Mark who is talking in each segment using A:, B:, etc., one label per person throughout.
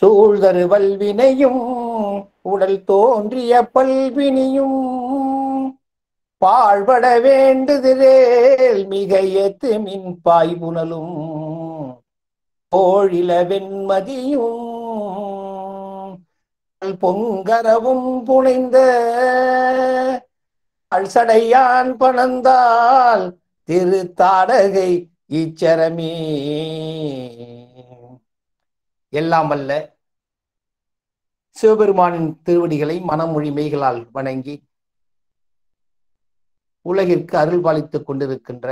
A: சூழ்தரு வல்வினையும் உடல் தோன்றிய பல்வினியும் பாழ்பட வேண்டுதிரேல் மிக ஏத்து மின் பாய்புணலும் போழில வெண்மதியும் பொங்கரவும் புனைந்த அல்சடையான் பணந்தால் திருத்தாடகை இச்சரமே. எல்லாம் அல்ல சிவபெருமானின் திருவடிகளை மனமொழி மெய்களால் வணங்கி உலகிற்கு அருள் பாலித்துக் கொண்டிருக்கின்ற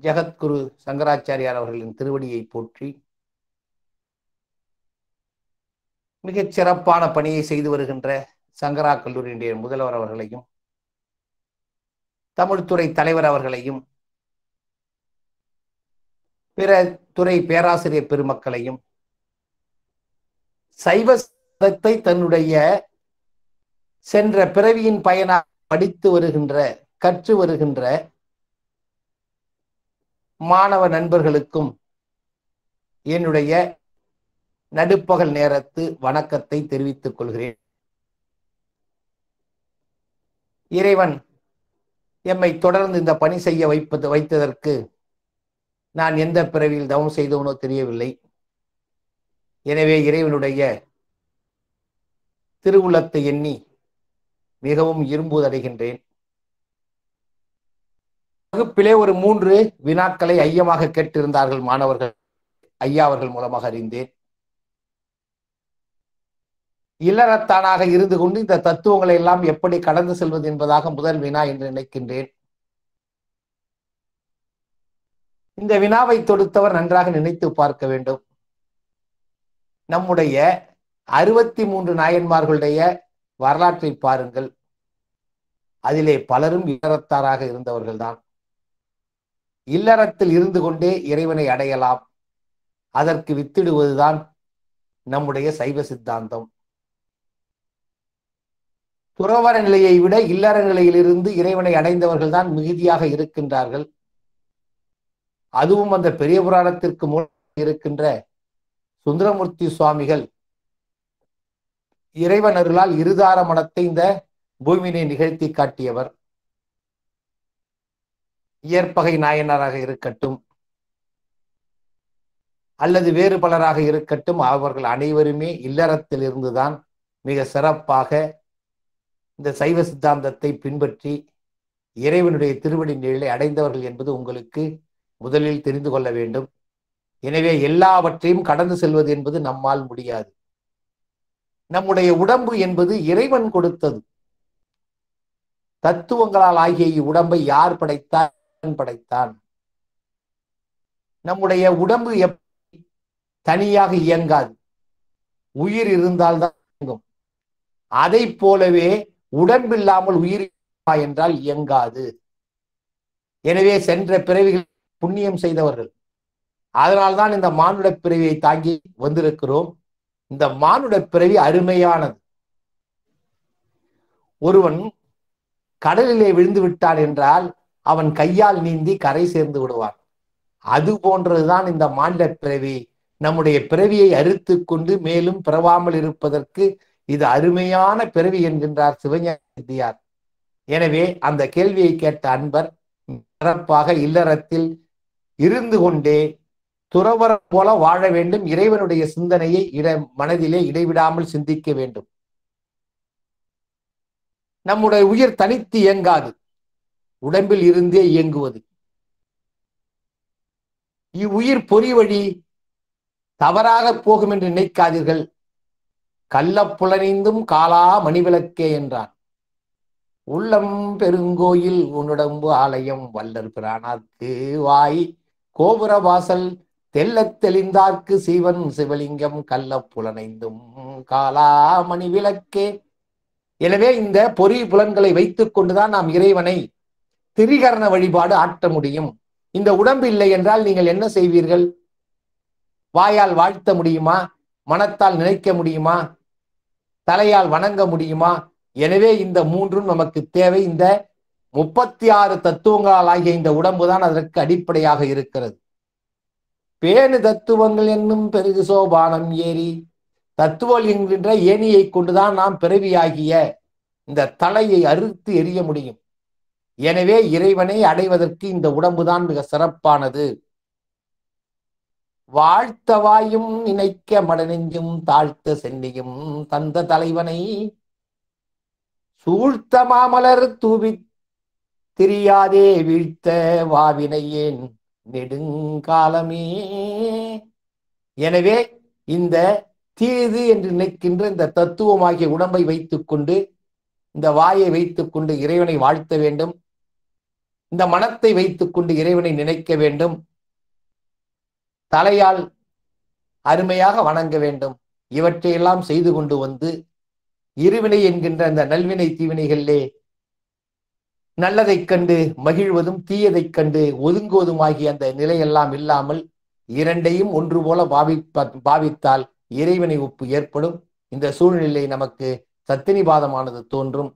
A: ஜெகத்குரு சங்கராச்சாரியார் அவர்களின் திருவடியை போற்றி மிகச் சிறப்பான பணியை செய்து வருகின்ற சங்கரா கல்லூரியினுடைய முதல்வர் அவர்களையும் தமிழ்துறை தலைவர் அவர்களையும் பிற துறை பேராசிரியர் பெருமக்களையும் சைவ சமயத்தை தன்னுடைய சென்ற பிறவியின் பயனாக படித்து வருகின்ற கற்று வருகின்ற மாணவ நண்பர்களுக்கும் என்னுடைய நடுப்பகல் நேரத்து வணக்கத்தை தெரிவித்துக் கொள்கிறேன். இறைவன் எம்மை தொடர்ந்து இந்த பணி செய்ய வைத்ததற்கு நான் எந்த பிறவியில் தவம் செய்தவனோ தெரியவில்லை. எனவே இறைவனுடைய திருவுள்ளத்தை எண்ணி மிகவும் இரும்புதடைகின்றேன். வகுப்பிலே ஒரு 3 வினாக்களை ஐயமாக கேட்டிருந்தார்கள் மாணவர்கள். ஐயா அவர்கள் மூலமாக அறிந்தேன். இல்லறத்தானாக இருந்து கொண்டு இந்த தத்துவங்களை எல்லாம் எப்படி கடந்து செல்வது என்பதாக முதல் வினா என்று நினைக்கின்றேன். இந்த வினாவை தொடுத்தவர் நன்றாக நினைத்து பார்க்க வேண்டும். நம்முடைய 63 நாயன்மார்களுடைய வரலாற்றை பாருங்கள். அதிலே பலரும் இல்லறத்தாராக இருந்தவர்கள்தான். இல்லறத்தில் இருந்து கொண்டே இறைவனை அடையலாம். அதற்கு வித்திடுவதுதான் நம்முடைய சைவ சித்தாந்தம். துறவற நிலையை விட இல்லற நிலையிலிருந்து இறைவனை அடைந்தவர்கள் தான் மிகுதியாக இருக்கின்றார்கள். அதுவும் அந்த பெரிய புராணத்திற்கு மூலம் இருக்கின்ற சுந்தரமூர்த்தி சுவாமிகள் இறைவன் அருளால் இருதார மனத்தை இந்த பூமியினை நிகழ்த்தி காட்டியவர். இயற்பகை நாயனராக இருக்கட்டும் அல்லது வேறு பலராக இருக்கட்டும், அவர்கள் அனைவருமே இல்லறத்தில் இருந்துதான் மிக சிறப்பாக இந்த சைவ சித்தாந்தத்தை பின்பற்றி இறைவனுடைய திருவடி நிழலை அடைந்தவர்கள் என்பது உங்களுக்கு முதலில் தெரிந்து கொள்ள வேண்டும். எனவே எல்லாவற்றையும் கடந்து செல்வது என்பது நம்மால் முடியாது. நம்முடைய உடம்பு என்பது இறைவன் கொடுத்தது. தத்துவங்களால் ஆகிய உடம்பை யார் படைத்தான்? படைத்தான். நம்முடைய உடம்பு தனியாக இயங்காது, உயிர் இருந்தால்தான் இயங்கும். அதை போலவே உடம்பில்லாமல் உயிர் என்றால் இயங்காது. எனவே சென்ற பிறவிகள் புண்ணியம் செய்தவர்கள். அதனால்தான் இந்த மானுட பிறவியை தாங்கி வந்திருக்கிறோம். இந்த மானுட பிறவி அருமையானது. ஒருவன் கடலிலே விழுந்து விட்டான் என்றால் அவன் கையால் நீந்தி கரை சேர்ந்து விடுவான். அது போன்றதுதான் இந்த மானிட பிறவி. நம்முடைய பிறவியை அறுத்து கொண்டு மேலும் பிறவாமல் இருப்பதற்கு இது அருமையான பிறவி என்கின்றார் சிவஞானியார். எனவே அந்த கேள்வியை கேட்ட அன்பர் சிறப்பாக இல்லறத்தில் இருந்து கொண்டே துறவற போல வாழ வேண்டும். இறைவனுடைய சிந்தனையை மனதிலே இடைவிடாமல் சிந்திக்க வேண்டும். நம்முடைய உயிர் தனித்து இயங்காது, உடம்பில் இருந்தே இயங்குவது. இவ்வுயிர் பொறி வழி தவறாக போகும் என்று நினைக்காதீர்கள். கள்ளப்புலனைந்தும் காலா மணிவிளக்கே என்றான். உள்ளம் பெருங்கோயில் உன்னுடம்பு ஆலயம் வல்லர் பிரானார்க்கு வாய் கோபுர வாசல் தெல்லத் தெளிந்தார்க்கு சிவன் சிவலிங்கம் கள்ளப்புலனைந்தும் காலா மணிவிளக்கே. எனவே இந்த பொறி புலன்களை வைத்துக் கொண்டுதான் நாம் இறைவனை திரிகரண வழிபாடு ஆற்ற முடியும். இந்த உடம்பு இல்லை என்றால் நீங்கள் என்ன செய்வீர்கள்? வாயால் வாழ்த்த முடியுமா? மனத்தால் நினைக்க முடியுமா? தலையால் வணங்க முடியுமா? எனவே இந்த மூன்றும் நமக்கு தேவை. இந்த 36 தத்துவங்களால் ஆகிய இந்த உடம்புதான் அதற்கு அடிப்படையாக இருக்கிறது. பேணு தத்துவங்கள் என்னும் பெருகு சோபானம் ஏறி, தத்துவம் என்கின்ற ஏணியை கொண்டுதான் நாம் பிறவியாகிய இந்த தலையை அறுத்து எறிய முடியும். எனவே இறைவனை அடைவதற்கு இந்த உடம்புதான் மிக சிறப்பானது. வாழ்த்த வாயும் நினைக்க மடநெஞ்சும் தாழ்த்த சென்னியும் தந்த தலைவனை சூழ்த்த மாமலர் தூவி தெரியாதே வீழ்த்த வாவினையேன் நெடுங்காலமே. எனவே இந்த தீது என்று நினைக்கின்ற இந்த தத்துவமாகிய உடம்பை வைத்துக் கொண்டு, இந்த வாயை வைத்துக் கொண்டு இறைவனை வாழ்த்த வேண்டும். இந்த மனத்தை வைத்துக் கொண்டு இறைவனை நினைக்க வேண்டும். தலையால் அருமையாக வணங்க வேண்டும். இவற்றையெல்லாம் செய்து கொண்டு வந்து இருவினை என்கின்ற அந்த நல்வினை தீவினைகளிலே நல்லதைக் கண்டு மகிழ்வதும் தீயதைக் கண்டு ஒதுங்குவதுமாகிய அந்த நிலையெல்லாம் இல்லாமல் இரண்டையும் ஒன்று போல பாவித்தால் இறைவனை ஒப்பு ஏற்படும். இந்த சூழ்நிலை நமக்கு சத்தினிபாதமானது தோன்றும்.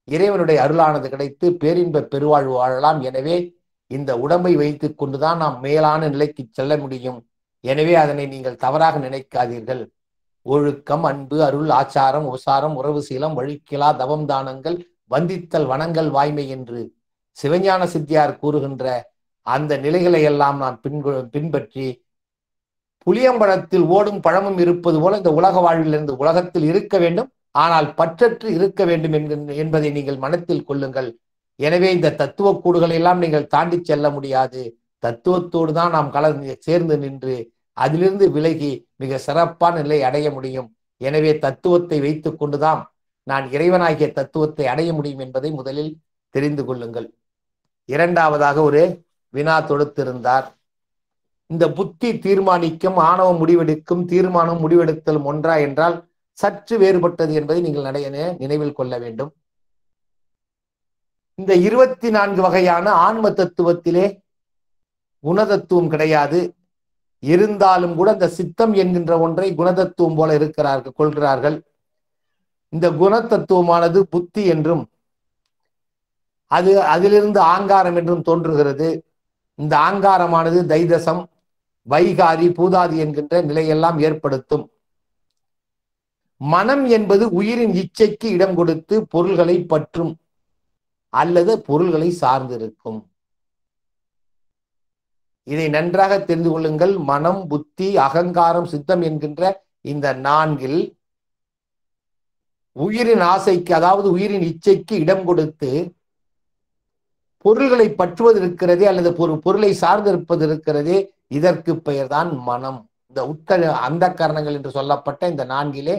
A: இறைவனுடைய அருளானது கிடைத்து பேரின்ப பெருவாழ்வு வாழலாம். எனவே இந்த உடம்பை வைத்துக் கொண்டுதான் நாம் மேலான நிலைக்கு செல்ல முடியும். எனவே அதனை நீங்கள் தவறாக நினைக்காதீர்கள். ஒழுக்கம், அன்பு, அருள், ஆச்சாரம், உசாரம், உறவு சீலம், வழிக்கிலா தவம், தானங்கள், வந்தித்தல், வனங்கள், வாய்மை என்று சிவஞான சித்தியார் கூறுகின்ற அந்த நிலைகளை எல்லாம் நாம் பின்பற்றி புளியம்பழத்தில் ஓடும் பழமும் இருப்பது போல இந்த உலக வாழ்விலிருந்து உலகத்தில் இருக்க வேண்டும், ஆனால் பற்றற்று இருக்க வேண்டும் என்பதை நீங்கள் மனத்தில் கொள்ளுங்கள். எனவே இந்த தத்துவ கூடுகளை எல்லாம் நீங்கள் தாண்டி செல்ல முடியாது. தத்துவத்தோடு தான் நாம் சேர்ந்து நின்று அதிலிருந்து விலகி மிக சிறப்பான நிலை அடைய முடியும். எனவே தத்துவத்தை வைத்துக் கொண்டுதான் நான் இறைவனாகிய தத்துவத்தை அடைய முடியும் என்பதை முதலில் தெரிந்து கொள்ளுங்கள். இரண்டாவதாக ஒரு வினா தொடுத்திருந்தார். இந்த புத்தி தீர்மானிக்கும், ஆணவம் முடிவெடுக்கும், தீர்மானம் முடிவெடுத்தல் ஒன்றா என்றால் சற்று வேறுபட்டது என்பதை நீங்கள் நினைவில் கொள்ள வேண்டும். இந்த 24 வகையான ஆன்ம தத்துவத்திலே குணதத்துவம் கிடையாது. இருந்தாலும் கூட இந்த சித்தம் என்கின்ற ஒன்றை குணதத்துவம் போல கொள்கிறார்கள். இந்த குணத்தத்துவமானது புத்தி என்றும் அதிலிருந்து ஆங்காரம் என்றும் தோன்றுகிறது. இந்த ஆங்காரமானது தைதசம், வைகாரி, பூதாதி என்கின்ற நிலையெல்லாம் ஏற்படுத்தும். மனம் என்பது உயிரின் இச்சைக்கு இடம் கொடுத்து பொருள்களை பற்றும் அல்லது பொருள்களை சார்ந்திருக்கும். இதை நன்றாக தெரிந்து கொள்ளுங்கள். மனம், புத்தி, அகங்காரம், சித்தம் என்கின்ற இந்த 4 உயிரின் ஆசைக்கு, அதாவது உயிரின் இச்சைக்கு இடம் கொடுத்து பொருள்களை பற்றுவது இருக்கிறதே அல்லது பொருளை சார்ந்திருப்பது இருக்கிறதே, இதற்கு பெயர்தான் மனம். இந்த அந்த கரணங்கள் என்று சொல்லப்பட்ட இந்த 4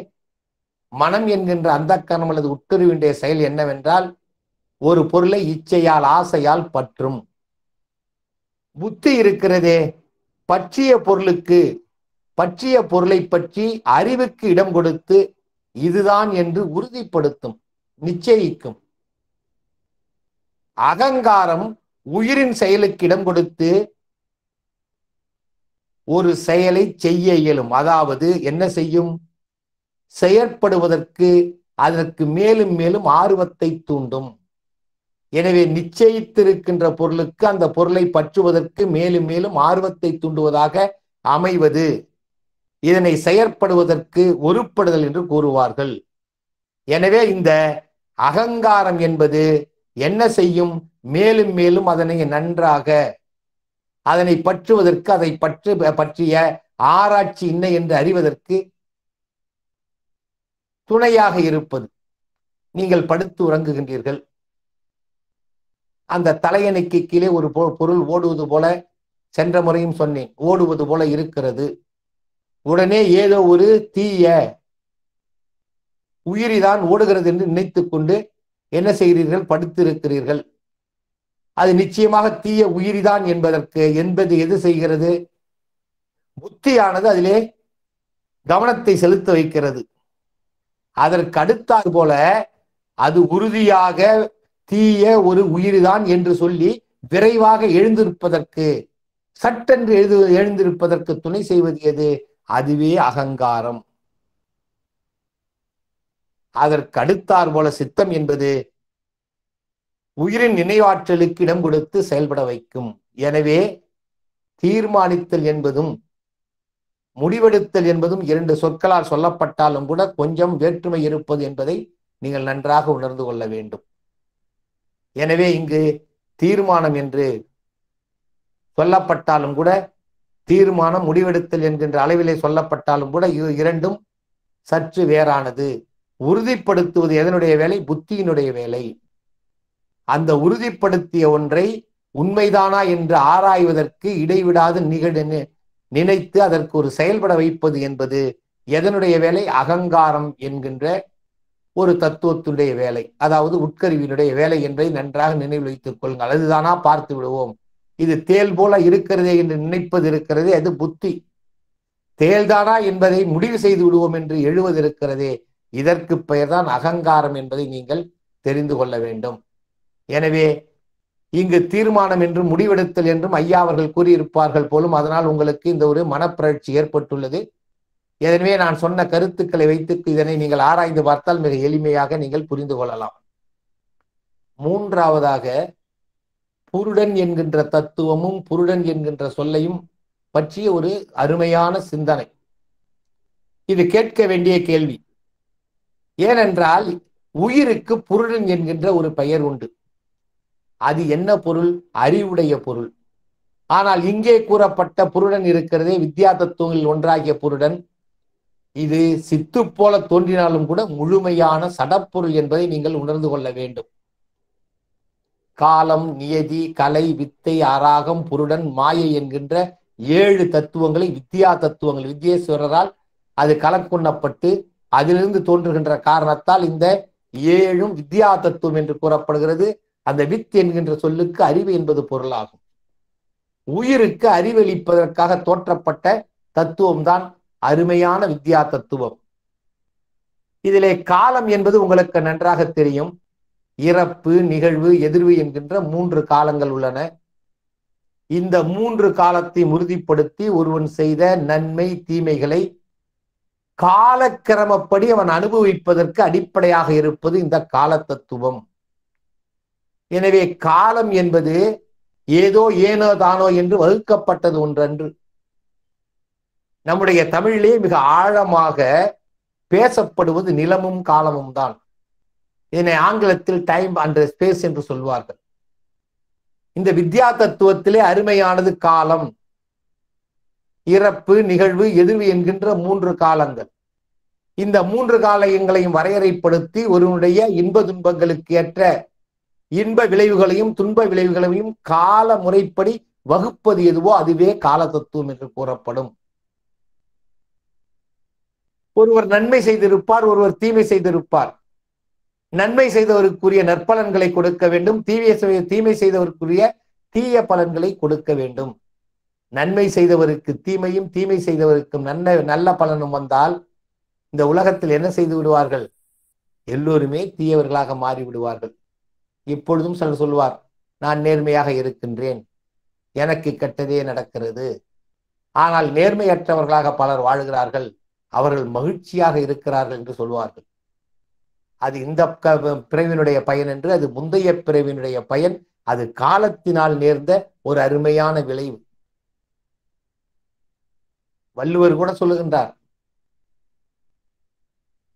A: மனம் என்கின்ற அந்த கரணம் அல்லது உட்கருவினுடைய செயல் என்னவென்றால் ஒரு பொருளை இச்சையால், ஆசையால் பற்றும். புத்தி இருக்கிறதே, பற்றிய பொருளை பற்றி அறிவுக்கு இடம் கொடுத்து இதுதான் என்று உறுதிப்படுத்தும், நிச்சயிக்கும். அகங்காரம் உயிரின் செயலுக்கு இடம் கொடுத்து ஒரு செயலை செய்ய இயலும். அதாவது என்ன செய்யும்? செயற்படுவதற்கு அதற்கு மேலும் மேலும் ஆர்வத்தை தூண்டும். எனவே நிச்சயித்திருக்கின்ற பொருளுக்கு அந்த பொருளை பற்றுவதற்கு மேலும் மேலும் ஆர்வத்தை தூண்டுவதாக அமைவது. இதனை செயற்படுவதற்கு ஒருப்படுதல் என்று கூறுவார்கள். எனவே இந்த அகங்காரம் என்பது என்ன செய்யும்? மேலும் மேலும் அதனை நன்றாக அதனை பற்றுவதற்கு, அதை பற்றிய ஆராய்ச்சி என்ன என்று அறிவதற்கு துணையாக இருப்பது. நீங்கள் படுத்து உறங்குகின்றீர்கள், அந்த தலையணைக்கு கீழே ஒரு பொருள் ஓடுவது போல, சென்ற முறையும் சொன்னேன், ஓடுவது போல இருக்கிறது. உடனே ஏதோ ஒரு தீய உயிரிதான் ஓடுகிறது என்று நினைத்துக் கொண்டு என்ன செய்கிறீர்கள்? படுத்திருக்கிறீர்கள். அது நிச்சயமாக தீய உயிரிதான் என்பது எது செய்கிறது? புத்தியானது அதிலே கவனத்தை செலுத்த வைக்கிறது. அதற்கு அடுத்தாற் போல அது உறுதியாக தீய ஒரு உயிரிதான் என்று சொல்லி விரைவாக எழுந்திருப்பதற்கு, சட்டென்று எழுந்திருப்பதற்கு துணை செய்வது எது? அதுவே அகங்காரம். அதற்கு அடுத்தாற் போல சித்தம் என்பது உயிரின் நினைவாற்றலுக்கு இடம் கொடுத்து செயல்பட வைக்கும். எனவே தீர்மானித்தல் என்பதும் முடிவெடுத்தல் என்பதும் இரண்டு சொற்களால் சொல்லப்பட்டாலும் கூட கொஞ்சம் வேற்றுமை இருப்பது என்பதை நீங்கள் நன்றாக உணர்ந்து கொள்ள வேண்டும். எனவே இங்கு தீர்மானம் என்று சொல்லப்பட்டாலும் கூட, தீர்மானம் முடிவெடுத்தல் என்கின்ற அளவிலே சொல்லப்பட்டாலும் கூட இரண்டும் சற்று வேறானது. உறுதிப்படுத்துவது எதனுடைய வேலை? புத்தியினுடைய வேலை. அந்த உறுதிப்படுத்திய ஒன்றை உண்மைதானா என்று ஆராய்வதற்கு இடைவிடாது நினைத்து அதற்கு ஒரு செயல்பட வைப்பது என்பது எதனுடைய வேலை? அகங்காரம் என்கின்ற ஒரு தத்துவத்துடைய வேலை, அதாவது உட்கருவியினுடைய வேலை என்பதை நன்றாக நினைவில் வைத்துக் கொள்ளுங்கள். அதுதானா பார்த்து விடுவோம். இது தேல் போல இருக்கிறதே என்று நினைப்பது இருக்கிறதே, அது புத்தி. தேல்தானா என்பதை முடிவு செய்து விடுவோம் என்று எழுவது இருக்கிறதே, இதற்கு பெயர்தான் அகங்காரம் என்பதை நீங்கள் தெரிந்து கொள்ள வேண்டும். எனவே இங்கு தீர்மானம் என்றும் முடிவெடுத்தல் என்றும் ஐயா அவர்கள் கூறியிருப்பார்கள் போலும். அதனால் உங்களுக்கு இந்த ஒரு மனப்பிரட்சி ஏற்பட்டுள்ளது. எனவே நான் சொன்ன கருத்துக்களை வைத்து இதனை நீங்கள் ஆராய்ந்து பார்த்தால் மிக எளிமையாக நீங்கள் புரிந்து கொள்ளலாம். மூன்றாவதாக, புருடன் என்கின்ற தத்துவமும் புருடன் என்கின்ற சொல்லையும் பற்றிய ஒரு அருமையான சிந்தனை. இது கேட்க வேண்டிய கேள்வி. ஏனென்றால் உயிருக்கு புருடன் என்கின்ற ஒரு பெயர் உண்டு. அது என்ன பொருள்? அறிவுடைய பொருள். ஆனால் இங்கே கூறப்பட்ட புருடன் இருக்கிறதே, வித்யா தத்துவங்களில் ஒன்றாகிய புருடன், இது சித்து போல தோன்றினாலும் கூட முழுமையான சடப்பொருள் என்பதை நீங்கள் உணர்ந்து கொள்ள வேண்டும். காலம், நியதி, கலை, வித்தை, அராகம், புருடன், மாயை என்கின்ற 7 தத்துவங்களை வித்யா தத்துவங்கள், வித்யேஸ்வரரால் அது கலக்குண்ணப்பட்டு அதிலிருந்து தோன்றுகின்ற காரணத்தால் இந்த 7 வித்யா தத்துவம் என்று கூறப்படுகிறது. அந்த வித் என்கின்ற சொல்லுக்கு அறிவு என்பது பொருளாகும். உயிருக்கு அறிவளிப்பதற்காக தோற்றப்பட்ட தத்துவம் தான் அருமையான வித்யா தத்துவம். இதிலே காலம் என்பது உங்களுக்கு நன்றாக தெரியும். இறப்பு, நிகழ்வு, எதிர்வு என்கின்ற 3 காலங்கள் உள்ளன. இந்த 3 காலத்தை உறுதிப்படுத்தி ஒருவன் செய்த நன்மை தீமைகளை காலக்கிரமப்படி அவன் அனுபவிப்பதற்கு அடிப்படையாக இருப்பது இந்த கால தத்துவம். எனவே காலம் என்பது ஏதோ ஏனோ தானோ என்று வகுக்கப்பட்டது ஒன்றன்று. நம்முடைய தமிழிலே மிக ஆழமாக பேசப்படுவது நிலமும் காலமும் தான். இதனை ஆங்கிலத்தில் டைம் அண்ட் ஸ்பேஸ் என்று சொல்வார்கள். இந்த வித்யா தத்துவத்திலே அருமையானது காலம். இறப்பு, நிகழ்வு, எதிர்வு என்கின்ற 3 காலங்கள். இந்த 3 காலங்களையும் வரையறைப்படுத்தி ஒருவனுடைய இன்ப துன்பங்களுக்கு ஏற்ற இன்ப விளைவுகளையும் துன்ப விளைவுகளையும் கால முறைப்படி வகுப்பது எதுவோ அதுவே கால தத்துவம் என்று கூறப்படும். ஒருவர் நன்மை செய்திருப்பார், ஒருவர் தீமை செய்திருப்பார். நன்மை செய்தவருக்குரிய நற்பலன்களை கொடுக்க வேண்டும், தீமை செய்தவருக்குரிய தீய பலன்களை கொடுக்க வேண்டும். நன்மை செய்தவருக்கு தீமையும் தீமை செய்தவருக்கும் நல்ல பலனும் வந்தால் இந்த உலகத்தில் என்ன செய்து விடுவார்கள்? எல்லோருமே தீயவர்களாக மாறி விடுவார்கள். இப்பொழுதும் சிலர் சொல்வார், நான் நேர்மையாக இருக்கின்றேன், எனக்கு கெட்டதே நடக்கிறது. ஆனால் நேர்மையற்றவர்களாக பலர் வாழ்கிறார்கள், அவர்கள் மகிழ்ச்சியாக இருக்கிறார்கள் என்று சொல்வார்கள். அது இந்த பிறவினுடைய பயன் என்று, அது முந்தைய பிறவினுடைய பயன், அது காலத்தினால் நேர்ந்த ஒரு அருமையான விளைவு. வள்ளுவர் கூட சொல்லுகின்றார்,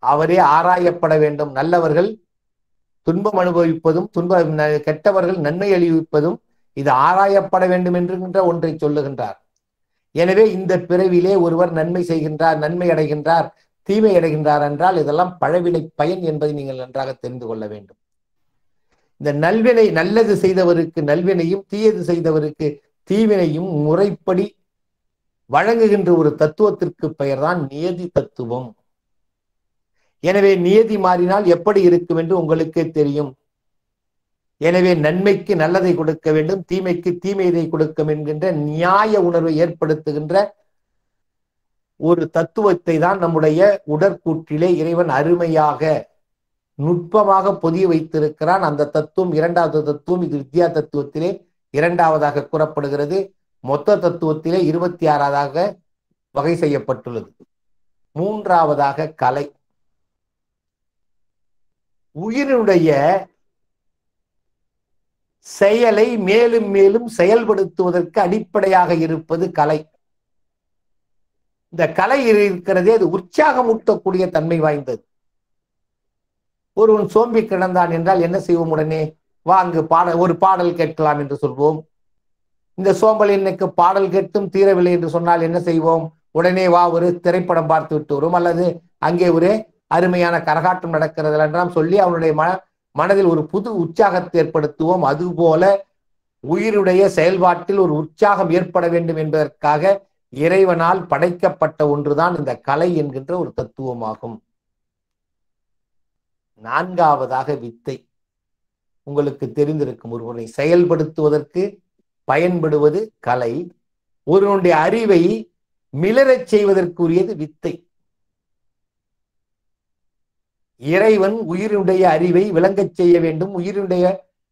A: அவரே ஆராயப்பட வேண்டும். நல்லவர்கள் துன்பம் அனுபவிப்பதும் கெட்டவர்கள் நன்மை அளிப்பதும் இது ஆராயப்பட வேண்டும் என்கின்ற ஒன்றை சொல்லுகின்றார். எனவே இந்த பிறவிலே ஒருவர் நன்மை செய்கின்றார், நன்மை அடைகின்றார், தீமை அடைகின்றார் என்றால் இதெல்லாம் பழவினை பயன் என்பதை நீங்கள் நன்றாக தெரிந்து கொள்ள வேண்டும். இந்த நல்வினை, நல்லது செய்தவருக்கு நல்வினையும் தீயது செய்தவருக்கு தீவினையும் முறைப்படி வழங்குகின்ற ஒரு தத்துவத்திற்கு பெயர்தான் நியதி தத்துவம். எனவே நியதி மாறினால் எப்படி இருக்கும் என்று உங்களுக்கே தெரியும். எனவே நன்மைக்கு நல்லதை கொடுக்க வேண்டும், தீமைக்கு தீமையை கொடுக்கும் என்கின்ற நியாய உணர்வை ஏற்படுத்துகின்ற ஒரு தத்துவத்தை தான் நம்முடைய உடற்கூற்றிலே இறைவன் அருமையாக நுட்பமாக பொதிய வைத்திருக்கிறான். அந்த தத்துவம் 2வது தத்துவம். இது வித்யா தத்துவத்திலே 2வதாக கூறப்படுகிறது. மொத்த தத்துவத்திலே 26வதாக வகை செய்யப்பட்டுள்ளது. 3வதாக கலை. உயிரினுடைய செயலை மேலும் மேலும் செயல்படுத்துவதற்கு அடிப்படையாக இருப்பது கலை. இந்த கலை இருக்கிறதே அது உற்சாகமூட்டக்கூடிய தன்மை வாய்ந்தது. ஒருவன் சோம்பி கிடந்தான் என்றால் என்ன செய்வோம்? உடனே வா அங்கு ஒரு பாடல் கேட்கலாம் என்று சொல்வோம். இந்த சோம்பல் இன்னைக்கு பாடல் கேட்டும் தீரவில்லை என்று சொன்னால் என்ன செய்வோம்? உடனே வா ஒரு திரைப்படம் பார்த்து விட்டு வரும், அல்லது அங்கே ஒரு அருமையான கரகாட்டம் நடக்கிறது என்றாம் சொல்லி அவனுடைய மனதில் ஒரு புது உற்சாகத்தை ஏற்படுத்துவோம். அதுபோல உயிருடைய செயல்பாட்டில் ஒரு உற்சாகம் ஏற்பட வேண்டும் என்பதற்காக இறைவனால் படைக்கப்பட்ட ஒன்றுதான் இந்த கலை என்கின்ற ஒரு தத்துவமாகும். நான்காவதாக வித்தை. உங்களுக்கு தெரிந்திருக்கும், ஒருவனை செயல்படுத்துவதற்கு பயன்படுவது கலை. ஒருவனுடைய அறிவை மிளரச் செய்வதற்குரியது வித்தை. இறைவன் உயிருடைய அறிவை விளங்கச் செய்ய வேண்டும், உயிருடைய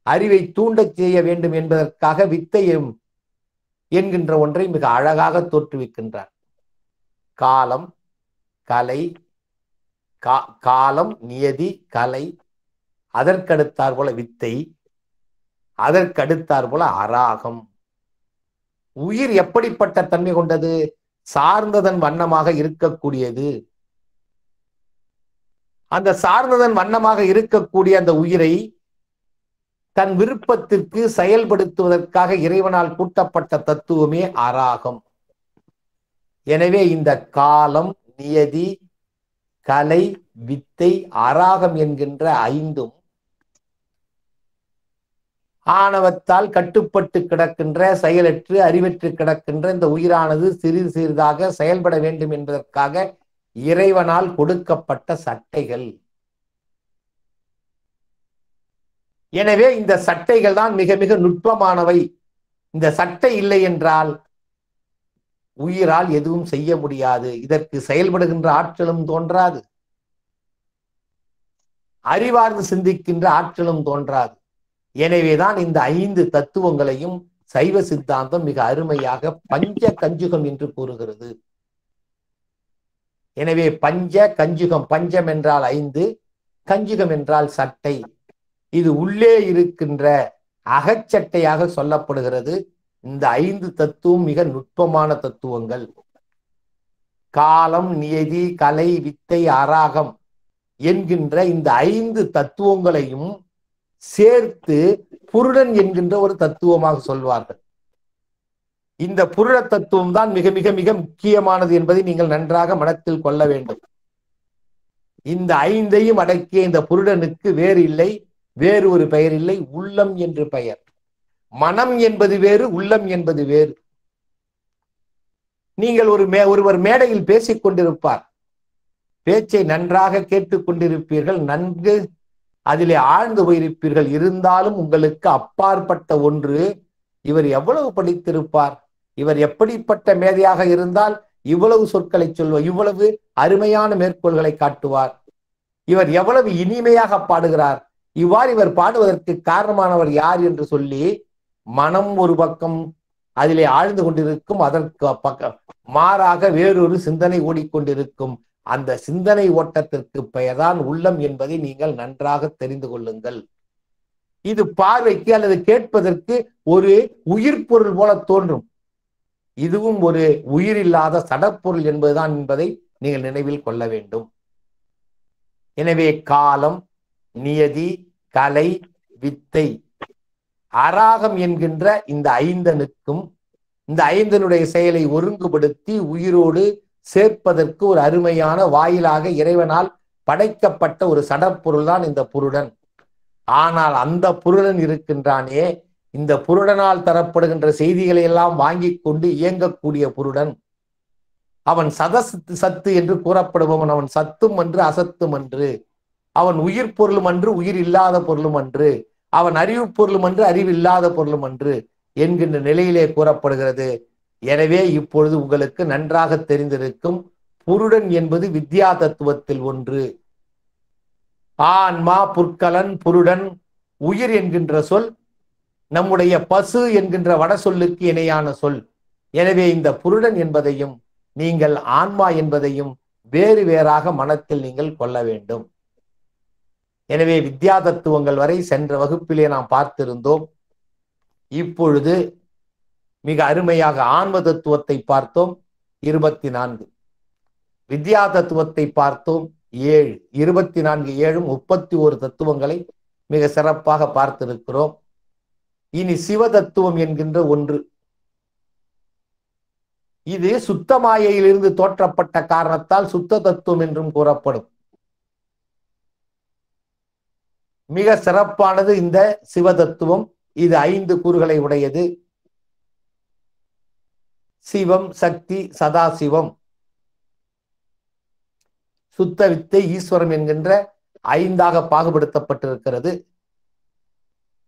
A: அறிவை தூண்டச் செய்ய வேண்டும் என்பதற்காக வித்தையும் என்கின்ற ஒன்றை மிக அழகாக தோற்றுவிக்கின்றார். காலம், கலை, காலம், நியதி, கலை, அதற்கடுத்தார் போல வித்தை, அதற்கடுத்தார் போல அராகம். உயிர் எப்படிப்பட்ட தன்மை கொண்டது? சார்ந்ததன் வண்ணமாக இருக்கக்கூடியது. அந்த சார்ந்ததன் வண்ணமாக இருக்கக்கூடிய அந்த உயிரை தன் விருப்பத்திற்கு செயல்படுத்துவதற்காக இறைவனால் கூட்டப்பட்ட தத்துவமே அராகம். எனவே இந்த காலம், நியதி, கலை, வித்தை, அராகம் என்கின்ற ஐந்தும் ஆணவத்தால் கட்டுப்பட்டு கிடக்கின்ற, செயலற்று அறிவற்று கிடக்கின்ற இந்த உயிரானது சிறிது சிறிதாக செயல்பட வேண்டும் என்பதற்காக இறைவனால் கொடுக்கப்பட்ட சட்டைகள். எனவே இந்த சட்டைகள் தான் மிக மிக நுட்பமானவை. இந்த சட்டை இல்லை என்றால் உயிரால் எதுவும் செய்ய முடியாது. இதற்கு செயல்படுகின்ற ஆற்றலும் தோன்றாது, அறிவார்ந்து சிந்திக்கின்ற ஆற்றலும் தோன்றாது. எனவேதான் இந்த ஐந்து தத்துவங்களையும் சைவ சித்தாந்தம் மிக அருமையாக பஞ்ச கஞ்சுகம் என்று கூறுகிறது. எனவே பஞ்ச கஞ்சுகம், பஞ்சம் என்றால் ஐந்து, கஞ்சுகம் என்றால் சட்டை. இது உள்ளே இருக்கின்ற அகச்சட்டையாக சொல்லப்படுகிறது. இந்த ஐந்து தத்துவம் மிக நுட்பமான தத்துவங்கள். காலம், நியதி, கலை, வித்தை, அராகம் என்கின்ற இந்த ஐந்து தத்துவங்களையும் சேர்த்து புருடன் என்கின்ற ஒரு தத்துவமாக சொல்வார்கள். இந்த புருட தத்துவம் தான் மிக மிக மிக முக்கியமானது என்பதை நீங்கள் நன்றாக மனத்தில் கொள்ள வேண்டும். இந்த ஐந்தையும் அடக்கிய இந்த புருடனுக்கு வேறு இல்லை, வேறு ஒரு பெயர் இல்லை, உள்ளம் என்று பெயர். மனம் என்பது வேறு, உள்ளம் என்பது வேறு. நீங்கள் ஒருவர் மேடையில் பேசிக் கொண்டிருப்பார், பேச்சை நன்றாக கேட்டுக்கொண்டிருப்பீர்கள், நன்கு அதிலே ஆழ்ந்து போயிருப்பீர்கள். இருந்தாலும் உங்களுக்கு அப்பாற்பட்ட ஒன்று, இவர் எவ்வளவு படித்திருப்பார், இவர் எப்படிப்பட்ட மேதையாக இருந்தால் இவ்வளவு சொற்களை சொல்வார், இவ்வளவு அருமையான மேற்கோள்களை காட்டுவார், இவர் எவ்வளவு இனிமையாக பாடுகிறார், இவ்வாறு இவர் பாடுவதற்கு காரணமானவர் யார் என்று சொல்லி மனம் ஒரு பக்கம் அதிலே ஆழ்ந்து கொண்டிருக்கும். அதற்கு மாறாக வேறொரு சிந்தனை ஓடிக்கொண்டிருக்கும். அந்த சிந்தனை ஓட்டத்திற்கு பெயர்தான் உள்ளம் என்பதை நீங்கள் நன்றாக தெரிந்து கொள்ளுங்கள். இது பார்வைக்கு அல்லது கேட்பதற்கு ஒரு உயிர் பொருள் போல தோன்றும். இதுவும் ஒரு உயிரில்லாத சடப்பொருள் என்பதுதான் என்பதை நீங்கள் நினைவில் கொள்ள வேண்டும். எனவே காலம், நியதி, கலை, வித்தை, அராகம் என்கின்ற இந்த ஐந்தனுக்கும் இந்த ஐந்தனுடைய செயலை ஒருங்குபடுத்தி உயிரோடு சேர்ப்பதற்கு ஒரு அருமையான வாயிலாக இறைவனால் படைக்கப்பட்ட ஒரு சடப்பொருள் தான் இந்த புருடன். ஆனால் அந்த புருடன் இருக்கின்றானே, இந்த புருடனால் தரப்படுகின்ற செய்திகளை எல்லாம் வாங்கி கொண்டு இயங்கக்கூடிய புருடன், அவன் சத்து என்று கூறப்படுபவன். அவன் சத்தும் அன்று அசத்தும் அன்று, அவன் உயிர் பொருளும் அன்று உயிர் இல்லாத பொருளும் அன்று, அவன் அறிவு பொருளும் அன்று அறிவில்லாத பொருளும் அன்று என்கின்ற நிலையிலே கூறப்படுகிறது. எனவே இப்பொழுது உங்களுக்கு நன்றாக தெரிந்திருக்கும், புருடன் என்பது வித்யா தத்துவத்தில் ஒன்று. ஆன்மா, புற்கலன், புருடன், உயிர் என்கின்ற சொல் நம்முடைய பசு என்கின்ற வட சொல்லுக்கு இணையான சொல். எனவே இந்த புருடன் என்பதையும் நீங்கள் ஆன்மா என்பதையும் வேறு வேறாக மனத்தில் நீங்கள் கொள்ள வேண்டும். எனவே வித்யா தத்துவங்கள் வரை சென்ற வகுப்பிலே நாம் பார்த்திருந்தோம். இப்பொழுது மிக அருமையாக ஆன்ம தத்துவத்தை பார்த்தோம். 24 வித்யா தத்துவத்தை பார்த்தோம் 7, 24 7 31 தத்துவங்களை மிக சிறப்பாக பார்த்திருக்கிறோம். இனி சிவ தத்துவம் என்கின்ற ஒன்று. இது சுத்த மாயையிலிருந்து தோற்றப்பட்ட காரணத்தால் சுத்த தத்துவம் என்றும் கூறப்படும். மிக சிறப்பானது இந்த சிவ தத்துவம். இது 5 கூறுகளை உடையது. சிவம், சக்தி, சதாசிவம், சுத்த வித்தை, ஈஸ்வரம் என்கின்ற 5ஆக பாகுபடுத்தப்பட்டிருக்கிறது.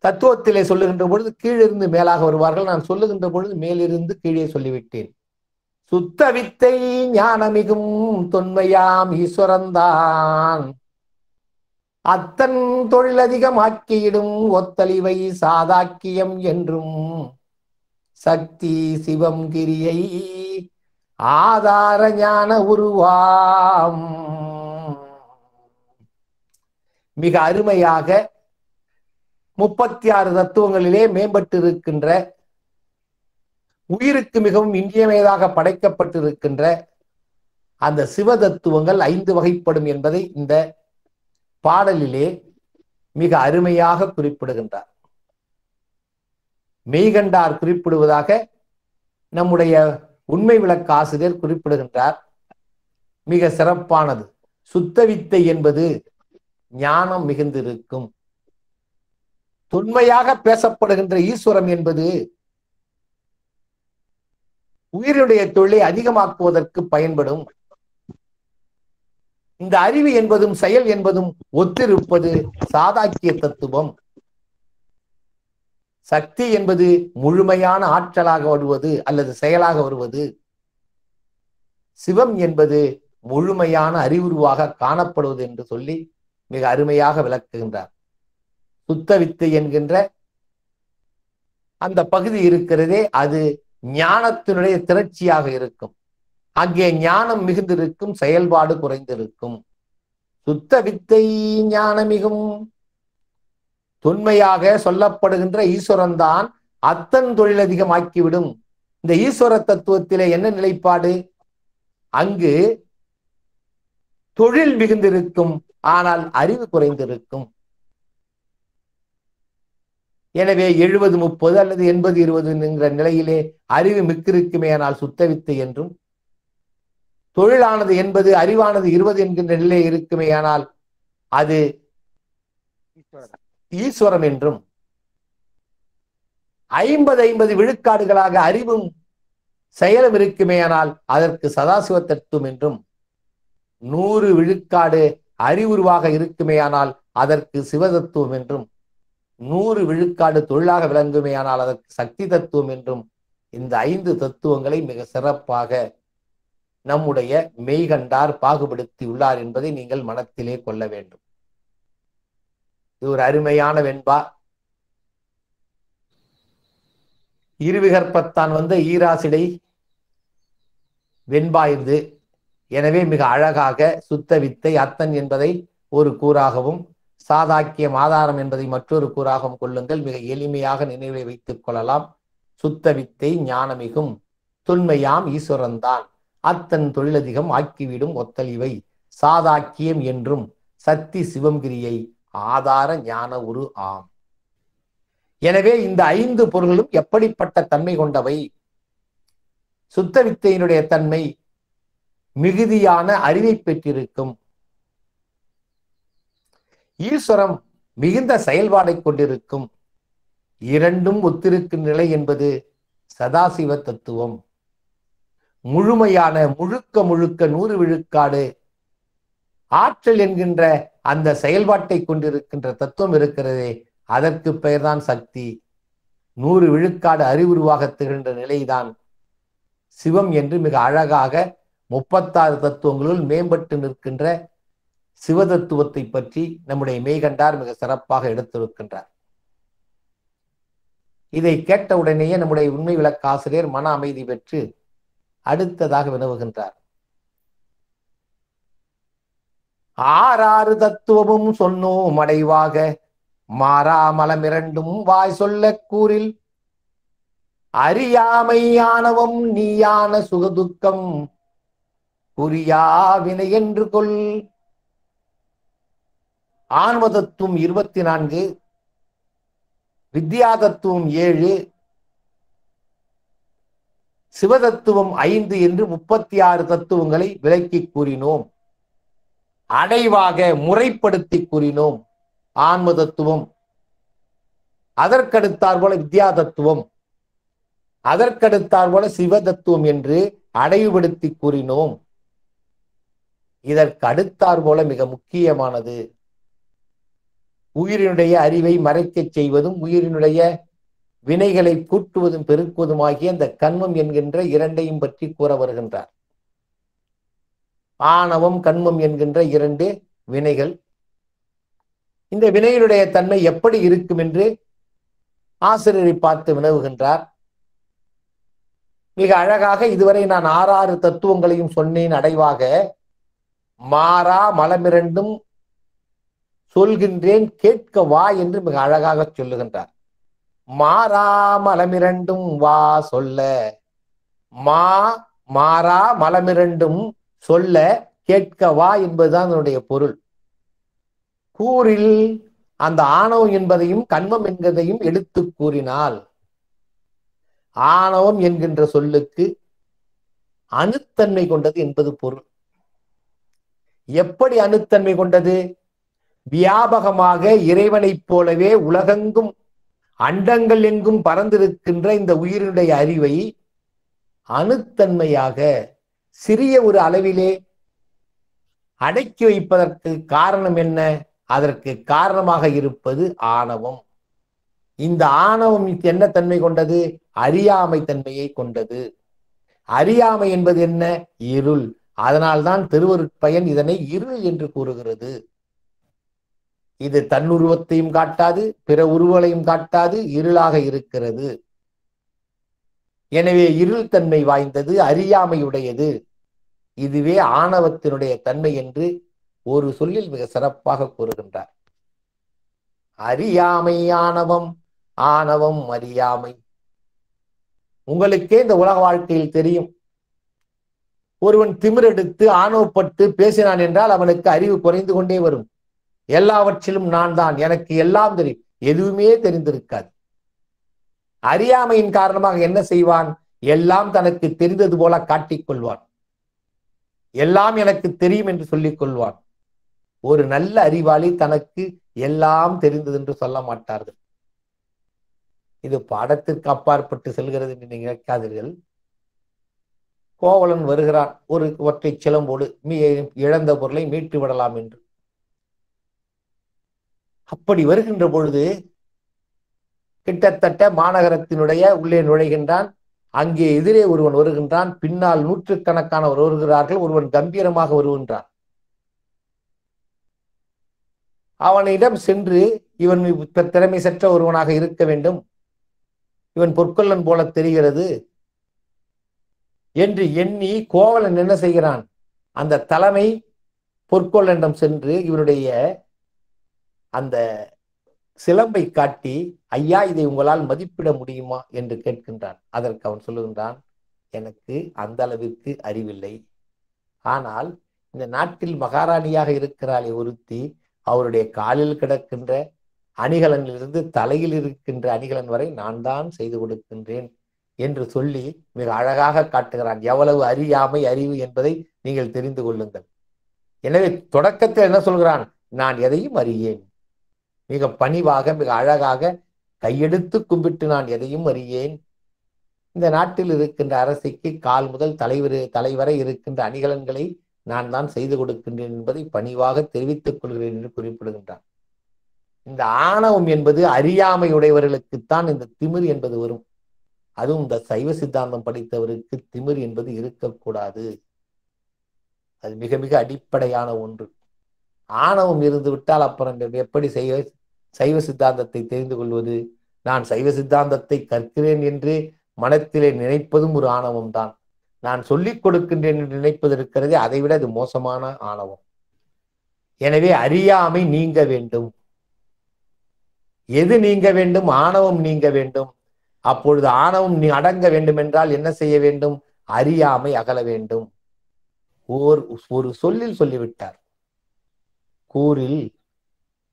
A: தத்துவத்திலே சொல்லுகின்ற பொழுது கீழிருந்து மேலாக வருவார்கள். நான் சொல்லுகின்ற பொழுது மேலிருந்து கீழே சொல்லிவிட்டேன். சுத்த வித்தை ஞானமிகும் தொன்மையாம் ஈஸ்வரந்தான் அத்தன் தொழிலதிகமாக்கியிடும் ஒத்தலிவை சாதாக்கியம் என்றும் சக்தி சிவம் கிரியை ஆதார ஞான உருவாம். மிக அருமையாக 36 தத்துவங்களிலே மேம்பட்டிருக்கின்ற, உயிருக்கு மிகவும் இன்றியமையதாக படைக்கப்பட்டிருக்கின்ற அந்த சிவ தத்துவங்கள் 5 வகைப்படும் என்பதை இந்த பாடலிலே மிக அருமையாக குறிப்பிடுகின்றார். மெய்கண்டார் குறிப்பிடுவதாக நம்முடைய உண்மை விளக்க ஆசிரியர் குறிப்பிடுகின்றார். மிக சிறப்பானது. சுத்த வித்தை என்பது ஞானம் மிகுந்திருக்கும். தொன்மையாக பேசப்படுகின்ற ஈஸ்வரம் என்பது உயிருடைய தொழிலை அதிகமாக்குவதற்கு பயன்படும். இந்த அறிவு என்பதும் செயல் என்பதும் ஒத்திருப்பது சாதாக்கிய தத்துவம். சக்தி என்பது முழுமையான ஆற்றலாக வருவது அல்லது செயலாக வருவது. சிவம் என்பது முழுமையான அறிவுருவாக காணப்படுவது என்று சொல்லி மிக அருமையாக விளக்குகின்றார். சுத்த வித்தை என்கின்ற அந்த பகுதி இருக்கிறதே, அது ஞானத்தினுடைய திரட்சியாக இருக்கும். அங்கே ஞானம் மிகுந்திருக்கும், செயல்பாடு குறைந்திருக்கும். சுத்த வித்தை ஞானமிகும் தொன்மையாக சொல்லப்படுகின்ற ஈஸ்வரன் தான் அத்தன் தொழிலதிகமாக்கிவிடும். இந்த ஈஸ்வர தத்துவத்திலே என்ன நிலைப்பாடு? அங்கு தொழில் மிகுந்திருக்கும், ஆனால் அறிவு குறைந்திருக்கும். எனவே 70-30 அல்லது 80-20 என்கிற நிலையிலே அறிவு மிக்கிருக்குமே, ஆனால் சுத்த வித்தை என்றும், தொழிலானது 80 அறிவானது 20 என்கின்ற நிலை இருக்குமே, ஆனால் அது ஈஸ்வரம் என்றும், 50-50 விழுக்காடுகளாக அறிவும் செயலும் இருக்குமே, ஆனால் அதற்கு சதாசிவ தத்துவம் என்றும், 100 விழுக்காடு அறிவுருவாக இருக்குமே, ஆனால் அதற்கு சிவதத்துவம் என்றும், 100 விழுக்காடு தொழிலாக விளங்குமே, ஆனால் அதற்கு சக்தி தத்துவம் என்றும், இந்த 5 தத்துவங்களை மிக சிறப்பாக நம்முடைய மெய்கண்டார் பாகுபடுத்தி உள்ளார் என்பதை நீங்கள் மனத்திலே கொள்ள வேண்டும். இது ஒரு அருமையான வெண்பா. இருவிகற்பத்தான் வந்த ஈராசிடை வெண்பா இது. எனவே மிக அழகாக சுத்த வித்தை அத்தன் என்பதை ஒரு கூறாகவும், சாதாக்கியம் ஆதாரம் என்பதை மற்றொரு கூறாகவும் கொள்ளுங்கள். மிக எளிமையாக நினைவை வைத்துக் கொள்ளலாம். சுத்த வித்தை ஞானமிகும் தொன்மையாம் ஈஸ்வரன்தான் அத்தன் தொழிலதிகம் ஆக்கிவிடும் ஒத்தலிவை சாதாக்கியம் என்றும் சக்தி சிவங்கிரியை ஆதார ஞான உரு ஆம். எனவே இந்த 5 பொருள்களும் எப்படிப்பட்ட தன்மை கொண்டவை? சுத்த வித்தையினுடைய தன்மை மிகுதியான அறிவை பெற்றிருக்கும். ஈஸ்வரம் மிகுந்த செயல்பாடை கொண்டிருக்கும். இரண்டும் ஒத்திருக்கும் நிலை என்பது சதாசிவ தத்துவம். முழுமையான முழுக்க 100 விழுக்காடு ஆற்றல் என்கின்ற அந்த செயல்பாட்டை கொண்டிருக்கின்ற தத்துவம் இருக்கிறதே, அதற்கு பெயர்தான் சக்தி. 100 விழுக்காடு அறிவுருவாக திகழ்கின்ற நிலைதான் சிவம் என்று மிக அழகாக 36 தத்துவங்களுள் மேம்பட்டு நிற்கின்ற சிவதத்துவத்தை பற்றி நம்முடைய மெய்கண்டார் மிக சிறப்பாக எடுத்திருக்கின்றார். இதை கேட்ட உடனேயே நம்முடைய உண்மை விளக்க ஆசிரியர் மன அமைதி பெற்று அடுத்ததாக வினவுகின்றார். 6 தத்துவமும் சொன்னோம் அடைவாக மாறாமலம் இரண்டும் வாய் சொல்ல கூறில் அறியாமை ஆணவம் நீயான சுகதுக்கம் குறியா வினை என்று கொள். ஆன்ம தத்துவம் 24, வித்யா தத்துவம் 7, சிவதத்துவம் 5 என்று 36 தத்துவங்களை விளக்கி கூறினோம். அடைவாக முறைப்படுத்தி கூறினோம். ஆன்ம தத்துவம், அதற்கடுத்தார் போல வித்யா தத்துவம், அதற்கடுத்தார் போல சிவ தத்துவம் என்று அடைவுபடுத்தி கூறினோம். இதற்கு அடுத்தார் போல மிக முக்கியமானது உயிரினுடைய அறிவை மறைக்கச் செய்வதும் உயிரினுடைய வினைகளை கூட்டுவதும் பெருக்குவதுமாகிய இந்த கண்மம் என்கின்ற இரண்டையும் பற்றி கூற வருகின்றார். ஆணவம் கண்மம் என்கின்ற 2 வினைகள். இந்த வினையினுடைய தன்மை எப்படி இருக்கும் என்று ஆசிரியரை பார்த்து வினவுகின்றார். மிக அழகாக இதுவரை நான் 6 தத்துவங்களையும் சொன்னேன். அடைவாக மாறா மலமிரண்டும் சொல்கின்றேன் கேட்க வா என்று மிக அழகாக சொல்லுகின்றார். மாறா மலமிரண்டும் வா சொல்ல, மாறா மலமிரண்டும் சொல்ல கேட்க வா என்பதுதான் அதனுடைய பொருள். கூறில் அந்த ஆணவம் என்பதையும் கண்மம் என்பதையும் எடுத்து கூறினால், ஆணவம் என்கின்ற சொல்லுக்கு அணுத்தன்மை கொண்டது என்பது பொருள். எப்படி அணுத்தன்மை கொண்டது? வியாபகமாக இறைவனைப் போலவே உலகெங்கும் அண்டங்கள் எங்கும் பறந்திருக்கின்ற இந்த உயிரினுடைய அறிவை அணுத்தன்மையாக சிறிய ஒரு அளவிலே அடக்கி வைப்பதற்கு காரணம் என்ன? அதற்கு காரணமாக இருப்பது ஆணவம். இந்த ஆணவம் என்ன தன்மை கொண்டது? அறியாமை தன்மையை கொண்டது. அறியாமை என்பது என்ன? இருள். அதனால்தான் திருவருட்பயன் இதனை இருள் என்று கூறுகிறது. இது தன்னுருவத்தையும் காட்டாது, பிற உருவங்களையும் காட்டாது, இருளாக இருக்கிறது. எனவே இருள் தன்மை வாய்ந்தது, அறியாமையுடையது. இதுவே ஆணவத்தினுடைய தன்மை என்று ஒரு சொல்லில் மிக சிறப்பாக கூறுகின்றார். அறியாமை ஆணவம், ஆணவம் அறியாமை. உங்களுக்கே இந்த உலக வாழ்க்கையில் தெரியும், ஒருவன் திமிரெடுத்து ஆணவப்பட்டு பேசினான் என்றால் அவனுக்கு அறிவு குறைந்து கொண்டே வரும். எல்லாவற்றிலும் நான் தான், எனக்கு எல்லாம் தெரியும், எதுவுமே தெரிந்திருக்காது. அறியாமையின் காரணமாக என்ன செய்வான்? எல்லாம் தனக்கு தெரிந்தது போல காட்டிக்கொள்வான். எல்லாம் எனக்கு தெரியும் என்று சொல்லிக் கொள்வான். ஒரு நல்ல அறிவாளி தனக்கு எல்லாம் தெரிந்தது என்று சொல்ல மாட்டார்கள். இது பாடத்திற்கு அப்பாற்பட்டு செல்கிறது என்று நீங்கள் நினைக்காதீர்கள். கோவலன் வருகிறான் ஒரு ஒற்றை சிலம்போடு, இழந்த பொருளை மீட்டு விடலாம் என்று. அப்படி வருகின்ற பொழுது கிட்டத்தட்ட மாநகரத்தினுடைய உள்ளே நுழைகின்றான். அங்கே எதிரே ஒருவன் வருகின்றான், பின்னால் நூற்றுக்கணக்கானவர் வருகிறார்கள். ஒருவன் கம்பீரமாக வருகின்றான். அவனிடம் சென்று, இவன் திறமை சற்ற ஒருவனாக இருக்க வேண்டும், இவன் பொற்கொல்லன் போல தெரிகிறது என்று எண்ணி கோவலன் என்ன செய்கிறான்? அந்த தலைமை பொற்கொல்லனிடம் சென்று இவனுடைய அந்த சிலம்பை காட்டி, ஐயா இதை உங்களால் மதிப்பிட முடியுமா என்று கேட்கின்றான். அதற்கு அவன் சொல்லுகின்றான், எனக்கு அந்த அளவிற்கு அறிவில்லை. ஆனால் இந்த நாட்டில் மகாராணியாக இருக்கிறாளே ஒருத்தி, அவருடைய காலில் கிடக்கின்ற அணிகலனிலிருந்து தலையில் இருக்கின்ற அணிகலன் வரை நான் தான் செய்து கொடுக்கின்றேன் என்று சொல்லி மிக அழகாக காட்டுகிறான். எவ்வளவு அறியாமை அறிவு என்பதை நீங்கள் தெரிந்து கொள்ளுங்கள். எனவே தொடக்கத்தில் என்ன சொல்கிறான்? நான் எதையும் அறியேன். மிக பணிவாக மிக அழகாக கையெடுத்து கும்பிட்டு நான் எதையும் அறியேன். இந்த நாட்டில் இருக்கின்ற அரசிக்கு கால் முதல் தலைவரை இருக்கின்ற அணிகலன்களை நான் தான் செய்து கொடுக்கின்றேன் என்பதை பணிவாக தெரிவித்துக் கொள்கிறேன் என்று குறிப்பிடுகின்றான். இந்த ஆணவம் என்பது அறியாமையுடையவர்களுக்குத்தான் இந்த திமிர் என்பது வரும். அதுவும் இந்த சைவ சித்தாந்தம் படித்தவருக்கு திமிர் என்பது இருக்கக்கூடாது. அது மிக மிக அடிப்படையான ஒன்று. ஆணவம் இருந்து விட்டால் அப்புறம் எப்படி சைவ சித்தாந்தத்தை தெரிந்து கொள்வது? நான் சைவ சித்தாந்தத்தை கற்கிறேன் என்று மனத்திலே நினைப்பதும் ஒரு ஆணவம் தான். நான் சொல்லிக் கொடுக்கின்றேன் என்று நினைப்பது இருக்கிறதே, அதை விட அது மோசமான ஆணவம். எனவே அறியாமை நீங்க வேண்டும். எது நீங்க வேண்டும்? ஆணவம் நீங்க வேண்டும். அப்பொழுது ஆணவம் நீ அடங்க வேண்டும் என்றால் என்ன செய்ய வேண்டும்? அறியாமை அகல வேண்டும். ஓர் ஒரு சொல்லில் சொல்லிவிட்டார். கூறில்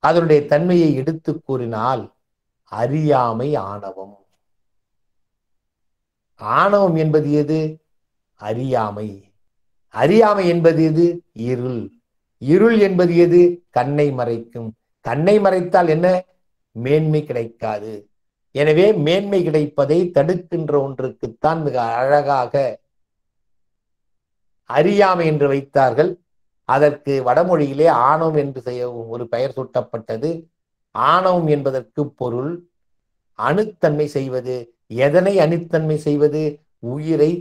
A: அதனுடைய தன்மையை எடுத்து கூறினால் அறியாமை ஆணவம். ஆணவம் என்பது எது? அறியாமை. அறியாமை என்பது எது? இருள். இருள் என்பது எது? கண்ணை மறைக்கும். கண்ணை மறைத்தால் என்ன? மேன்மை கிடைக்காது. எனவே மேன்மை கிடைப்பதை தடுக்கின்ற ஒன்றுக்குத்தான் மிக அழகாக அறியாமை என்று வைத்தார்கள். அதற்கு வடமொழியிலே ஆணவம் என்று ஒரு பெயர் சூட்டப்பட்டது. ஆணவம் என்பதற்கு பொருள் அணுத்தன்மை செய்வது. எதனை அணுத்தன்மை செய்வது? உயிரை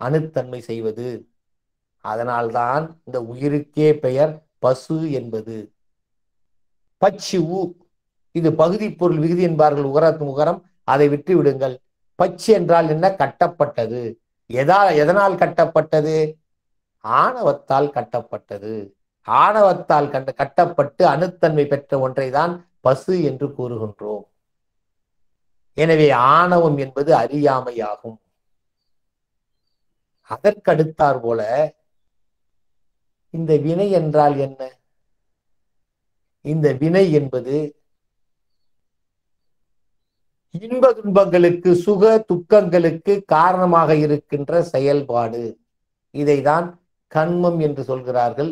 A: அணுத்தன்மை செய்வது. அதனால்தான் இந்த உயிருக்கே பெயர் பசு என்பது. பச்சு இது பகுதி பொருள் விகுதி என்பார்கள். உகரம் அதை விட்டு விடுங்கள். பச்சு என்றால் என்ன? கட்டப்பட்டது. எதனால் கட்டப்பட்டது? ஆணவத்தால் கட்டப்பட்டது. ஆணவத்தால் கட்டப்பட்டு அணுத்தன்மை பெற்ற ஒன்றை தான் பசு என்று கூறுகின்றோம். எனவே ஆணவம் என்பது அறியாமையாகும். அதற்கடுத்தார் போல இந்த வினை என்றால் என்ன? இந்த வினை என்பது இன்ப துன்பங்களுக்கு, சுக துக்கங்களுக்கு காரணமாக இருக்கின்ற செயல்பாடு. இதைதான் கர்மம் என்று சொல்கிறார்கள்.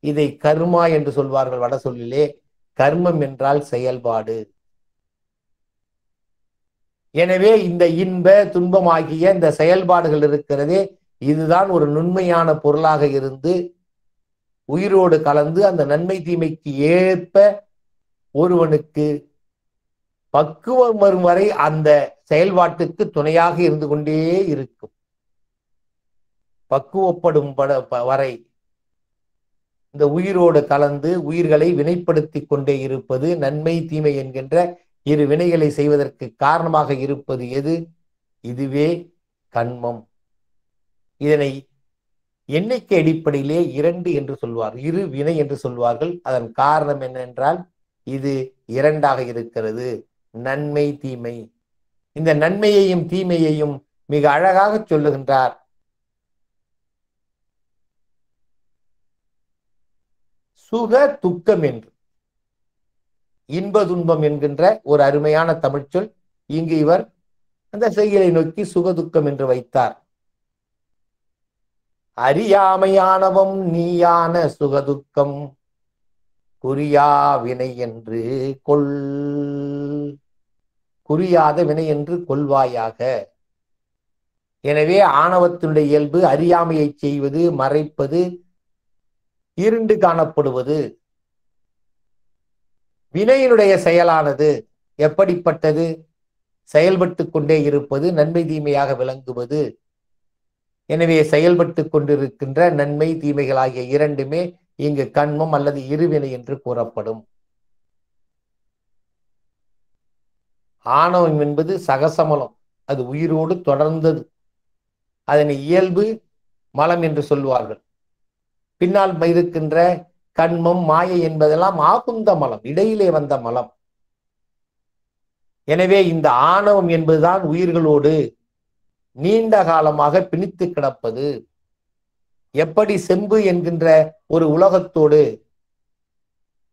A: இதை கர்மா என்று சொல்வார்கள் வட சொல்லிலே. கர்மம் என்றால் செயல்பாடு. எனவே இந்த இன்ப துன்பமாகிய இந்த செயல்பாடுகள் இருக்கிறதே, இதுதான் ஒரு நுண்மையான பொருளாக இருந்து உயிரோடு கலந்து அந்த நன்மை தீமைக்கு ஏற்ப ஒருவனுக்கு பக்குவம் வரும் வரை அந்த செயல்பாட்டுக்கு துணையாக இருந்து கொண்டே இருக்கும். பக்குவப்படும் வரை இந்த உயிரோடு கலந்து உயிர்களை வினைப்படுத்தி கொண்டே இருப்பது, நன்மை தீமை என்கின்ற இரு வினைகளை செய்வதற்கு காரணமாக இருப்பது எது? இதுவே கண்மம். இதனை எண்ணிக்கை அடிப்படையிலே 2 என்று சொல்வார். இரு வினை என்று சொல்வார்கள். அதன் காரணம் என்னென்றால் இது 2ஆக இருக்கிறது. நன்மை தீமை. இந்த நன்மையையும் தீமையையும் மிக அழகாக சொல்லுகின்றார். சுக துக்கம் என்று, இன்ப துன்பம் என்கின்ற ஒரு அருமையான தமிழ்ச்சொல். இங்கு இவர் அந்த செய்களை நோக்கி சுகதுக்கம் என்று வைத்தார். அறியாமையானவம் நீயான சுகதுக்கம் குறியா வினை என்று கொள். குறியாத வினை என்று கொள்வாயாக. எனவே ஆணவத்தினுடைய இயல்பு அறியாமையை செய்வது, மறைப்பது, இருண்டு காணப்படுவது. வினையினுடைய செயலானது எப்படிப்பட்டது? செயல்பட்டு கொண்டே இருப்பது, நன்மை தீமையாக விளங்குவது. எனவே செயல்பட்டு கொண்டிருக்கின்ற நன்மை தீமைகளாகிய இரண்டுமே இங்கு கண்மம் அல்லது இருவினை என்று கூறப்படும். ஆணவம் என்பது சகசமலம், அது உயிரோடு தொடர்ந்தது. அதனை இயல்பு மலம் என்று சொல்வார்கள். பின்னால் இருக்கின்ற கண்மம் மாயை என்பதெல்லாம் ஆகுந்த மலம், இடையிலே வந்த மலம். எனவே இந்த ஆணவம் என்பதுதான் உயிர்களோடு நீண்ட காலமாக பிணித்து கிடப்பது. எப்படி செம்பு என்கின்ற ஒரு உலகத்தோடு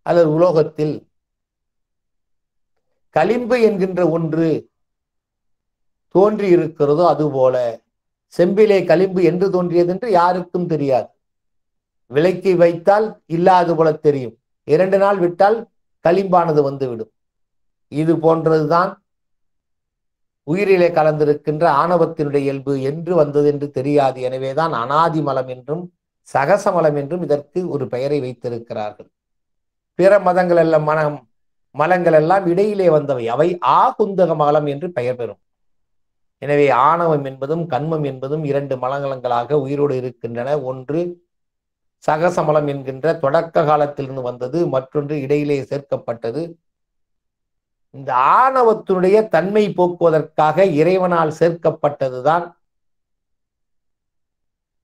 A: அல்லது உலோகத்தில் களிம்பு என்கின்ற ஒன்று தோன்றி இருக்கிறதோ அதுபோல செம்பிலே களிம்பு என்று தோன்றியது என்று யாருக்கும் தெரியாது. விலைக்கு வைத்தால் இல்லாது போல தெரியும். 2 நாள் விட்டால் களிம்பானது வந்துவிடும். இது போன்றதுதான் உயிரிலே கலந்திருக்கின்ற ஆணவத்தினுடைய இயல்பு. என்று வந்தது என்று தெரியாது. எனவேதான் அனாதி மலம் என்றும் சகசமலம் என்றும் இதற்கு ஒரு பெயரை வைத்திருக்கிறார்கள். பிற மதங்கள் எல்லாம் மலங்கள் எல்லாம் இடையிலே வந்தவை. அவை ஆகுந்தக மலம் என்று பெயர் பெறும். எனவே ஆணவம் என்பதும் கண்மம் என்பதும் 2 மலங்களாக உயிரோடு இருக்கின்றன. ஒன்று சகசமலம் என்கின்ற தொடக்க காலத்திலிருந்து வந்தது, மற்றொன்று இடையிலே சேர்க்கப்பட்டது. இந்த ஆணவத்தினுடைய தன்மை போக்குவதற்காக இறைவனால் சேர்க்கப்பட்டதுதான்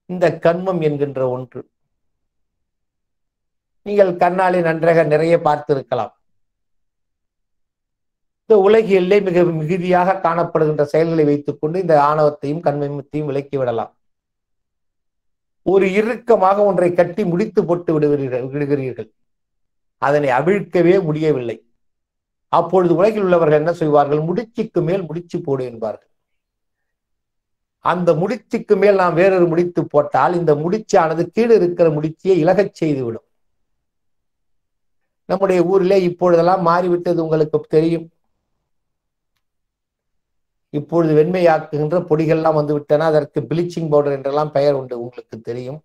A: இந்த கண்மம் என்கின்ற ஒன்று. நீங்கள் கண்ணாலே நன்றாக நிறைய பார்த்திருக்கலாம். இந்த உலகிலே மிக மிகுதியாக காணப்படுகின்ற செயல்களை வைத்துக் கொண்டு இந்த ஆணவத்தையும் கண்மத்தையும் விலக்கி விடலாம். ஒரு இறுக்கமாக ஒன்றை கட்டி முடித்து போட்டு விடுகிறீர்கள். அதனை அவிழ்க்கவே முடியவில்லை. அப்பொழுது உலகில் உள்ளவர்கள் என்ன செய்வார்கள்? முடிச்சுக்கு மேல் முடிச்சு போடு என்பார்கள். அந்த முடிச்சுக்கு மேல் நாம் வேறொரு முடித்து போட்டால் இந்த முடிச்சானது கீழே இருக்கிற முடிச்சியை இலகச் செய்துவிடும். நம்முடைய ஊரிலே இப்பொழுதெல்லாம் மாறிவிட்டது, உங்களுக்கு தெரியும். இப்பொழுது வெண்மையாக்குகின்ற பொடிகள்லாம் வந்து விட்டன. அதற்கு பிளீச்சிங் பவுடர் என்றெல்லாம் பெயர் உண்டு, உங்களுக்கு தெரியும்.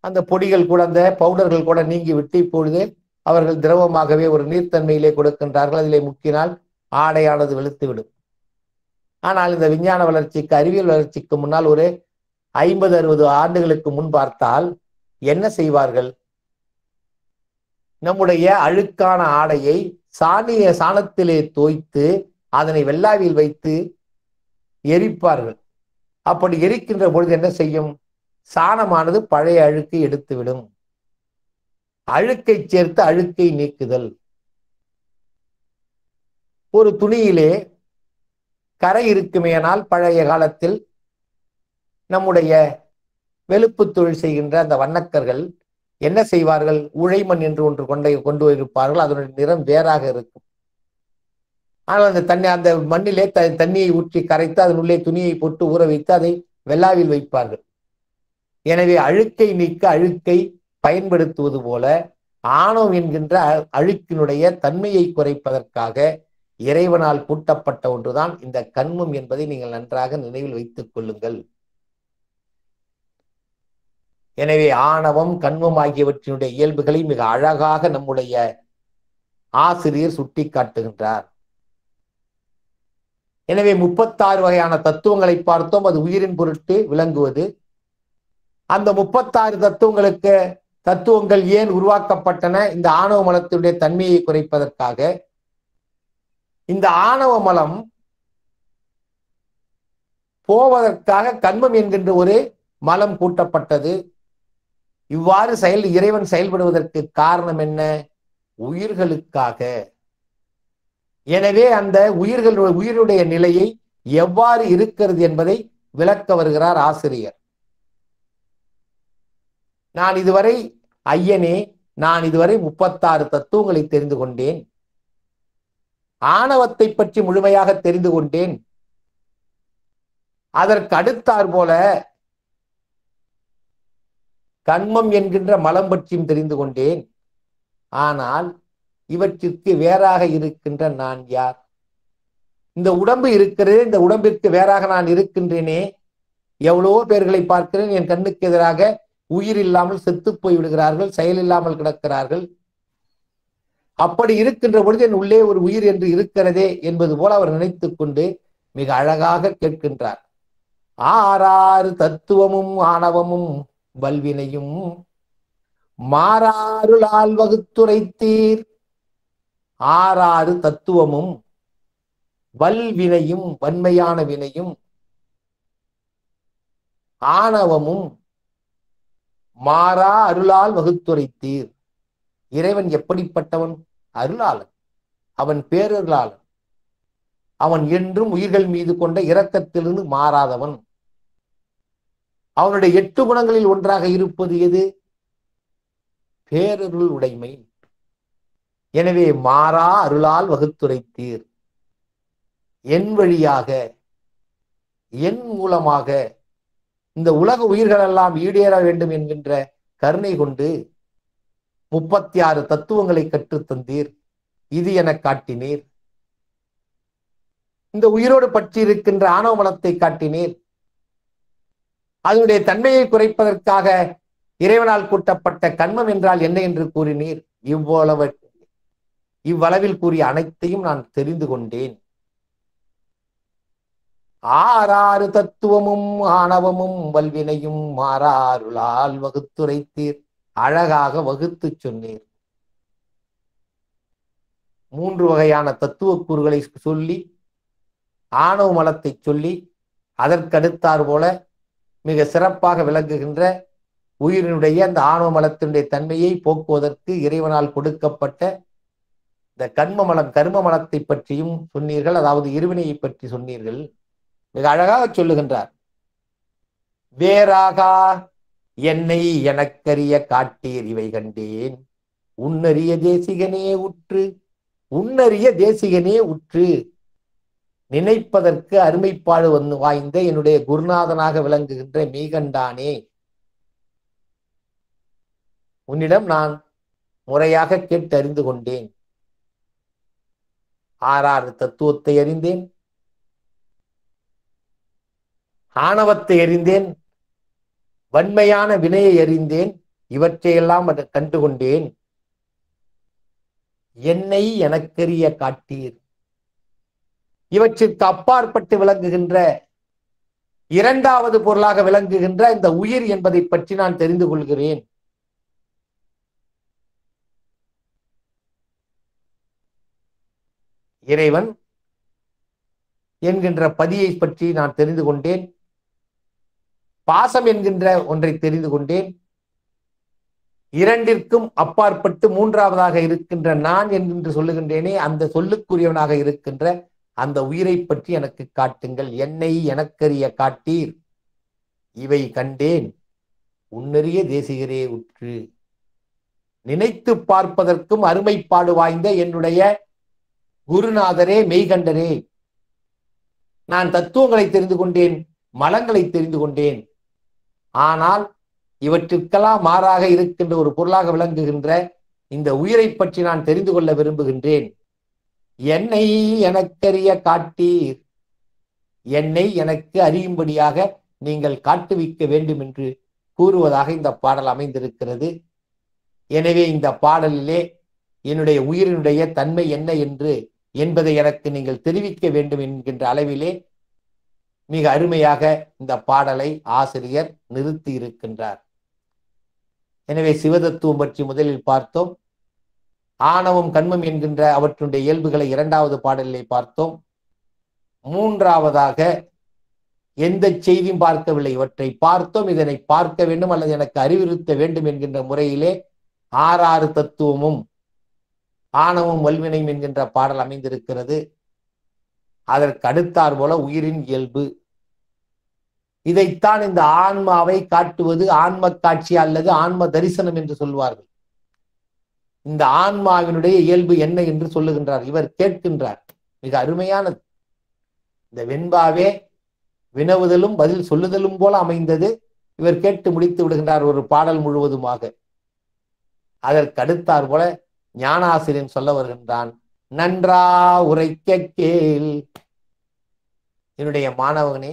A: அந்த பொடிகள் கூட, அந்த பவுடர்கள் கூட நீங்கிவிட்டு இப்பொழுது அவர்கள் திரவமாகவே ஒரு நீர்த்தன்மையிலே கொடுக்கின்றார்கள். அதிலே முக்கினால் ஆடையானது வெளுத்துவிடும். ஆனால் இந்த விஞ்ஞான வளர்ச்சிக்கு, அறிவியல் வளர்ச்சிக்கு முன்னால் ஒரு 50-60 ஆண்டுகளுக்கு முன் பார்த்தால் என்ன செய்வார்கள்? நம்முடைய அழுக்கான ஆடையை சாணத்திலே தோய்த்து அதனை வெள்ளாவில் வைத்து எரிப்பார்கள். அப்படி எரிக்கின்ற பொழுது என்ன செய்யும்? சாணமானது பழைய அழுக்கை எடுத்துவிடும். அழுக்கை சேர்த்து அழுக்கை நீக்குதல். ஒரு துணியிலே கரை இருக்குமேனால் பழைய காலத்தில் நம்முடைய வெளுப்பு தொழில் செய்கின்ற அந்த வண்ணக்கர்கள் என்ன செய்வார்கள்? உழைமண் என்று ஒன்று கொண்டு இருப்பார்கள். அதனுடைய நிறம் வேறாக இருக்கும். ஆனால் அந்த மண்ணிலே தண்ணியை ஊற்றி கரைத்து அதனுள்ளே துணியை போட்டு ஊற வைத்து அதை வெள்ளாவில் வைப்பார்கள். எனவே அழுக்கை நீக்க அழுக்கை பயன்படுத்துவது போல ஆணவம் என்கின்ற அழுக்கினுடைய தன்மையை குறைப்பதற்காக இறைவனால் கூட்டப்பட்ட ஒன்றுதான் இந்த கண்மம் என்பதை நீங்கள் நன்றாக நினைவில் வைத்துக் கொள்ளுங்கள். எனவே ஆணவம், கண்மம் ஆகியவற்றினுடைய இயல்புகளை மிக அழகாக நம்முடைய ஆசிரியர் சுட்டி காட்டுகின்றார். எனவே 36 வகையான தத்துவங்களை பார்த்தோம். அது உயிரின் பொருட்டு விளங்குவது. அந்த 36 தத்துவங்கள் ஏன் உருவாக்கப்பட்டன? இந்த ஆணவ மலத்தினுடைய தன்மையை குறைப்பதற்காக. இந்த ஆணவ மலம் போவதற்காக கண்மம் என்கின்ற ஒரு மலம் கூட்டப்பட்டது. இவ்வாறு இறைவன் செயல்படுவதற்கு காரணம் என்ன? உயிர்களுக்காக. எனவே அந்த உயிருடைய நிலையை எவ்வாறு இருக்கிறது என்பதை விளக்க வருகிறார் ஆசிரியர். நான் இதுவரை 36 தத்துவங்களை தெரிந்து கொண்டேன். ஆணவத்தை பற்றி முழுமையாக தெரிந்து கொண்டேன். அதற்கு அடுத்தாற் போல கண்மம் என்கின்ற மலம் பற்றியும் தெரிந்து கொண்டேன். ஆனால் இவற்றிற்கு வேறாக இருக்கின்ற நான் யார்? இந்த உடம்பு இருக்கிறது, இந்த உடம்பிற்கு வேறாக நான் இருக்கின்றேனே. எவ்வளவோ பேர்களை பார்க்கிறேன், என் கண்ணுக்கு எதிராக உயிர் இல்லாமல் செத்து போய் விடுகிறார்கள், செயல் இல்லாமல் கிடக்கிறார்கள். அப்படி இருக்கின்ற பொழுது என் உள்ளே ஒரு உயிர் என்று இருக்கிறதே என்பது போல அவர் நினைத்துக் கொண்டு மிக அழகாக கேட்கின்றார். 6 தத்துவமும் ஆணவமும் வல்வினையும் மாறாருளால் வகுத்துரைத்தீர். 6 தத்துவமும் வல்வினையும், வன்மையான வினையும், ஆணவமும் மாறா அருளால் வகுத்துரைத்தீர். இறைவன் எப்படிப்பட்டவன்? அருளாளன். அவன் பேரருளாளன். அவன் என்றும் உயிர்கள் மீது கொண்ட இரக்கத்திலிருந்து மாறாதவன். அவனுடைய 8 குணங்களில் ஒன்றாக இருப்பது எது? பேரருள் உடைமை. எனவே மாறா அருளால் வகுத்துரைத்தீர். என் வழியாக, என் மூலமாக இந்த உலக உயிர்கள் எல்லாம் ஈடேற வேண்டும் என்கின்ற கருணை கொண்டு 36 தத்துவங்களை கற்றுத்தந்தீர். இது என காட்டினீர். இந்த உயிரோடு பற்றி இருக்கின்ற ஆணவ மலத்தை காட்டினீர். அதனுடைய தன்மையை குறைப்பதற்காக இறைவனால் கூட்டப்பட்ட கண்மம் என்றால் என்ன என்று கூறினீர். இவ்வளவில் கூறிய அனைத்தையும் நான் தெரிந்து கொண்டேன். 6 தத்துவமும் ஆணவமும் வல்வினையும் மாறாருளால் வகுத்துரைத்தீர். அழகாக வகுத்து சொன்னீர். 3 வகையான தத்துவ கூறுகளை சொல்லி, ஆணவ மலத்தை சொல்லி, அதற்கடுத்தார் போல மிக சிறப்பாக விளங்குகின்ற உயிரினுடைய அந்த ஆணவ மலத்தினுடைய தன்மையை போக்குவதற்கு இறைவனால் கொடுக்கப்பட்ட இந்த கர்ம மலத்தை பற்றியும் சொன்னீர்கள். அதாவது இருவினையை பற்றி சொன்னீர்கள். மிக அழகாக சொல்லுகின்றார். வேறாகா என்னை எனக்கரிய காட்டீர் இவை கண்டேன் உன்னரிய தேசிகனே உற்று. உன்னரிய தேசிகனே உற்று. நினைப்பதற்கு அருமைப்பாடு வாய்ந்த என்னுடைய குருநாதனாக விளங்குகின்ற மெய்கண்டானே, உன்னிடம் நான் முறையாக கேட்டு அறிந்து கொண்டேன். ஆறாறு தத்துவத்தை அறிந்தேன், ஆணவத்தை அறிந்தேன், வன்மையான வினையை அறிந்தேன், இவற்றையெல்லாம் கண்டுகொண்டேன். என்னை எனக்கரிய காட்டீர். இவற்றிற்கு அப்பாற்பட்டு விளங்குகின்ற இரண்டாவது பொருளாக விளங்குகின்ற இந்த உயிர் என்பதை பற்றி நான் தெரிந்து கொள்கிறேன். இறைவன் என்கின்ற பதியை பற்றி நான் தெரிந்து கொண்டேன். பாசம் என்கின்ற ஒன்றை தெரிந்து கொண்டேன். இரண்டிற்கும் அப்பாற்பட்டு மூன்றாவதாக இருக்கின்ற நான் என்கின்ற சொல்லுகின்றேனே, அந்த சொல்லுக்குரியவனாக இருக்கின்ற அந்த உயிரை பற்றி எனக்கு காட்டுங்கள். என்னை எனக்கரிய காட்டீர் இவை கண்டேன் உன்னரிய தேசிகரே உற்று. நினைத்து பார்ப்பதற்கும் அருமைப்பாடு வாய்ந்த என்னுடைய குருநாதரே, மெய்கண்டரே, நான் தத்துவங்களை தெரிந்து கொண்டேன், மலங்களை தெரிந்து கொண்டேன். ஆனால் இவற்றிற்கெல்லாம் மாறாக இருக்கின்ற ஒரு பொருளாக விளங்குகின்ற இந்த உயிரை பற்றி நான் தெரிந்து கொள்ள விரும்புகின்றேன். என்னை எனக்கரிய காட்டீர். என்னை எனக்கு அறியும்படியாக நீங்கள் காட்டுவிக்க வேண்டும் என்று கூறுவதாக இந்த பாடல் அமைந்திருக்கிறது. எனவே இந்த பாடலிலே என்னுடைய உயிரினுடைய தன்மை என்ன என்பதை எனக்கு நீங்கள் தெரிவிக்க வேண்டும் என்கின்ற அளவிலே மிக அருமையாக இந்த பாடலை ஆசிரியர் நிறுத்தி இருக்கின்றார். எனவே சிவதத்துவம் பற்றி முதலில் பார்த்தோம். ஆணவம், கண்மம் என்கின்ற அவற்றுடைய இயல்புகளை இரண்டாவது பாடலிலே பார்த்தோம். மூன்றாவதாக எந்த செய்தியும் பார்க்கவில்லை, இவற்றை பார்த்தோம், இதனை பார்க்க வேண்டும் அல்லது எனக்கு அறிவுறுத்த வேண்டும் என்கின்ற முறையிலே ஆறாறு தத்துவமும் ஆணவம் வல்வினையும் என்கின்ற பாடல் அமைந்திருக்கிறது. அதற்கு அடுத்தார் போல உயிரின் இயல்பு, இதைத்தான் இந்த ஆன்மாவை காட்டுவது ஆன்ம காட்சி அல்லது ஆன்ம தரிசனம் என்று சொல்வார்கள். இந்த ஆன்மாவினுடைய இயல்பு என்ன என்று சொல்லுகின்றார். இவர் கேட்கின்றார். மிக அருமையானது. இந்த வெண்பாவே வினவுதலும் பதில் சொல்லுதலும் போல அமைந்தது. இவர் கேட்டு முடித்து விடுகின்றார் ஒரு பாடல் முழுவதுமாக. அதற்கு அடுத்தார் போல ஞானாசிரியன் சொல்ல வருகின்றான். நன்றா உரைக்க கேள். என்னுடைய மாணவனே,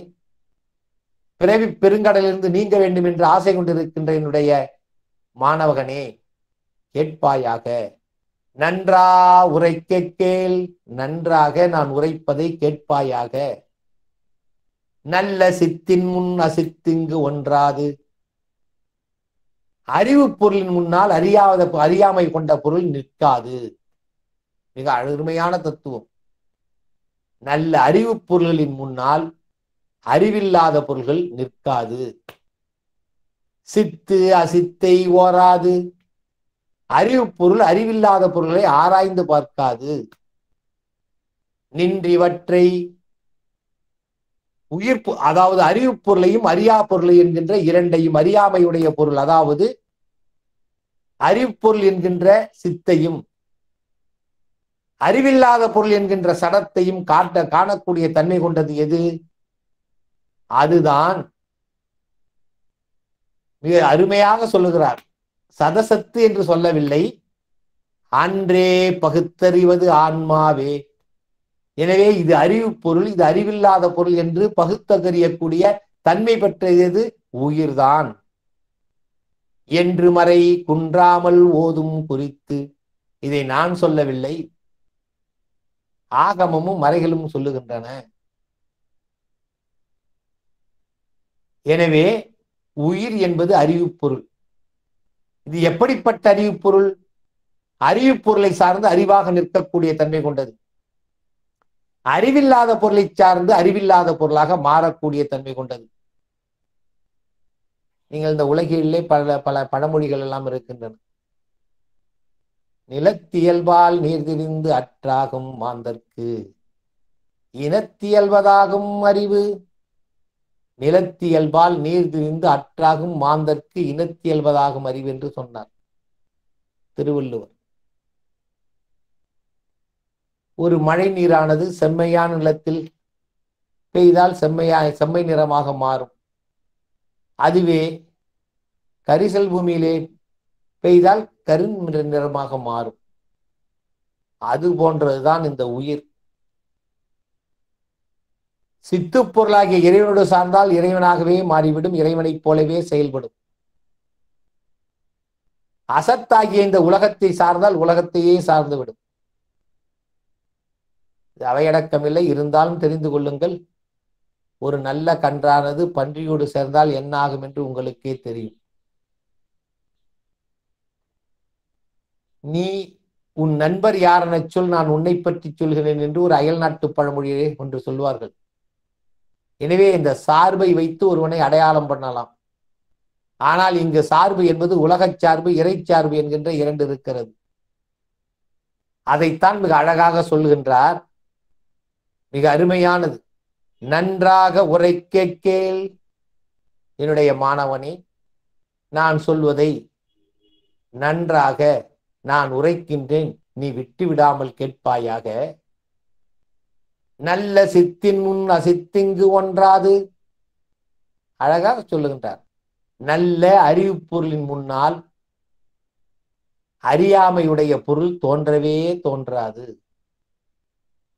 A: பிறவி பெருங்கடலிலிருந்து நீங்க வேண்டும் என்று ஆசை கொண்டிருக்கின்ற என்னுடைய மாணவகனே, கேட்பாயாக. நன்றா உரைக்க கேள். நன்றாக நான் உரைப்பதை கேட்பாயாக. நல்ல சித்தின் முன் அசித்திங்கு ஒன்றாது. அறிவு பொருளின் முன்னால் அறியாமை கொண்ட பொருள் நிற்காது. மிக அருமையான தத்துவம். நல்ல அறிவு பொருள்களின் முன்னால் அறிவில்லாத பொருள்கள் நிற்காது. சித்து அசித்தை ஓராது. அறிவு பொருள் அறிவில்லாத பொருள்களை ஆராய்ந்து பார்க்காது. நின்றிவற்றை உயிர், அதாவது அறிவு பொருளையும் அறியா பொருளை என்கின்ற இரண்டையும், அறியாமையுடைய பொருள் அதாவது அறிவுப்பொருள் என்கின்ற சித்தையும் அறிவில்லாத பொருள் என்கின்ற சடத்தையும் காணக்கூடிய தன்மை கொண்டது எது? அதுதான். மிக அருமையாக சொல்லுகிறார். சதசத்து என்று சொல்லவில்லை, அன்றே பகுத்தறிவது ஆன்மாவே. எனவே இது அறிவு பொருள், இது அறிவில்லாத பொருள் என்று பகுத்தறியக்கூடிய தன்மை பெற்றது உயிர்தான் என்று மறை குன்றாமல் ஓதும் குறித்து. இதை நான் சொல்லவில்லை, ஆகமமும் மறைகளும் சொல்லுகின்றன. எனவே உயிர் என்பது அறிவு பொருள். இது எப்படிப்பட்ட அறிவு பொருள்? அறிவு பொருளை சார்ந்து அறிவாக நிற்கக்கூடிய தன்மை கொண்டது. அறிவில்லாத பொருளை சார்ந்து அறிவில்லாத பொருளாக மாறக்கூடிய தன்மை கொண்டது. நீங்கள் இந்த உலகிலே பல பல பழமொழிகள் எல்லாம் இருக்கின்றன. நிலத்தியல்பால் நீர் திரிந்து அற்றாகும் மாந்தற்கு இனத்தியல்வதாகும் அறிவு. நிலத்தியல்பால் நீர் திரிந்து அற்றாகும் மாந்தர்க்கு இனத்தியல்பதாகும் அறிவு என்று சொன்னார் திருவள்ளுவர். ஒரு மழை நீரானது செம்மையான நிலத்தில் பெய்தால் செம்மை நிறமாக மாறும். அதுவே கரிசல் பூமியிலே பெய்தால் நிறமாக மாறும். அது போன்றதுதான் இந்த உயிர். சித்து பொருளாகிய இறைவனோடு சார்ந்தால் இறைவனாகவே மாறிவிடும், இறைவனைப் போலவே செயல்படும். அசத்தாகிய இந்த உலகத்தை சார்ந்தால் உலகத்தையே சார்ந்துவிடும். அவையடக்கமில்லை, இருந்தாலும் தெரிந்து கொள்ளுங்கள். ஒரு நல்ல கன்றானது பன்றியோடு சேர்ந்தால் என்ன ஆகும் என்று உங்களுக்கே தெரியும். நீ உன் நண்பர் யார் என சொல், நான் உன்னை பற்றி சொல்கிறேன் என்று ஒரு அயல் நாட்டு பழமொழியே ஒன்று சொல்வார்கள். எனவே இந்த சார்பை வைத்து ஒருவனை அடையாளம் பண்ணலாம். ஆனால் இங்கு சார்பு என்பது உலகச் சார்பு, இறை சார்பு என்கின்ற இரண்டு இருக்கிறது. அதைத்தான் மிக அழகாக சொல்கின்றார். மிக அருமையானது. நன்றாக உரைக்க கேள் என்னுடைய மாணவனே, நான் சொல்வதை நன்றாக நான் உரைக்கின்றேன், நீ விட்டு விடாமல் கேட்பாயாக. நல்ல சித்தின் முன் அசித்திங்கு ஒன்றாது. அழகாக சொல்லுகின்றார். நல்ல அறிவு பொருளின் முன்னால் அறியாமையுடைய பொருள் தோன்றவே தோன்றாது.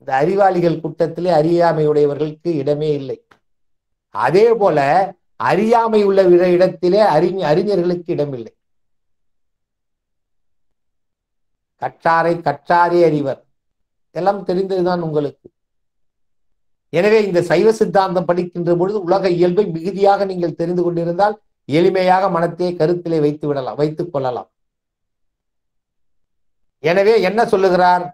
A: இந்த அறிவாளிகள் கூட்டத்திலே அறியாமையுடையவர்களுக்கு இடமே இல்லை. அதே போல அறியாமை உள்ள இடத்திலே அறிஞர்களுக்கு இடமில்லை. கற்றாரை கற்றாரே அறிவர், எல்லாம் தெரிந்ததுதான் உங்களுக்கு. எனவே இந்த சைவ சித்தாந்தம் படிக்கின்ற பொழுது உலக இயல்பை மிகுதியாக நீங்கள் தெரிந்து கொண்டிருந்தால் எளிமையாக மனத்தை கருத்திலே வைத்துக் கொள்ளலாம். எனவே என்ன சொல்லுகிறார்?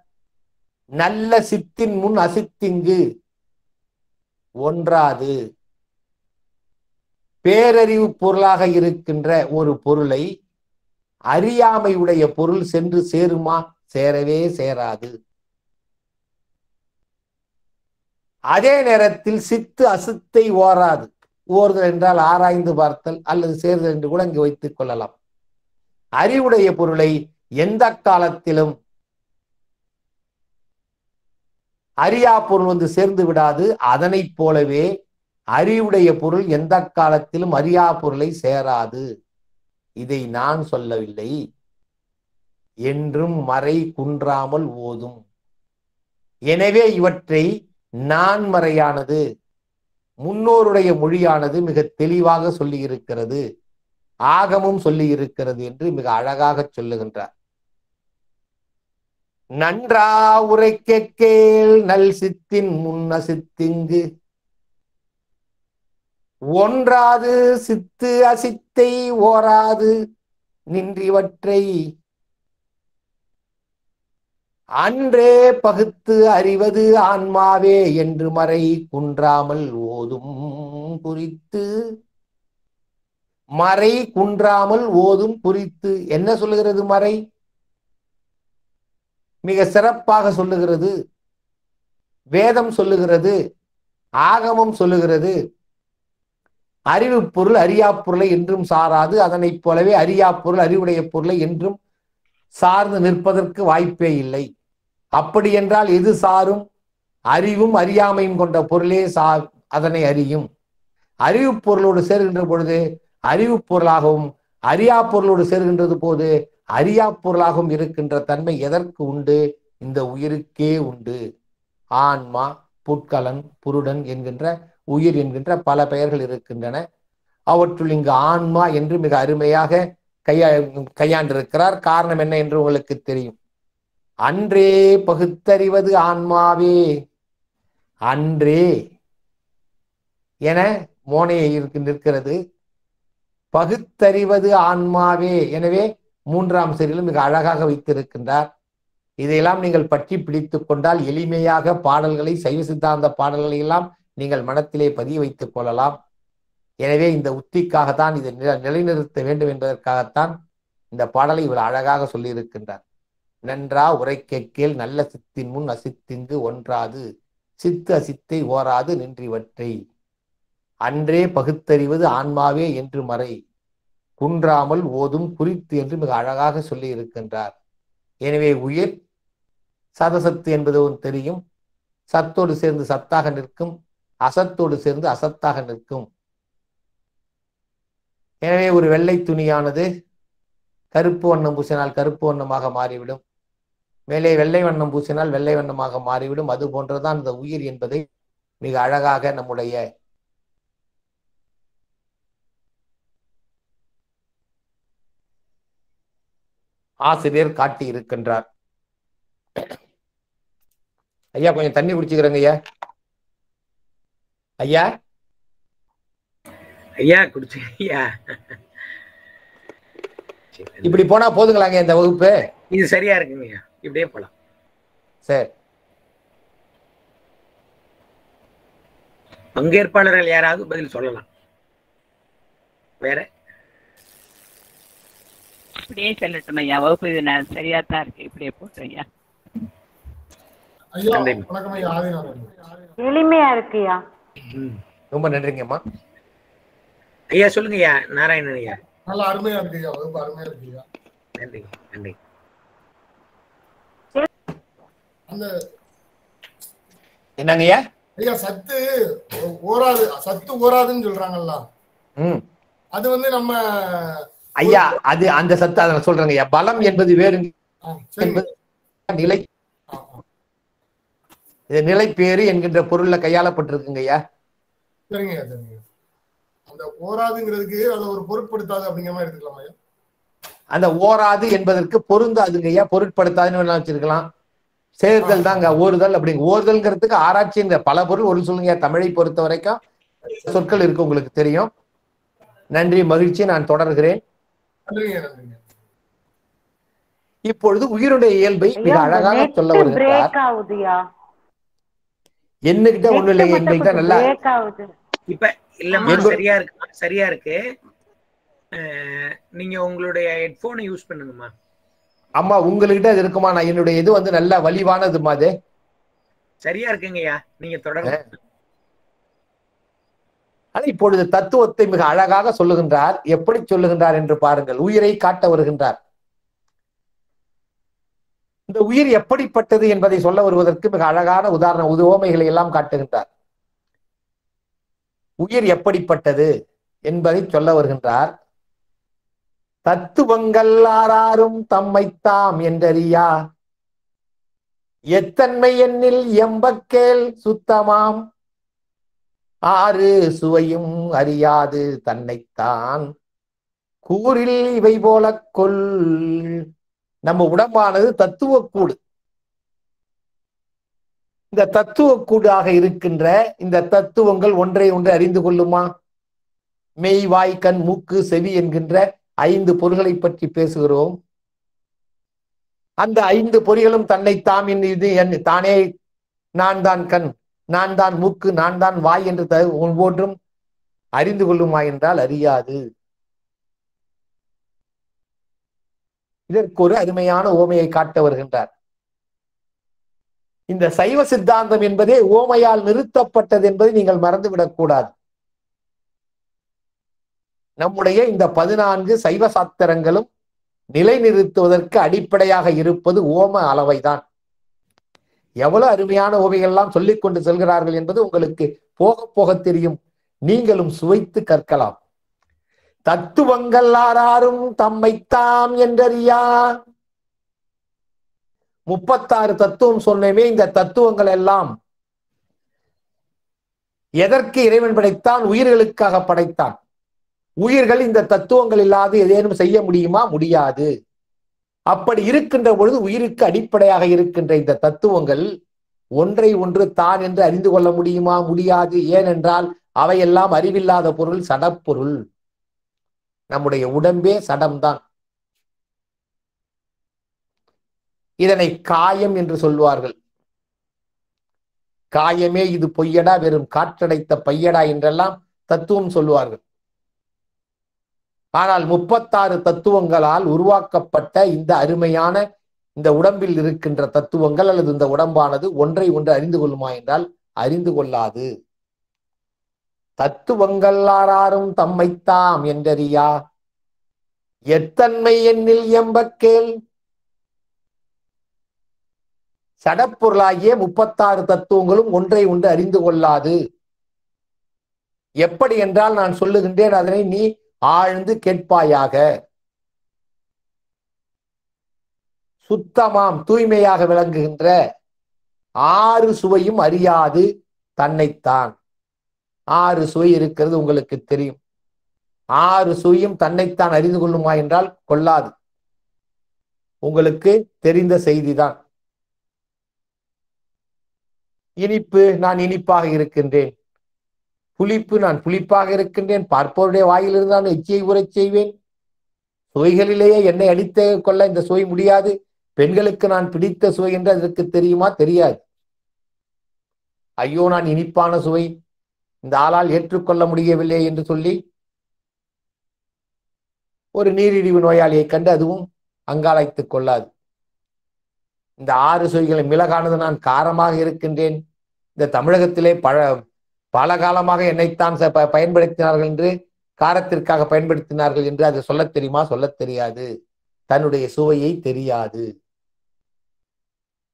A: நல்ல சித்தின் முன் அசித்திங்கு ஒன்றாது. பேரறிவு பொருளாக இருக்கின்ற ஒரு பொருளை அறியாமையுடைய பொருள் சென்று சேருமா? சேரவே சேராது. அதே நேரத்தில் சித்து அசித்தை ஓராது. ஓர்தல் என்றால் ஆராய்ந்து பார்த்தல் அல்லது சேர்தல் என்று கூட இங்கு வைத்துக் கொள்ளலாம். அறிவுடைய பொருளை எந்த காலத்திலும் அறியா பொருள் வந்து சேர்ந்து விடாது. அதனைப் போலவே அறிவுடைய பொருள் எந்த காலத்திலும் அறியா பொருளை சேராது. இதை நான் சொல்லவில்லை, என்றும் மறை குன்றாமல் ஓதும். எனவே இவற்றை நான் மறையானது முன்னோருடைய மொழியானது மிக தெளிவாக சொல்லி இருக்கிறது, ஆகமும் சொல்லி இருக்கிறது என்று மிக அழகாக சொல்லுகின்றார். நன்றா உரைக்க கேள் நல் சித்தின் முன்ன சித்திங்கு ஒன்றாது. சித்து அசித்தை ஓராது நின்றிவற்றை அன்றே பகுத்து அறிவது ஆன்மாவே என்று மறை குன்றாமல் ஓதும் குறித்து. மறை குன்றாமல் ஓதும் குறித்து என்ன சொல்லுகிறது? மறை மிக சிறப்பாக சொல்லுகிறது, வேதம் சொல்லுகிறது, ஆகமம் சொல்லுகிறது. அறிவு பொருள் அறியா பொருளை என்றும் சாராது. அதனைப் போலவே அறியா பொருள் அறிவுடைய பொருளை என்றும் சார்ந்து நிற்பதற்கு வாய்ப்பே இல்லை. அப்படி என்றால் எது சாரும்? அறிவும் அறியாமையும் கொண்ட பொருளே அதனை அறியும். அறிவு பொருளோடு சேர்கின்ற பொழுது அறிவு பொருளாகவும் அறியா பொருளோடு சேர்கின்றது போது அறியா பொருளாகவும் இருக்கின்ற தன்மை எதற்கு உண்டு? இந்த உயிருக்கே உண்டு. ஆன்மா, புட்கலன், புருடன் என்கின்ற உயிர் என்கின்ற பல பெயர்கள் இருக்கின்றன. அவற்றுள் இங்கு ஆன்மா என்று மிக அருமையாக கையாண்டிருக்கிறார். காரணம் என்ன என்று உங்களுக்கு தெரியும். அன்றே பகுத்தறிவது ஆன்மாவே. அன்றே என மோனையை நிற்கிறது. பகுத்தறிவது ஆன்மாவே. எனவே மூன்றாம் சரியிலும் மிக அழகாக வைத்திருக்கின்றார். இதையெல்லாம் நீங்கள் பற்றி பிடித்துக் கொண்டால் எளிமையாக பாடல்களை, சைவ சித்தாந்த பாடல்களை எல்லாம் நீங்கள் மனத்திலே பதிய வைத்துக் கொள்ளலாம். எனவே இந்த உத்திக்காகத்தான் இதை நிலைநிறுத்த வேண்டும் என்பதற்காகத்தான் இந்த பாடலை இவர் அழகாக சொல்லியிருக்கின்றார். நன்றா உரைக்க கேள் நல்ல சித்தின் முன் அசித்திங்கு ஒன்றாது. சித்து அசித்தை ஓராது நின்றிவற்றை. அன்றே பகுத்தறிவது ஆன்மாவே என்று மறை குன்றாமல் ஓதும் குறித்து என்று மிக அழகாக சொல்லி இருக்கின்றார். எனவே உயிர் சதசத்து என்பது ஒன்று தெரியும். சத்தோடு சேர்ந்து சத்தாக நிற்கும், அசத்தோடு சேர்ந்து அசத்தாக நிற்கும். எனவே ஒரு வெள்ளை துணியானது கருப்பு வண்ணம் பூசினால் கருப்பு வண்ணமாக மாறிவிடும், மேலே வெள்ளை வண்ணம் பூசினால் வெள்ளை வண்ணமாக மாறிவிடும். அது போன்றதான் இந்த உயிர் என்பதை மிக அழகாக நம்முடைய ஆசிரியர் காட்டி இருக்கின்றார். ஐயா கொஞ்சம் தண்ணி குடிச்சுக்கிறேங்க ஐயா. ஐயா
B: ஐயா குடிச்சுங்க ஐயா.
A: இப்படி போனா போதுங்களாங்க இந்த வகுப்பு?
B: இது சரியா இருக்குங்க ஐயா, இப்படியே போலாம்.
A: சரி,
B: பங்கேற்பாளர்கள் யாராவது பதில் சொல்லலாம். வேற
C: இப்படியே சொல்லட்டும் ஐயா, வகுப்பு இது சரியா தான் இருக்கு, இப்படியே போட்டோம் ஐயா.
D: எளிமையா இருக்குயா.
A: ரொம்ப நன்றிங்கம்மா.
B: ஐயா சொல்லுங்க ஐயா. நாராயணன் ஐயா.
E: நல்லா அருமையா இருக்குயா, வகுப்பு அருமையா இருக்குயா.
B: நன்றி நன்றி.
E: அந்த
A: என்னங்க ஐயா?
E: ஐயா சத்து ஓராது, சத்து ஓராதுன்னு சொல்றாங்கல்ல, அது வந்து நம்ம
A: ஐயா அது அந்த சத்து அதை சொல்றேங்க ஐயா. பலம் என்பது வேறு, நிலை நிலை பேரு என்கின்ற பொருள்ல கையாளப்பட்டிருக்குங்க ஐயா.
E: சரிங்க சரிங்க. அந்த ஓராதுங்கிறதுக்கு அதை ஒரு பொருட்படுத்தாது அப்படிங்கிற மாதிரி எடுத்துக்கலாம் ஐயா.
A: அந்த ஓராது என்பதற்கு பொருந்தாதுங்க ஐயா, பொருட்படுத்தாதுன்னு வச்சிருக்கலாம். சேர்தல் தாங்க ஓறுதல். அப்படிங்க ஓறுதல்ங்கிறதுக்கு ஆராய்ச்சின்ற பல பொருள் ஒரு சொல்லுங்க. தமிழை பொறுத்த வரைக்கும் சொற்கள் இருக்கு, உங்களுக்கு தெரியும். நன்றி, மகிழ்ச்சி. நான் தொடர்கிறேன். இப்பொழுது உயிருடைய இயல்பை மிக அழகாக சொல்ல வருகிறார். என்னகிட்ட ஒண்ணு இல்லை, எங்கள்கிட்ட நல்லா
B: இப்ப இல்லம்மா, சரியா இருக்கு, சரியா இருக்கு. நீங்க உங்களுடைய ஹெட்போனை யூஸ் பண்ணுங்கம்மா.
A: அம்மா உங்ககிட்ட அது இருக்குமா? நான் என்னுடைய இது வந்து நல்ல வலிவானது மாதிரி
B: சரியா இருக்குங்கய்யா, நீங்க தொடர்ந்து.
A: ஆனா இப்பொழுது தத்துவத்தை மிக அழகாக சொல்லுகின்றார். எப்படி சொல்லுகின்றார் என்று பாருங்கள். உயிரை காட்ட வருகின்றார். இந்த உயிர் எப்படிப்பட்டது என்பதை சொல்ல வருவதற்கு மிக அழகான உதாரண உவமைகளை எல்லாம் காட்டுகின்றார். உயிர் எப்படிப்பட்டது என்பதை சொல்ல வருகின்றார். தத்துவங்கள் ஆறாரும் தம்மைத்தாம் என்றறியா எத்தன்மை எண்ணில் எம்பக்கேல் சுத்தமாம் ஆறு சுவையும் அறியாது தன்னைத்தான் கூறில் இவை போல கொள். நம்ம உடம்பானது தத்துவக்கூடு. இந்த தத்துவக்கூடாக இருக்கின்ற இந்த தத்துவங்கள் ஒன்றை ஒன்று அறிந்து கொள்ளுமா? மெய், வாய், கண், மூக்கு, செவி என்கின்ற 5 பொருள்களை பற்றி பேசுகிறோம். அந்த 5 பொறிகளும் தன்னைத்தாம் இது தானே நான் தான் கண், நான் தான் மூக்கு, நான் தான் வாய் என்று ஒவ்வொன்றும் அறிந்து கொள்ளுமா என்றால் அறியாது. இதற்கு ஒரு அருமையான ஓமையை காட்ட வருகின்றார். இந்த சைவ சித்தாந்தம் என்பதே ஓமையால் நிறுத்தப்பட்டது என்பதை நீங்கள் மறந்துவிடக் கூடாது. நம்முடைய இந்த 14 சைவ சாத்திரங்களும் நிலைநிறுத்துவதற்கு அடிப்படையாக இருப்பது ஓம அளவைதான். எவ்வளவு அருமையான ஓமைகள்லாம் சொல்லிக் கொண்டு செல்கிறார்கள் என்பது உங்களுக்கு போக போக தெரியும். நீங்களும் சுவைத்து கற்கலாம். தத்துவங்கள் ஆறாரும் தம்மைத்தாம் என்றறியா. 36 தத்துவம் சொன்னமே. இந்த தத்துவங்கள் எல்லாம் எதற்கு இறைவன் படைத்தான்? உயிர்களுக்காக படைத்தான். உயிர்கள் இந்த தத்துவங்கள் இல்லாது ஏதேனும் செய்ய முடியுமா? முடியாது. அப்படி இருக்கின்ற பொழுது உயிருக்கு அடிப்படையாக இருக்கின்ற இந்த தத்துவங்கள் ஒன்றை ஒன்று தான் என்று அறிந்து கொள்ள முடியுமா? முடியாது. ஏனென்றால் அவையெல்லாம் அறிவில்லாத பொருள், சடப்பொருள். நம்முடைய உடம்பே சடம்தான். இதனை காயம் என்று சொல்வார்கள். காயமே இது பொய்யடா, வெறும் காற்றடைத்த பையடா என்றெல்லாம் தத்துவம் சொல்லுவார்கள். ஆனால் 36 தத்துவங்களால் உருவாக்கப்பட்ட இந்த அருமையான இந்த உடம்பில் இருக்கின்ற தத்துவங்கள் அல்லது இந்த உடம்பானது ஒன்றை ஒன்று அறிந்து கொள்ளுமா என்றால் அறிந்து கொள்ளாது. தத்துவங்கள் ஆறாரும் தம்மைத்தாம் என்றறியா எத்தன்மை எண்ணில் எம்பக்கேள். சடப்பொருளாகிய 36 தத்துவங்களும் ஒன்றை ஒன்று அறிந்து கொள்ளாது. எப்படி என்றால் நான் சொல்லுகின்றேன், அதனை நீ ஆழ்ந்து கேட்பாயாக. சுத்தமாம் தூய்மையாக விளங்குகின்ற 6 சுவையும் அறியாது தன்னைத்தான். 6 சுவை இருக்கிறது, உங்களுக்கு தெரியும். 6 சுவையும் தன்னைத்தான் அறிந்து கொள்ளுமா என்றால் கொள்ளாது. உங்களுக்கு தெரிந்த செய்திதான். இனிப்பு, நான் இனிப்பாக இருக்கின்றேன். புளிப்பு, நான் புளிப்பாக இருக்கின்றேன். பார்ப்பவருடைய வாயிலிருந்து நான் எச்சியை உரச் செய்வேன். சுவைகளிலேயே என்னை அடித்து கொள்ள இந்த சுவை முடியாது. பெண்களுக்கு நான் பிடித்த சுவை என்று அதற்கு தெரியுமா? தெரியாது. ஐயோ, நான் இனிப்பான சுவை இந்த ஆளால் ஏற்றுக்கொள்ள முடியவில்லை என்று சொல்லி ஒரு நீரிழிவு நோயாளியை கண்டு அதுவும் அங்காளைத்துக் கொள்ளாது. இந்த 6 சுவைகளை மிளகானது, நான் காரமாக இருக்கின்றேன். இந்த தமிழகத்திலே பல காலமாக என்னைத்தான் பயன்படுத்தினார்கள் என்று, காரத்திற்காக பயன்படுத்தினார்கள் என்று அது சொல்ல தெரியுமா? சொல்ல தெரியாது. தன்னுடைய சுவையை தெரியாது.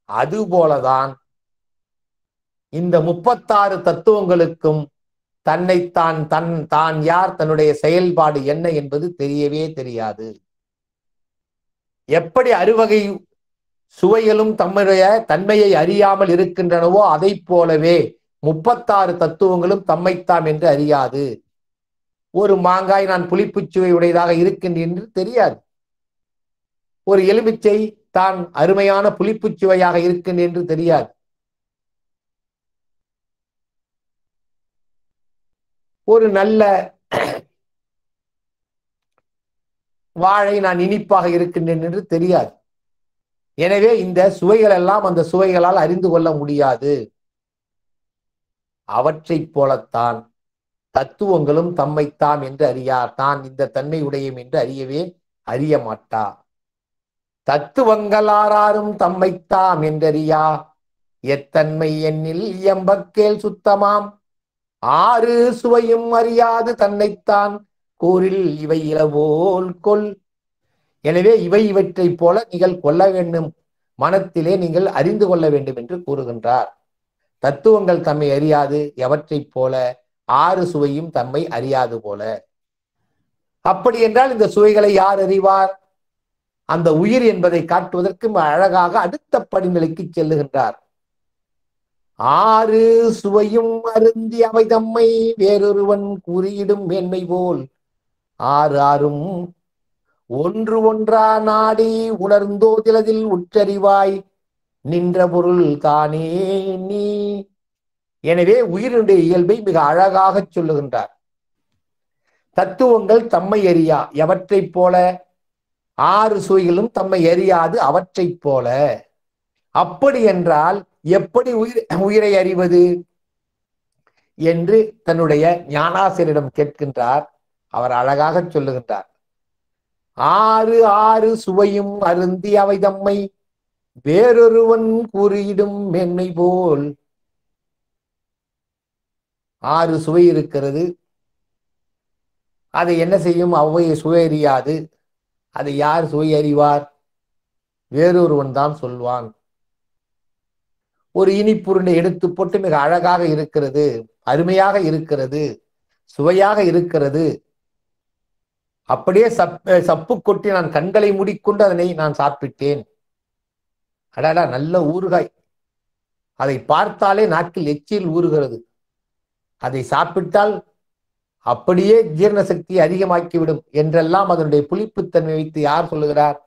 A: அதுபோலதான் இந்த 36 தத்துவங்களுக்கும் தன்னைத்தான் தான் யார், தன்னுடைய செயல்பாடு என்ன என்பது தெரியவே தெரியாது. எப்படி அறுவகை சுவைகளும் தம்முடைய தன்மையை அறியாமல் இருக்கின்றனவோ அதை போலவே 36 தத்துவங்களும் தம்மைத்தாம் என்று அறியாது. ஒரு மாங்காய் நான் புளிப்புச் சுவை உடையதாக இருக்கின்றேன் என்று தெரியாது. ஒரு எலுமிச்சை தான் அருமையான புளிப்புச் சுவையாக இருக்கின்றேன் என்று தெரியாது. ஒரு நல்ல வாழை நான் இனிப்பாக இருக்கின்றேன் என்று தெரியாது. எனவே இந்த சுவைகள் எல்லாம் அந்த சுவைகளால் அறிந்து கொள்ள முடியாது. அவற்றைப் போலத்தான் தத்துவங்களும் தம்மைத்தாம் என்று அறியார். தான் இந்த தன்மை உடையும் என்று அறிய மாட்டா. தத்துவங்கள் ஆறாரும் தம்மைத்தாம் என்றறியா எத்தன்மை எண்ணில் எம்பக்கேள் சுத்தமாம் 6 சுவையும் அறியாது தன்னைத்தான் கூறில் இவை இளவோல் கொல். எனவே இவற்றைப் போல நீங்கள் கொள்ள வேண்டும், மனத்திலே நீங்கள் அறிந்து கொள்ள வேண்டும் என்று கூறுகின்றார். தத்துவங்கள் தம்மை அறியாது எவற்றைப் போல 6 சுவையும் தம்மை அறியாது போல. அப்படி என்றால் இந்த சுவைகளை யார் அறிவார்? அந்த உயிர் என்பதை காட்டுவதற்கு அழகாக அடுத்த படிநிலைக்கு செல்லுகின்றார். 6 சுவையும் அருந்தி அவை தம்மை வேறொருவன் கூறியிடும் மேன்மை போல் 6 ஒன்று ஒன்றா நாடி உணர்ந்தோதிலதில் உற்றறிவாய் நின்ற பொருள் தானே நீ. எனவே உயிரினுடைய இயல்பை மிக அழகாக சொல்லுகின்றார். தத்துவங்கள் தம்மை அறியா எவற்றைப் போல 6 சுவைகளும் தம்மை அறியாது அவற்றைப் போல. அப்படி என்றால் எப்படி உயிரை அறிவது என்று தன்னுடைய ஞானாசிரியரிடம் கேட்கின்றார். அவர் அழகாக சொல்லுகின்றார். 6 சுவையும் அருந்தி அவை தம்மை வேறொருவன் கூறியிடும் மேன்மை போல். 6 சுவை இருக்கிறது. அதை என்ன செய்யும்? அவ்வையை சுவை அறியாது. அதை யார் சுவை அறிவார்? வேறொருவன் தான் சொல்வான். ஒரு இனிப்புருண்டை எடுத்து போட்டு மிக அழகாக இருக்கிறது, அருமையாக இருக்கிறது, சுவையாக இருக்கிறது. அப்படியே சப்பு கொட்டி நான் கண்களை மூடிக்கொண்டு அதனை நான் சாப்பிட்டேன். அடடா, நல்ல ஊறுகாய். அதை பார்த்தாலே நாக்கில் எச்சில் ஊறுகிறது. அதை சாப்பிட்டால் அப்படியே ஜீரண சக்தியை அதிகமாக்கிவிடும் என்றெல்லாம் அதனுடைய புளிப்புத்தன்மை வைத்து யார் சொல்லுகிறார்?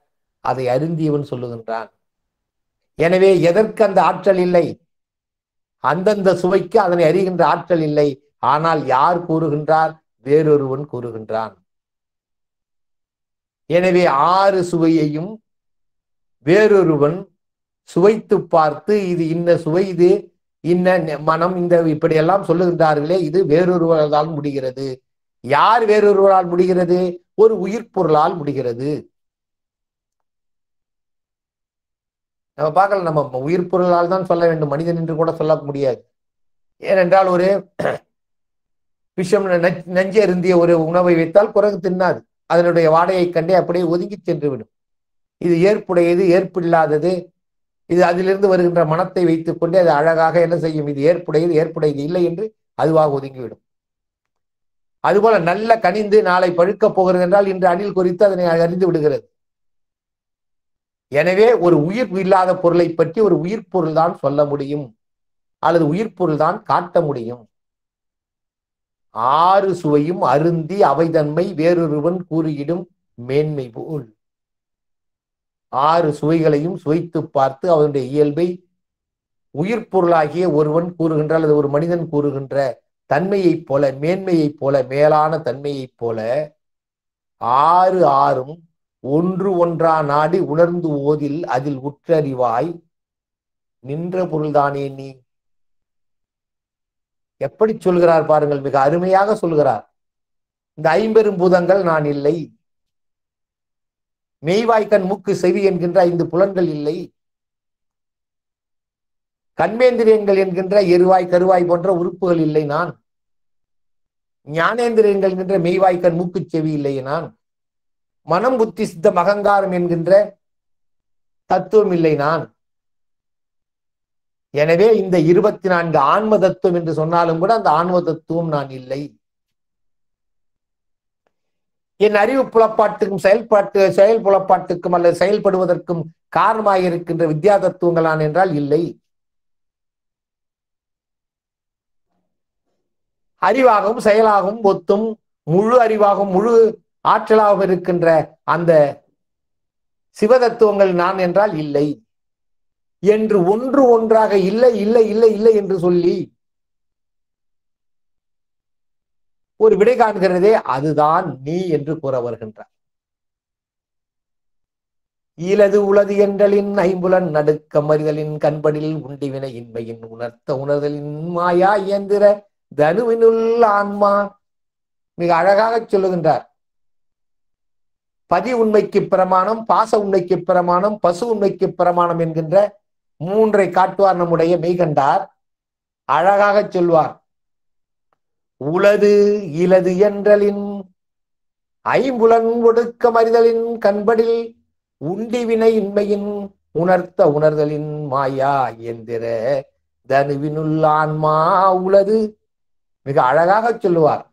A: அதை அருந்தியவன் சொல்லுகின்றான். எனவே எதற்கு அந்த ஆற்றல் இல்லை? அந்தந்த சுவைக்கு அதனை அறிகின்ற ஆற்றல் இல்லை. ஆனால் யார் கூறுகின்றார்? வேறொருவன் கூறுகின்றான். எனவே 6 சுவையையும் வேறொருவன் சுவைத்து பார்த்து இது இன்ன சுவை, இது இன்ன மனம், இந்த இப்படியெல்லாம் சொல்லுகின்றார்களே, இது வேறொருவரால் முடிகிறது. யார் வேறொருவரால் முடிகிறது? ஒரு உயிர் பொருளால் முடிகிறது. நம்ம பார்க்கல, நம்ம உயிர் பொருளால் தான் சொல்ல வேண்டும், மனிதன் என்று கூட சொல்ல முடியாது. ஏனென்றால் ஒரு விஷம் நஞ்சு அருந்திய ஒரு உணவை வைத்தால் குரங்கு தின்னாது. அதனுடைய வாடையை கண்டே அப்படியே ஒதுங்கி சென்று விடும். இது ஏற்புடையது, ஏற்பில்லாதது, இது அதிலிருந்து வருகின்ற மனத்தை வைத்துக் கொண்டே அது அழகாக என்ன செய்யும்? இது ஏற்புடையது, ஏற்புடையது இல்லை என்று அதுவாக ஒதுங்கிவிடும். அதுபோல நல்ல கனிந்து நாளை பழுக்கப் போகிறது என்றால் இன்று அணில் குறித்து அதனை அறிந்து விடுகிறது. எனவே ஒரு உயிர் இல்லாத பொருளை பற்றி ஒரு உயிர் பொருள் தான் சொல்ல முடியும், அல்லது உயிர் பொருள் தான் காட்ட முடியும். ஆறு சுவையும் அருந்தி அவைதன்மை வேறொருவன் கூறியிடும் மேன்மை போல். ஆறு சுவைகளையும் சுவைத்து பார்த்து அவனுடைய இயல்பை உயிர் பொருளாகிய ஒருவன் கூறுகின்ற அல்லது ஒரு மனிதன் கூறுகின்ற தன்மையைப் போல, மேன்மையைப் போல, மேலான தன்மையைப் போல ஆறும் ஒன்று ஒன்றா நாடி உணர்ந்து ஓதில் அதில் உற்றறிவாய் நின்ற பொருள்தானே நீ. எப்படி சொல்கிறார் பாருங்கள், மிக அருமையாக சொல்கிறார். இந்த ஐம்பெரும் பூதங்கள் நான் இல்லை, மெய்வாய்க்கண் மூக்கு செவி என்கின்ற 5 புலன்கள் இல்லை, கண்மேந்திரியங்கள் என்கின்ற எருவாய் கருவாய் போன்ற உறுப்புகள் இல்லை நான், ஞானேந்திரியங்கள் என்கின்ற மெய்வாய்க்கண் மூக்கு செவி இல்லை நான், மனம் புத்தி சித்தம் அகங்காரம் என்கின்ற தத்துவம் இல்லை நான். எனவே இந்த 24 ஆன்ம தத்துவம் என்று சொன்னாலும் கூட அந்த ஆன்ம தத்துவம் நான் இல்லை. என் அறிவு புலப்பாட்டுக்கும் செயல் புலப்பாட்டுக்கும் அல்லது செயல்படுவதற்கும் காரணமாக இருக்கின்ற வித்யா தத்துவங்கள் நான் என்றால் இல்லை. அறிவாகவும் செயலாகவும் ஒத்தும் முழு அறிவாகவும் முழு ஆற்றலாகவும் இருக்கின்ற அந்த சிவதத்துவங்கள் நான் என்றால் இல்லை என்று ஒன்று ஒன்றாக இல்லை இல்லை இல்லை இல்லை என்று சொல்லி ஒரு விடை காண்கிறதே, அதுதான் நீ என்று கூற வருகின்றார். ஈலது உளது என்றலின் ஐம்புலன் நடுக்க மறிதலின் கண்படில் உண்டிவினை இன்மையின் உணர்த்த உணர்தலின் மாயா இயந்திர தனுவினுள் ஆன்மா. மிக அழகாக சொல்லுகின்றார். பதி உண்மைக்கு பிரமாணம், பாச உண்மைக்கு பிரமாணம், பசு உண்மைக்கு பிரமாணம் என்கின்ற 3ஐ காட்டுவார் நம்முடைய மெய்கண்டார். அழகாக சொல்வார். உளது இலது என்றலின் ஐம்புலன் ஒடுக்க மறிதலின் கண்படில் உண்டிவினை இன்மையின் உணர்த்த உணர்தலின் மாயா எந்திர தனுவினுள் ஆன்மா உளது. மிக அழகாக சொல்லுவார்.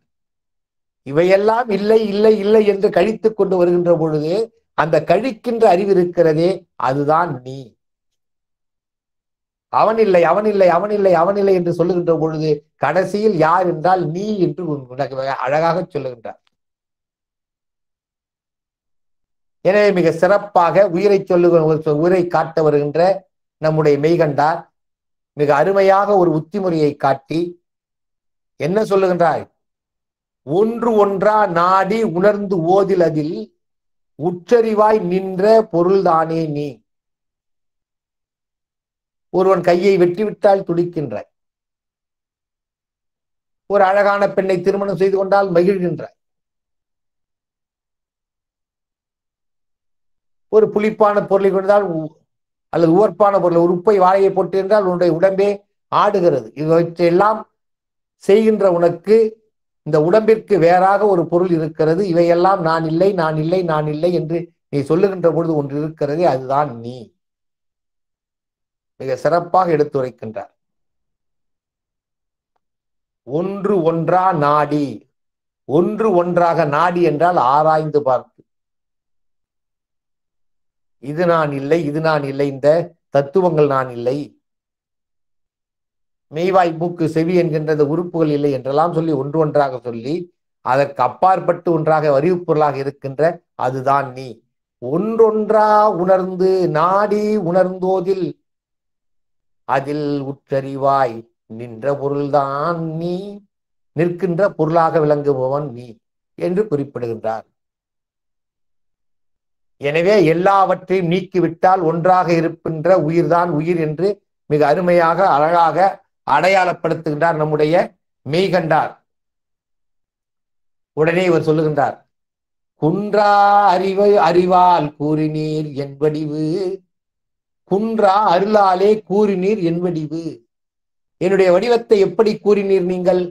A: இவையெல்லாம் இல்லை இல்லை இல்லை என்று கழித்துக் கொண்டு வருகின்ற பொழுது அந்த கழிக்கின்ற அறிவு இருக்கிறதே, அதுதான் நீ. அவனில்லை அவனில்லை அவனில்லை அவனில்லை என்று சொல்லுகின்ற பொழுது கடைசியில் யார் என்றால் நீ என்று அழகாக சொல்லுகின்றார். எனவே மிக சிறப்பாக உயிரை காட்ட வருகின்ற நம்முடைய மெய்கண்டார் மிக அருமையாக ஒரு உத்திமுறையை காட்டி என்ன சொல்லுகின்றாய்? ஒன்று ஒன்றா நாடி உணர்ந்து ஓதில் அதில் உற்றறிவாய் நின்ற பொருள்தானே நீ. ஒருவன் கையை வெட்டிவிட்டால் துடிக்கின்றாய், ஒரு அழகான பெண்ணை திருமணம் செய்து கொண்டால் மகிழ்கின்றாய், ஒரு புளிப்பான பொருளை கொண்டால் அல்லது உவர்ப்பான பொருளை உறுப்பை வாழையை போட்டு என்றால் உன்னுடைய உடம்பே ஆடுகிறது. இவற்றையெல்லாம் செய்கின்ற உனக்கு இந்த உடம்பிற்கு வேறாக ஒரு பொருள் இருக்கிறது. இவையெல்லாம் நான் இல்லை நான் இல்லை நான் இல்லை என்று நீ சொல்லுகின்ற பொழுது ஒன்று இருக்கிறதே, அதுதான் நீ. மிக சிறப்பாக எடுத்துரைக்கின்றார். ஒன்று ஒன்றா நாடி, ஒன்று ஒன்றாக நாடி என்றால் ஆராய்ந்து பார்த்து, இது நான் இல்லை இது நான் இல்லை, இந்த தத்துவங்கள் நான் இல்லை, மெய்வாய் மூக்கு செவி என்கின்ற உறுப்புகள் இல்லை என்றெல்லாம் சொல்லி ஒன்று ஒன்றாக சொல்லி அதற்கு அப்பாற்பட்டு ஒன்றாக அறிவுப்பொருளாக இருக்கின்ற அதுதான் நீ. ஒன்றொன்றா உணர்ந்து நாடி உணர்ந்தோதில் அதில் உற்றறிவாய் நின்ற பொருள்தான் நீ, நிற்கின்ற பொருளாக விளங்குபவன் நீ என்று குறிப்பிடுகின்றார். எனவே எல்லாவற்றையும் நீக்கிவிட்டால் ஒன்றாக இருக்கின்ற உயிர்தான் உயிர் என்று மிக அருமையாக அழகாக அடையாளப்படுத்துகின்றார் நம்முடைய மெய்கண்டார். உடனே இவர் சொல்லுகின்றார், குன்றா அறிவால் கூறினீர் என் வடிவு, குன்றா அருளாலே கூறினீர் என் வடிவு. என்னுடைய வடிவத்தை எப்படி கூறினீர் நீங்கள்?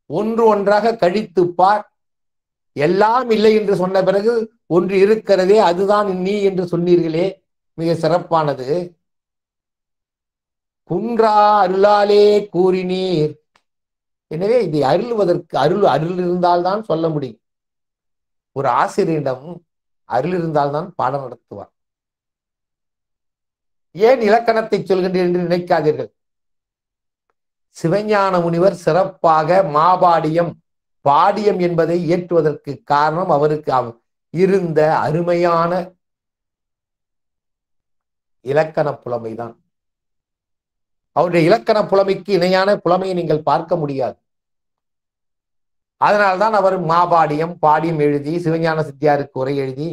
A: ஒன்று ஒன்றாக கழித்து பார். எல்லாம் இல்லை என்று சொன்ன பிறகு ஒன்று இருக்கிறதே, அதுதான் நீ என்று சொன்னீர்களே, மிக சிறப்பானது. குன்றா அருளாலே கூறினீர். எனவே இதை அருள்வதற்கு அருள் இருந்தால்தான் சொல்ல முடியும். ஒரு ஆசிரியரிடம் அருள் இருந்தால்தான் பாடம் நடத்துவார். ஏன் இலக்கணத்தை சொல்கின்றேன் என்று நினைக்காதீர்கள். சிவஞான முனிவர் சிறப்பாக மாபாடியம் பாடியம் என்பதை ஏற்றுவதற்கு காரணம் அவருக்கு இருந்த அருமையான இலக்கண புலமைதான். அவருடைய இலக்கண புலமைக்கு இணையான புலமையை நீங்கள் பார்க்க முடியாது. அதனால்தான் அவர் மாபாடியம் பாடியம் எழுதி சிவஞான சித்தியாருக்கு உரை எழுதி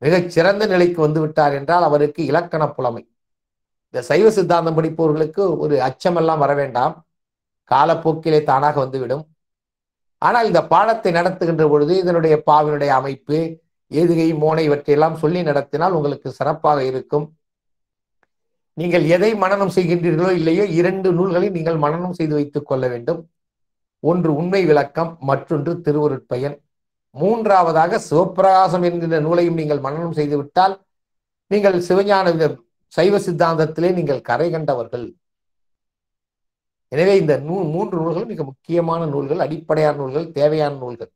A: மிகச் சிறந்த நிலைக்கு வந்து விட்டார் என்றால் அவருக்கு இலக்கண புலமை. இந்த சைவ சித்தாந்தம் படிப்பவர்களுக்கு ஒரு அச்சமெல்லாம் வர வேண்டாம், காலப்போக்கிலே தானாக வந்துவிடும். ஆனால் இந்த பாடத்தை நடத்துகின்ற பொழுது இதனுடைய பாவினுடைய அமைப்பு, எதுகை மோனை இவற்றையெல்லாம் சொல்லி நடத்தினால் உங்களுக்கு சிறப்பாக இருக்கும். நீங்கள் எதை மனனம் செய்கின்றீர்களோ இல்லையோ, 2 நூல்களை நீங்கள் மனனம் செய்து வைத்துக் கொள்ள வேண்டும். ஒன்று உண்மை விளக்கம், மற்றொன்று திருவருட்பயன். 3வதாக சிவப்பிரகாசம் என்கின்ற நூலையும் நீங்கள் மனனம் செய்து விட்டால் நீங்கள் சிவஞான சைவ சித்தாந்தத்திலே நீங்கள் கரை கண்டவர்கள். எனவே இந்த 3 நூல்கள் மிக முக்கியமான நூல்கள், அடிப்படையான நூல்கள், தேவையான நூல்கள்.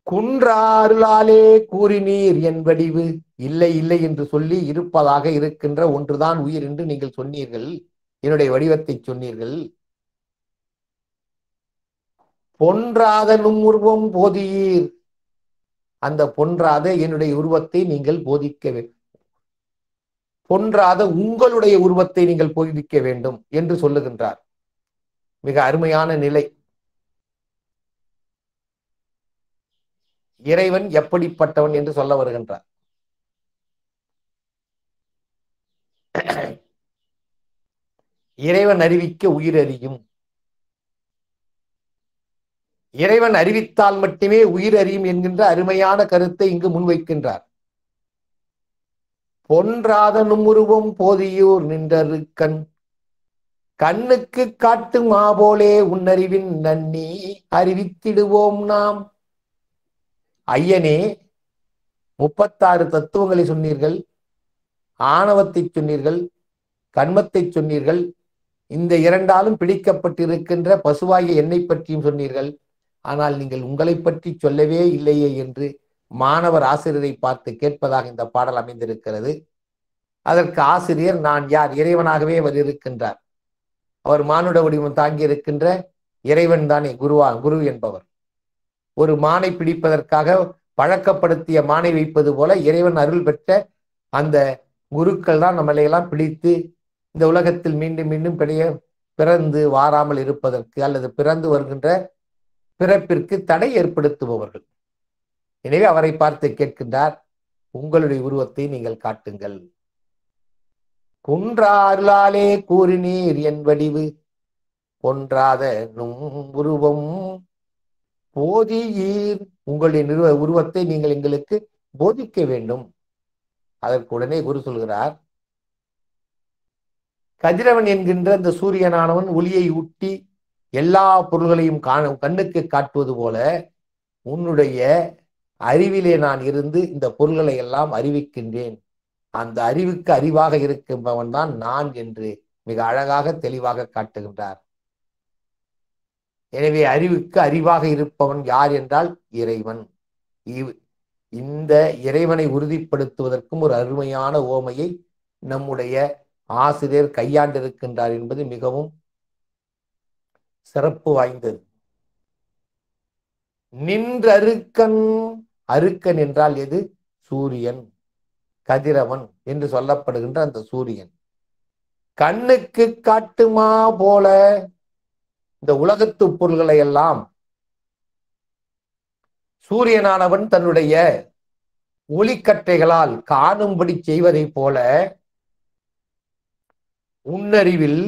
A: குன்றாருளாலே கூறினீர் என் வடிவு. இல்லை இல்லை என்று சொல்லி இருப்பதாக இருக்கின்ற ஒன்றுதான் உயிர் என்று நீங்கள் சொன்னீர்கள். என்னுடைய வடிவத்தை சொன்னீர்கள். பொன்றாத நும் உருவம் போதியீர். அந்த பொன்றாத என்னுடைய உருவத்தை நீங்கள் போதிக்க வேண்டும். பொன்றாத உங்களுடைய உருவத்தை நீங்கள் போதிக்க வேண்டும் என்று சொல்லுகின்றார். மிக அருமையான நிலை. இறைவன் எப்படிப்பட்டவன் என்று சொல்ல வருகின்றார். இறைவன் அறிவிக்க உயிர் அறியும். இறைவன் அறிவித்தால் மட்டுமே உயிர் அறியும் என்கின்ற அருமையான கருத்தை இங்கு முன்வைக்கின்றார். பொன்றாத நும்முருவம் போதியூர் நின்றருக்கண் கண்ணுக்கு காட்டு மாபோலே உன்னறிவின் நன்னி அறிவித்திடுவோம் நாம். ஐயனே, 36 தத்துவங்களை சொன்னீர்கள், ஆணவத்தை சொன்னீர்கள், கண்மத்தை சொன்னீர்கள், இந்த 2ஆலும் பிடிக்கப்பட்டிருக்கின்ற பசுவாகிய என்னை பற்றியும் சொன்னீர்கள். ஆனால் நீங்கள் உங்களை பற்றி சொல்லவே இல்லையே என்று மாணவர் ஆசிரியரை பார்த்து கேட்பதாக இந்த பாடல் அமைந்திருக்கிறது. அதற்கு ஆசிரியர், நான் யார்? இறைவனாகவே அவர் இருக்கின்றார். அவர் மானுட வடிவம் தாங்கி இருக்கின்ற இறைவன் தானே குரு என்பவர். ஒரு மானை பிடிப்பதற்காக பழக்கப்படுத்திய மானை வைப்பது போல இறைவன் அருள் பெற்ற அந்த குருக்கள் தான் நம்மளையெல்லாம் பிடித்து இந்த உலகத்தில் மீண்டும் மீண்டும் பிறந்து வாராமல் இருப்பதற்கு அல்லது பிறந்து வருகின்ற பிறப்பிற்கு தடை ஏற்படுத்துபவர்கள். எனவே அவரை பார்த்து கேட்கின்றார், உங்களுடைய உருவத்தை நீங்கள் காட்டுங்கள். குன்றா அருளாலே கூறினீர் என் வடிவு பொன்றாத நும் உருவம் போதியீர். உங்களுடைய உருவத்தை நீங்கள் எங்களுக்கு போதிக்க வேண்டும். அதற்கு உடனே குரு சொல்கிறார், கதிரவன் என்கின்ற இந்த சூரியனானவன் ஒளியை ஊட்டி எல்லா பொருள்களையும் கண்ணுக்கு காட்டுவது போல உன்னுடைய அறிவிலே நான் இருந்து இந்த பொருள்களை எல்லாம் அறிவிக்கின்றேன். அந்த அறிவுக்கு அறிவாக இருக்கின்றவன் தான் நான் என்று மிக அழகாக தெளிவாக காட்டுகின்றார். எனவே அறிவுக்கு அறிவாக இருப்பவன் யார் என்றால் இறைவன். இந்த இறைவனை உறுதிப்படுத்துவதற்கும் ஒரு அருமையான ஓமையை நம்முடைய ஆசிரியர் கையாண்டிருக்கின்றார் என்பது மிகவும் சிறப்பு வாய்ந்தது. நின்றருக்கன். அருக்கன் என்றால் எது? சூரியன், கதிரவன் என்று சொல்லப்படுகின்ற அந்த சூரியன். கண்ணுக்கு காட்டுமா போல இந்த உலகத்து பொருள்களை எல்லாம் சூரியனானவன் தன்னுடைய ஒளிக்கற்றைகளால் காணும்படி செய்வதை போல உன்னறிவில்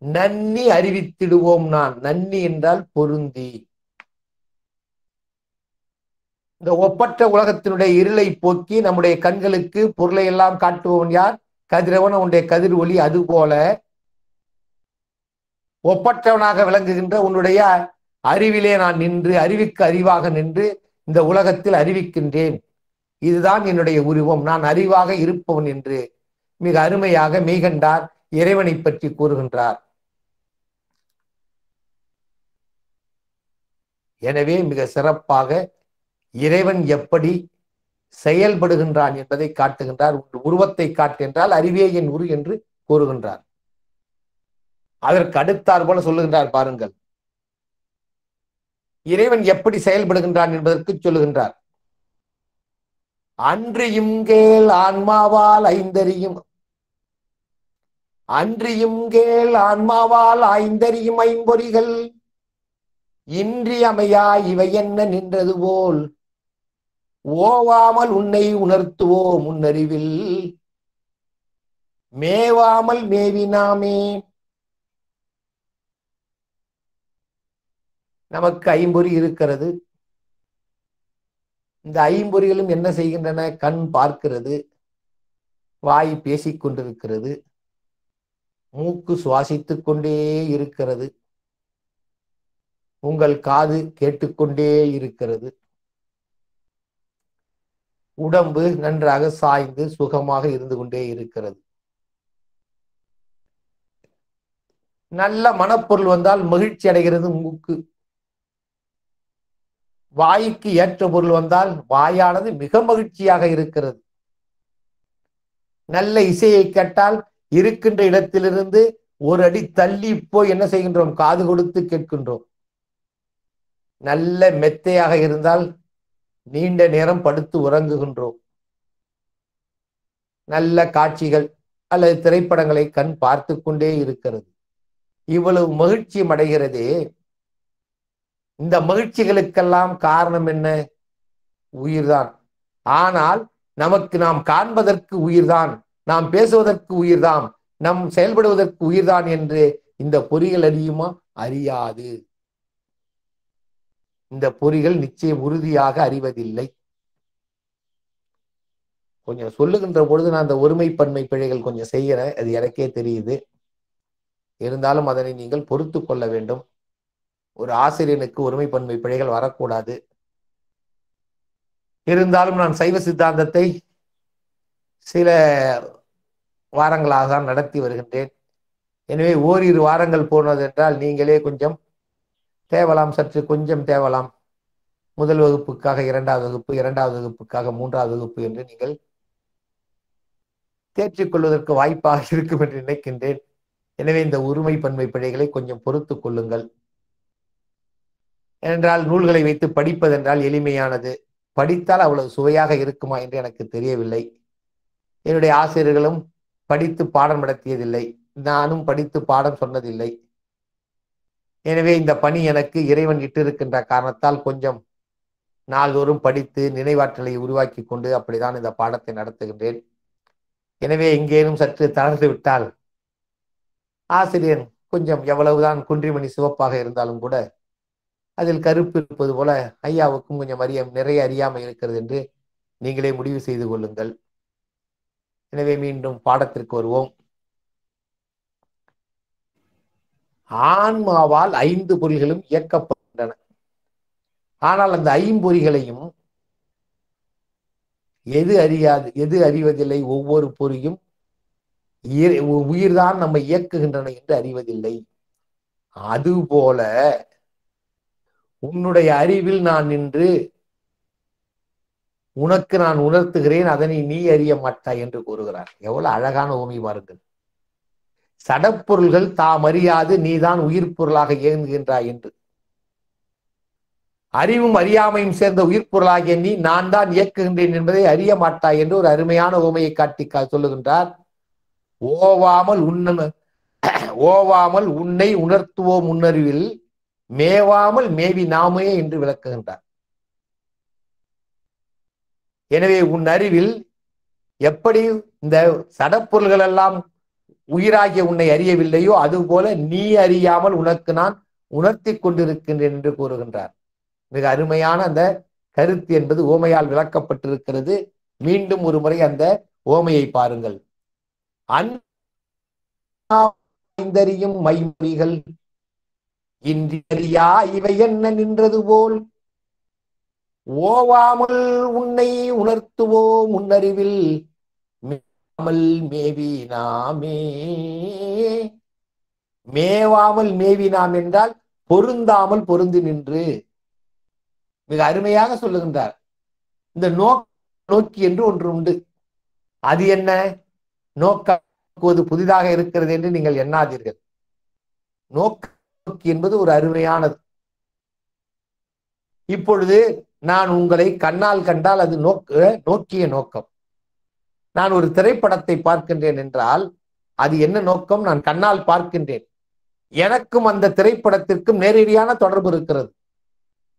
A: நன்னி அறிவித்திடுவோம் நான். நன்னி என்றால் பொருந்தி. இந்த ஒப்பற்ற உலகத்தினுடைய இருளை போக்கி நம்முடைய கண்களுக்கு பொருளை எல்லாம் காட்டுபவன் யார்? கதிரவன், அவனுடைய கதிர் ஒளி. அதுபோல ஒப்பற்றவனாக விளங்குகின்ற உன்னுடைய அறிவிலே நான் நின்று, அறிவுக்கு அறிவாக நின்று இந்த உலகத்தில் அறிவிக்கின்றேன். இதுதான் என்னுடைய உருவம், நான் அறிவாக இருப்பவன் என்று மிக அருமையாக மெய்கண்டார் இறைவனை பற்றி கூறுகின்றார். எனவே மிக சிறப்பாக இறைவன் எப்படி செயல்படுகின்றான் என்பதை காட்டுகின்றார். உருவத்தை காட்டுகின்றால் அறிவே என் உரு என்று கூறுகின்றார். அதற்கு அடுத்தார் போல சொல்லுகின்றார் பாருங்கள். இறைவன் எப்படி செயல்படுகின்றான் என்பதற்கு சொல்லுகின்றார். அன்றியும் கேள் ஆன்மாவால் ஐந்தறியும், அன்றியும் கேள் ஆன்மாவால் ஐந்தறியும் ஐம்பொறிகள் இன்றியமையா இவை என்ன நின்றது போல் ஓவாமல் உன்னை உணர்த்துவோ முன்னறிவில் மேவாமல் மேவினாமே. நமக்கு ஐம்பொறி இருக்கிறது. இந்த ஐம்பொறிகளும் என்ன செய்கின்றன? கண் பார்க்கிறது, வாய் பேசிக் கொண்டிருக்கிறது, மூக்கு சுவாசித்துக் கொண்டே இருக்கிறது, உங்கள் காது கேட்டுக்கொண்டே இருக்கிறது, உடம்பு நன்றாக சாய்ந்து சுகமாக இருந்து கொண்டே இருக்கிறது. நல்ல மனப்பொருள் வந்தால் மகிழ்ச்சி அடைகிறது மூக்கு. வாய்க்கு ஏற்ற பொருள் வந்தால் வாயானது மிக மகிழ்ச்சியாக இருக்கிறது. நல்ல இசையை கேட்டால் இருக்கின்ற இடத்திலிருந்து ஒரு அடி தள்ளி போய் என்ன செய்கின்றோம்? காது கொடுத்து கேட்கின்றோம். நல்ல மெத்தையாக இருந்தால் நீண்ட நேரம் படுத்து உறங்குகின்றோம். நல்ல காட்சிகள் அல்லது திரைப்படங்களை கண் பார்த்து கொண்டே இருக்கிறது. இவ்வளவு மகிழ்ச்சி அடைகிறதே. இந்த மகிழ்ச்சிகளுக்கெல்லாம் காரணம் என்ன? உயிர்தான். ஆனால் நமக்கு நாம் காண்பதற்கு உயிர்தான், நாம் பேசுவதற்கு உயிர்தான், நம் செயல்படுவதற்கு உயிர்தான் என்று இந்த பொறிகள் அறியுமா? அறியாது. இந்த பொறிகள் நிச்சயம் உறுதியாக அறிவதில்லை. கொஞ்சம் சொல்லுகின்ற பொழுது நான் அந்த ஒருமைப்பன்மை பிழைகள் கொஞ்சம் செய்கிறேன், அது எனக்கே தெரியுது. இருந்தாலும் அதனை நீங்கள் பொறுத்து கொள்ள வேண்டும். ஒரு ஆசிரியனுக்கு ஒருமைப்பன்மை பிழைகள் வரக்கூடாது. இருந்தாலும் நான் சைவ சித்தாந்தத்தை சில வாரங்களாக தான் நடத்தி வருகின்றேன். எனவே ஓரிரு வாரங்கள் போனது என்றால் நீங்களே கொஞ்சம் தேவலாம், சற்று கொஞ்சம் தேவலாம். முதல் வகுப்புக்காக இரண்டாவது வகுப்பு, இரண்டாவது வகுப்புக்காக மூன்றாவது வகுப்பு என்று நீங்கள் தேற்றிக்கொள்வதற்கு வாய்ப்பாக இருக்கும் என்று நினைக்கின்றேன். எனவே இந்த ஒருமைப்பன்மை பிழைகளை கொஞ்சம் பொறுத்து கொள்ளுங்கள். ஏனென்றால் நூல்களை வைத்து படிப்பதென்றால் எளிமையானது. படித்தால் அவ்வளவு சுவையாக இருக்குமா என்று எனக்கு தெரியவில்லை. என்னுடைய ஆசிரியர்களும் படித்து பாடம் நடத்தியதில்லை, நானும் படித்து பாடம் சொன்னதில்லை. எனவே இந்த பணி எனக்கு இறைவன் இட்டிருக்கின்ற காரணத்தால் கொஞ்சம் நாள்தோறும் படித்து நினைவாற்றலை உருவாக்கி கொண்டு அப்படிதான் இந்த பாடத்தை நடத்துகின்றேன். எனவே எங்கேனும் சற்று தளர்ந்து விட்டால் ஆசிரியர் கொஞ்சம் எவ்வளவுதான் குன்றிமணி சிவப்பாக இருந்தாலும் கூட அதில் கருப்பு இருப்பது போல ஐயாவுக்கும் கொஞ்சம் நிறைய அறியாமை இருக்கிறது என்று நீங்களே முடிவு செய்து கொள்ளுங்கள். எனவே மீண்டும் பாடத்திற்கு வருவோம். ஆன்மாவால் 5 பொறிகளும் இயக்கப்படுகின்றன. ஆனால் அந்த ஐம்பொறிகளையும் எது அறியாது, எது அறிவதில்லை? ஒவ்வொரு பொறியும் உயிர்தான் நம்மை இயக்குகின்றன என்று அறிவதில்லை. அதுபோல உன்னுடைய அறிவில் நான் நின்று உனக்கு நான் உணர்த்துகிறேன், அதனை நீ அறிய மாட்டாய் என்று கூறுகிறார். எவ்வளவு அழகான ஓமை பாருங்கள். சடப்பொருள்கள் தாம் அறியாது நீதான் உயிர் பொருளாக இயங்குகின்றாய் என்று. அறிவும் அறியாமையும் சேர்ந்த உயிர் பொருளாகிய நீ நான் தான் இயக்குகின்றேன் என்பதை அறிய மாட்டாய் என்று ஒரு அருமையான ஓமையை காட்டி சொல்லுகின்றார். ஓவாமல் உன்னை உணர்த்துவோ முன்னறிவில் மேவாமல் மேவி நாமே என்று விளக்குகின்றார். எனவே உன் அறிவில் எப்படி இந்த சடப்பொருள்கள் எல்லாம் உயிராகிய உன்னை அறியவில்லையோ அதுபோல நீ அறியாமல் உனக்கு நான் உணர்த்தி கொண்டிருக்கின்றேன் என்று கூறுகின்றார். மிக அருமையான அந்த கருத்து என்பது ஓமையால் விளக்கப்பட்டிருக்கிறது. மீண்டும் ஒரு முறை அந்த ஓமையை பாருங்கள். ஐந்தறியும் மைமொழிகள் இன்றியா இவை என்ன நின்றது போல் ஓவாமல் உன்னை உணர்த்துவோம் முன்னறிவில் மேவாமல் மேவி நாமே. மேவாமல் மேவி நாம் என்றால் பொருந்தாமல் பொருந்தி நின்று. மிக அருமையாக சொல்லுகின்றார். இந்த நோக்கி என்று ஒன்று உண்டு. அது என்ன? நோக்குவது புதிதாக இருக்கிறது என்று நீங்கள் எண்ணாதீர்கள். நோக்கி என்பது ஒரு அருமையானது. இப்பொழுது நான் உங்களை கண்ணால் கண்டால் அது நோக்கிய நோக்கம். நான் ஒரு திரைப்படத்தை பார்க்கின்றேன் என்றால் அது என்ன நோக்கம்? நான் கண்ணால் பார்க்கின்றேன். எனக்கும் அந்த திரைப்படத்திற்கும் நேரடியான தொடர்பு இருக்கிறது.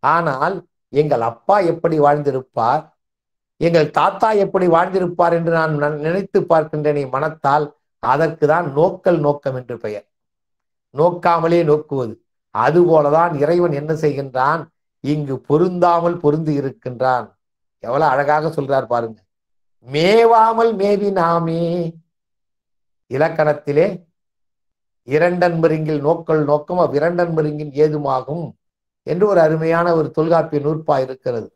A: ஆனால் எங்கள் அப்பா எப்படி வாழ்ந்திருப்பார், எங்கள் தாத்தா எப்படி வாழ்ந்திருப்பார் என்று நான் நினைத்து பார்க்கின்றேனே மனத்தால், அதற்கு தான் நோக்கம் என்று பெயர். நோக்காமலே நோக்குவது. அதுபோலதான் இறைவன் என்ன செய்கின்றான்? இங்கு பொருந்தாமல் பொருந்தி இருக்கின்றான். எவ்வளவு அழகாக சொல்றார் பாருங்க. மேவாமல் மேவி நாமே. இலக்கணத்திலே இரண்டன்பரிங்கில் நோக்கம் அவ்விரண்டன்பரிங்கின் ஏதுமாகும் என்று ஒரு அருமையான ஒரு தொல்காப்பிய நூற்பா இருக்கிறது.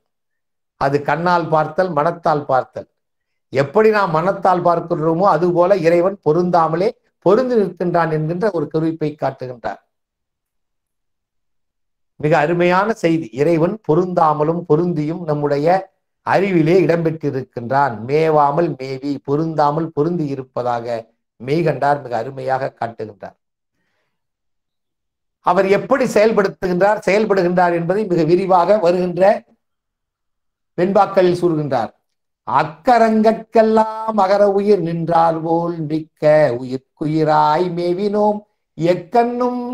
A: அது கண்ணால் பார்த்தல், மனத்தால் பார்த்தல். எப்படி நாம் மனத்தால் பார்க்கின்றோமோ அதுபோல இறைவன் பொருந்தாமலே பொருந்தி நிற்கின்றான் என்கின்ற ஒரு குறிப்பை காட்டுகின்றார். மிக அருமையான செய்தி. இறைவன் பொருந்தாமலும் பொருந்தியும் நம்முடைய அறிவிலே இடம்பெற்றிருக்கின்றான். மேவாமல் மேவி, பொருந்தாமல் பொருந்தி இருப்பதாக மெய்கண்டார் மிக அருமையாக காட்டுகின்றார். அவர் எப்படி செயல்படுகின்றார் என்பதை மிக விரிவாக வருகின்ற வெண்பாக்களில் கூறுகின்றார். அக்கரங்கற்கெல்லாம் அகர உயிர் நின்றார் போல் மிக்க உயிர்க்குயிராய் மேவினோம் எக்கண்ணும்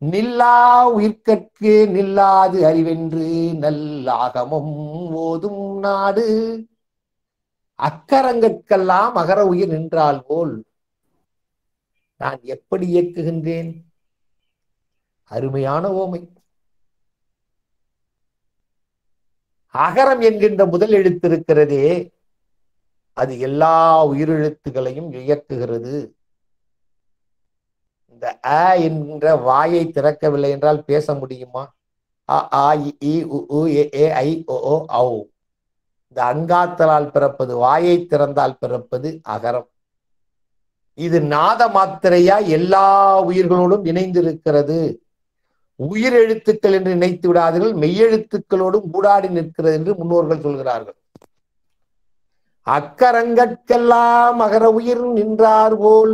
A: நில்லா உயிர்கட்கு நில்லாது அறிவென்று நல்லாகமும் ஓதும் நாடு. அக்கரங்கற்கெல்லாம் அகர உயிர் நின்றால் போல் நான் எப்படி இயக்குகின்றேன்? அருமையான ஓமை. அகரம் என்கின்ற முதல் எழுத்து இருக்கிறதே, அது எல்லா உயிரெழுத்துகளையும் இயக்குகிறது. இந்த அ என்கின்ற வாயை திறக்கவில்லை என்றால் பேச முடியுமா? அ ஆ இ உ ஏ ஏ ஐ ஓ ஓ ஔ. இந்த அங்காத்தலால் பிறப்பது, வாயை திறந்தால் பிறப்பது அகரம். இது நாத மாத்திரையா எல்லா உயிர்களோடும் இணைந்திருக்கிறது. உயிர் எழுத்துக்கள் என்று நினைத்து விடாதீர்கள், மெய்யெழுத்துக்களோடும் ஊடாடி நிற்கிறது என்று முன்னோர்கள் சொல்கிறார்கள். அக்கரங்கற்கெல்லாம் அகர உயிர் நின்றார் போல்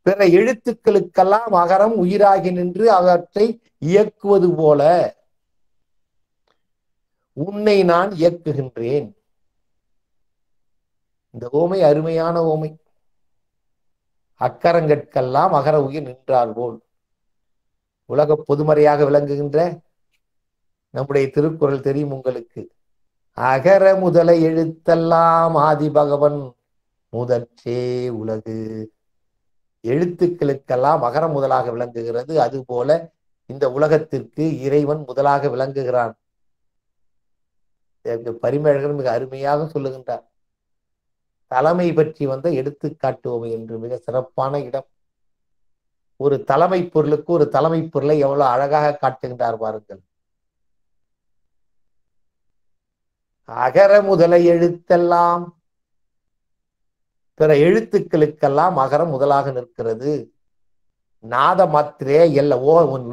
A: பிற எழுத்துக்களுக்கெல்லாம் அகரம் உயிராகி நின்று அவற்றை இயக்குவது போல உன்னை நான் இயக்குகின்றேன். இந்த ஓமை அருமையான ஓமை. அக்கரங்கற்கெல்லாம் அகர உயிர் நின்றார் போல். உலக பொதுமறையாக விளங்குகின்ற நம்முடைய திருக்குறள் தெரியும் உங்களுக்கு. அகர முதல எழுத்தெல்லாம் ஆதி பகவன் முதற்றே உலகு. எழுத்துக்களுக்கெல்லாம் அகர முதலாக விளங்குகிறது. அதுபோல இந்த உலகத்திற்கு இறைவன் முதலாக விளங்குகிறான். பரிமேழகர் மிக அருமையாக சொல்லுகின்றார். தலைமை பற்றி வந்த எடுத்துக்காட்டுவோம் என்று மிக சிறப்பான இடம். ஒரு தலைமை பொருளுக்கு ஒரு தலைமை பொருளை எவ்வளவு அழகாக காட்டுகின்றார் பாருங்கள். அகர முதல எழுத்தெல்லாம் பிற எழுத்துக்களுக்கெல்லாம் அகரம் முதலாக நிற்கிறது. நாத மாத்திரே